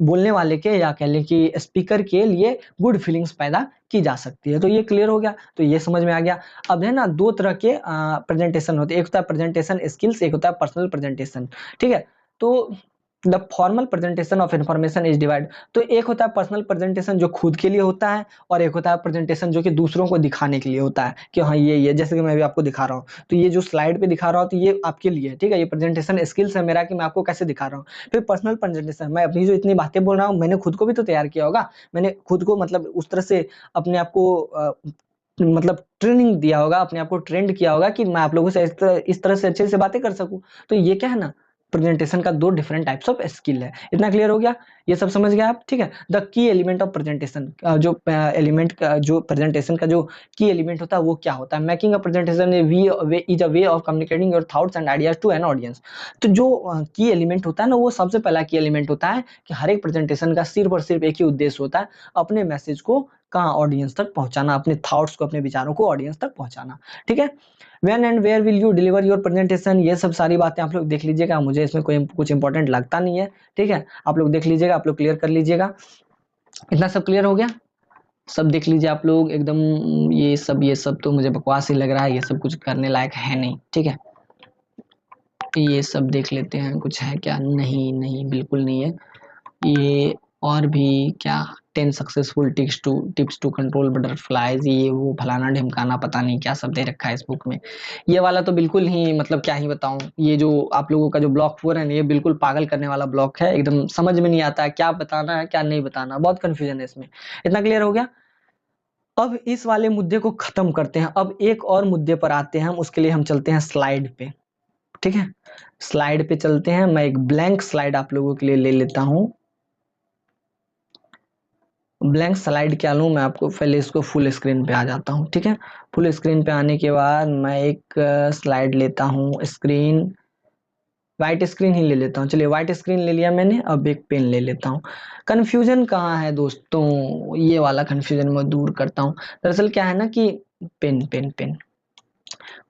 बोलने वाले के या कह लें कि स्पीकर के लिए गुड फीलिंग्स पैदा की जा सकती है। तो ये क्लियर हो गया, तो ये समझ में आ गया। अब है ना दो तरह के प्रेजेंटेशन होते हैं, एक होता है प्रेजेंटेशन स्किल्स, एक होता है पर्सनल प्रेजेंटेशन, ठीक है। तो the formal presentation of information is divide. तो एक होता है पर्सनल प्रेजेंटेशन जो खुद के लिए होता है, और एक होता है प्रेजेंटेशन जो कि दूसरों को दिखाने के लिए होता है कि हाँ ये जैसे कि मैं भी आपको दिखा रहा हूँ, तो ये जो स्लाइड पे दिखा रहा हूँ तो ये आपके लिए है, ठीक है, ये प्रेजेंटेशन स्किल्स है मेरा कि मैं आपको कैसे दिखा रहा हूँ। फिर पर्सनल प्रेजेंटेशन, मैं अपनी जो इतनी बातें बोल रहा हूँ मैंने खुद को भी तो तैयार किया होगा, मैंने खुद को मतलब उस तरह से अपने आप को मतलब ट्रेनिंग दिया होगा, अपने आप को ट्रेंड किया होगा कि मैं आप लोगों से इस तरह से अच्छे से बातें कर सकूं। तो ये क्या है ना, प्रेजेंटेशन का दो डिफरेंट टाइप्स ऑफ स्किल है। इतना क्लियर हो गया, ये सब समझ गए आप, ठीक है। The key element of presentation, जो एलिमेंट का जो प्रेजेंटेशन का जो की एलिमेंट होता है वो क्या होता है। Making a presentation is a way of communicating your thoughts and ideas to an audience. तो जो की एलिमेंट होता है ना, वो सबसे पहला की एलिमेंट होता है कि हर एक प्रेजेंटेशन का सिर्फ और सिर्फ एक ही उद्देश्य होता है, अपने मैसेज को कहाँ ऑडियंस तक पहुंचाना, अपने थॉट्स को, अपने विचारों को ऑडियंस तक पहुंचाना, ठीक है। When and where will you deliver your presentation, ये सब सारी बातें आप लोग देख लीजिएगा, मुझे इसमें कोई कुछ इंपॉर्टेंट लगता नहीं है, ठीक है। आप लोग देख लीजिएगा, आप लोग क्लियर कर लीजिएगा। इतना सब क्लियर हो गया, सब देख लीजिए आप लोग एकदम। ये सब तो मुझे बकवास ही लग रहा है, ये सब कुछ करने लायक है नहीं, ठीक है। ये सब देख लेते हैं, कुछ है क्या, नहीं नहीं बिल्कुल नहीं है। ये और भी क्या, 10 successful tips to control butterflies, ये वो फलाना ढिमकाना, पता नहीं क्या सब दे रखा है इस बुक में। ये वाला तो बिल्कुल ही मतलब क्या ही बताऊं, ये जो आप लोगों का जो ब्लॉक 4 है ना, ये बिल्कुल पागल करने वाला ब्लॉक है, एकदम समझ में नहीं आता है क्या बताना है क्या नहीं बताना, बहुत कंफ्यूजन है इसमें। इतना क्लियर हो गया। अब इस वाले मुद्दे को खत्म करते हैं, अब एक और मुद्दे पर आते हैं हम, उसके लिए हम चलते हैं स्लाइड पे, ठीक है। स्लाइड पे चलते हैं, मैं एक ब्लैंक स्लाइड आप लोगों के लिए ले लेता हूं। ब्लैंक स्लाइड क्या लूँ मैं, आपको पहले इसको फुल स्क्रीन पे आ जाता हूँ, ठीक है। फुल स्क्रीन पे आने के बाद मैं एक स्लाइड लेता हूँ, स्क्रीन व्हाइट स्क्रीन ही ले लेता हूँ। चलिए व्हाइट स्क्रीन ले लिया मैंने, अब एक पेन ले लेता हूँ। कन्फ्यूजन कहाँ है दोस्तों, ये वाला कन्फ्यूजन मैं दूर करता हूँ। दरअसल क्या है ना कि पेन पेन पेन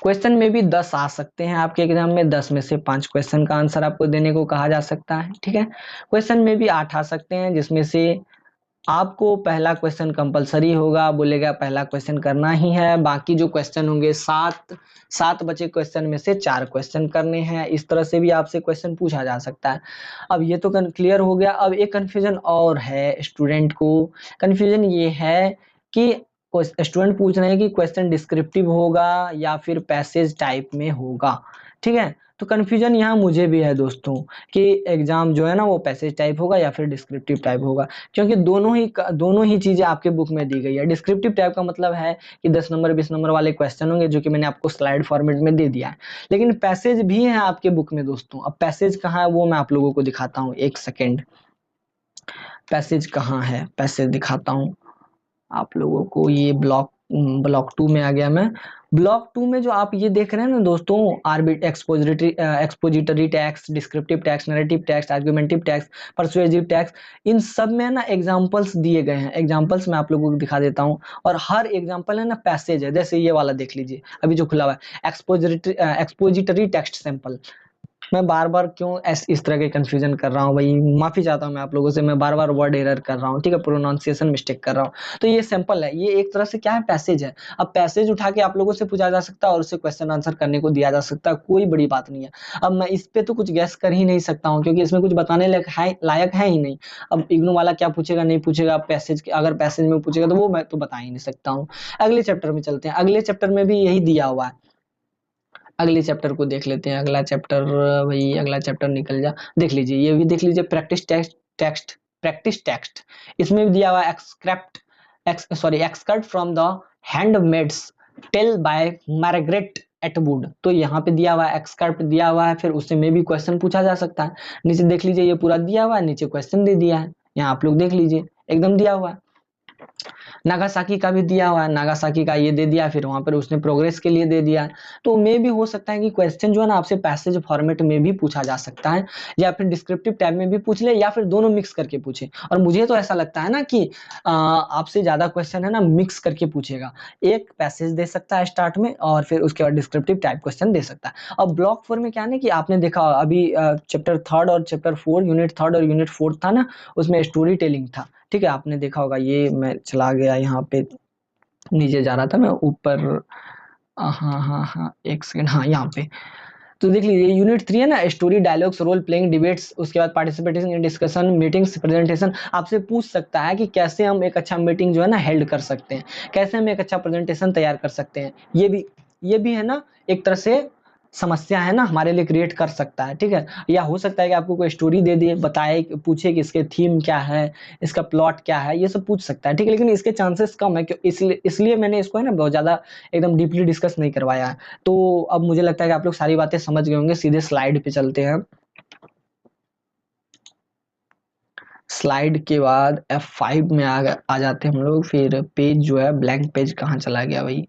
क्वेश्चन में भी 10 आ सकते हैं आपके एग्जाम में, 10 में से 5 क्वेश्चन का आंसर आपको देने को कहा जा सकता है, ठीक है। क्वेश्चन में भी 8 आ सकते हैं, जिसमें से आपको पहला क्वेश्चन कंपलसरी होगा, बोलेगा पहला क्वेश्चन करना ही है, बाकी जो क्वेश्चन होंगे 7 बचे क्वेश्चन में से 4 क्वेश्चन करने हैं। इस तरह से भी आपसे क्वेश्चन पूछा जा सकता है। अब ये तो क्लियर हो गया। अब एक कंफ्यूजन और है स्टूडेंट को, कंफ्यूजन ये है कि स्टूडेंट पूछ रहे हैं कि क्वेश्चन डिस्क्रिप्टिव होगा या फिर पैसेज टाइप में होगा, ठीक है। तो कंफ्यूजन यहाँ मुझे भी है दोस्तों कि एग्जाम जो है ना वो पैसेज टाइप होगा या फिर डिस्क्रिप्टिव टाइप होगा, क्योंकि दोनों ही चीजें आपके बुक में दी गई है। डिस्क्रिप्टिव टाइप का मतलब है कि 10 नंबर 20 नंबर वाले क्वेश्चन होंगे जो कि मैंने आपको स्लाइड फॉर्मेट में दे दिया है, लेकिन पैसेज भी है आपके बुक में दोस्तों। अब पैसेज कहाँ है वो मैं आप लोगों को दिखाता हूँ, एक सेकेंड। पैसेज कहाँ है, पैसेज दिखाता हूँ आप लोगों को। ये ब्लॉक 2 में आ गया मैं। ब्लॉक 2 में जो आप ये देख रहे हैं ना दोस्तों, आर्बिट expository texts, descriptive texts, narrative texts, argumentative texts, persuasive texts, इन सब में ना एग्जांपल्स दिए गए हैं। एग्जांपल्स मैं आप लोगों को दिखा देता हूँ, और हर एग्जांपल है ना पैसेज है। जैसे ये वाला देख लीजिए अभी जो खुला हुआ है, एक्सपोजिटरी टेक्स्ट सैंपल। मैं बार बार क्यों इस तरह के कंफ्यूजन कर रहा हूँ भाई, माफी चाहता हूँ मैं आप लोगों से, मैं बार बार वर्ड एरर कर रहा हूँ, ठीक है, प्रोनाउंसिएशन मिस्टेक कर रहा हूँ। तो ये सैंपल है, ये एक तरह से क्या है, पैसेज है। अब पैसेज उठा के आप लोगों से पूछा जा सकता है और उससे क्वेश्चन आंसर करने को दिया जा सकता है, कोई बड़ी बात नहीं है। अब मैं इस पे तो कुछ गैस कर ही नहीं सकता हूँ, क्योंकि इसमें कुछ बताने लायक है ही नहीं। अब इग्नू वाला क्या पूछेगा नहीं पूछेगा, पैसेज अगर पैसेज में पूछेगा तो वो मैं तो बता ही नहीं सकता हूँ। अगले चैप्टर में चलते हैं, अगले चैप्टर में भी यही दिया हुआ है। अगले चैप्टर को देख लेते हैं, अगला चैप्टर, भाई अगला चैप्टर निकल जा, देख लीजिए, ये भी देख लीजिए, प्रैक्टिस टेक्स्ट। इसमें भी दिया हुआ excerpt excerpt from the Handmaid's Tale by Margaret Atwood. तो यहाँ पे दिया हुआ है, एक्सकर्ट दिया हुआ है, फिर उससे में भी क्वेश्चन पूछा जा सकता है। नीचे देख लीजिए, ये पूरा दिया हुआ है, नीचे क्वेश्चन दे दिया है, यहाँ आप लोग देख लीजिए एकदम दिया हुआ है। नागासाकी का भी दिया हुआ है, नागासाकी का ये दे दिया, फिर वहां पर उसने प्रोग्रेस के लिए दे दिया है। तो मे भी हो सकता है कि क्वेश्चन जो है ना आपसे पैसेज फॉर्मेट में भी पूछा जा सकता है, या फिर डिस्क्रिप्टिव टाइप में भी पूछ ले, या फिर दोनों मिक्स करके पूछे। और मुझे तो ऐसा लगता है ना कि आपसे ज्यादा क्वेश्चन है ना मिक्स करके पूछेगा, एक पैसेज दे सकता है स्टार्ट में और फिर उसके बाद डिस्क्रिप्टिव टाइप क्वेश्चन दे सकता है। अब ब्लॉक 4 में क्या है कि आपने देखा अभी चैप्टर 3 और चैप्टर 4, यूनिट 3 और यूनिट 4 था ना, उसमें स्टोरी टेलिंग था, ठीक है, आपने देखा होगा। ये मैं चला गया यहाँ पे, नीचे जा रहा था मैं ऊपर, हाँ हाँ हाँ एक सेकंड, हाँ यहाँ पे। तो देख लीजिए यूनिट 3 है ना, story, dialogues, role playing, debates, उसके बाद participation in discussion, meetings, presentation. आपसे पूछ सकता है कि कैसे हम एक अच्छा मीटिंग जो है ना हेल्ड कर सकते हैं, कैसे हम एक अच्छा प्रेजेंटेशन तैयार कर सकते हैं। ये भी है ना एक तरह से समस्या है ना हमारे लिए क्रिएट कर सकता है, ठीक है। या हो सकता है कि आपको कोई स्टोरी दे दिए, बताए, पूछे कि इसके थीम क्या है, इसका प्लॉट क्या है, ये सब पूछ सकता है, ठीक है। लेकिन इसके चांसेस कम है, क्यों, इसलिए मैंने इसको है ना बहुत ज्यादा एकदम डीपली डिस्कस नहीं करवाया है। तो अब मुझे लगता है कि आप लोग सारी बातें समझ गए होंगे, सीधे स्लाइड पे चलते हैं। स्लाइड के बाद F5 में आ जाते हैं हम लोग। फिर पेज जो है, ब्लैंक पेज कहाँ चला गया भाई,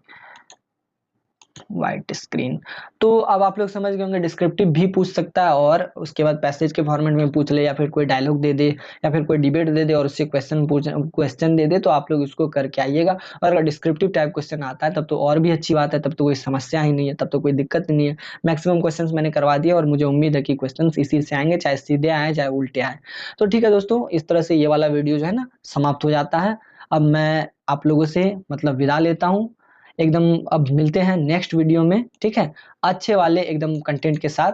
व्हाइट स्क्रीन। तो अब आप लोग समझ गए होंगे, डिस्क्रिप्टिव भी पूछ सकता है, और उसके बाद पैसेज के फॉर्मेट में पूछ ले, या फिर कोई डायलॉग दे दे, या फिर कोई डिबेट दे दे और उससे क्वेश्चन दे दे, तो आप लोग इसको करके आइएगा। और अगर डिस्क्रिप्टिव टाइप क्वेश्चन आता है तब तो और भी अच्छी बात है, तब तो कोई समस्या ही नहीं है, तब तो कोई दिक्कत नहीं है। मैक्सिमम क्वेश्चन मैंने करवा दिया और मुझे उम्मीद है कि क्वेश्चन इसी से आएंगे, चाहे सीधे आए चाहे उल्टे आए। तो ठीक है दोस्तों, इस तरह से ये वाला वीडियो जो है ना समाप्त हो जाता है। अब मैं आप लोगों से मतलब विदा लेता हूँ एकदम। अब मिलते हैं नेक्स्ट वीडियो में, ठीक है, अच्छे वाले एकदम कंटेंट के साथ।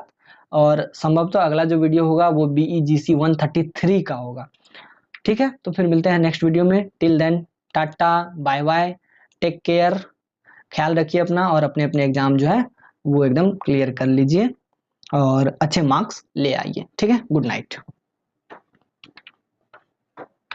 और संभवतः अगला जो वीडियो होगा वो BEGC 133 का होगा, ठीक है। तो फिर मिलते हैं नेक्स्ट वीडियो में। Till then, tata bye bye, take care, ख्याल रखिए अपना, और अपने अपने एग्जाम जो है वो एकदम क्लियर कर लीजिए और अच्छे मार्क्स ले आइए, ठीक है। Good night.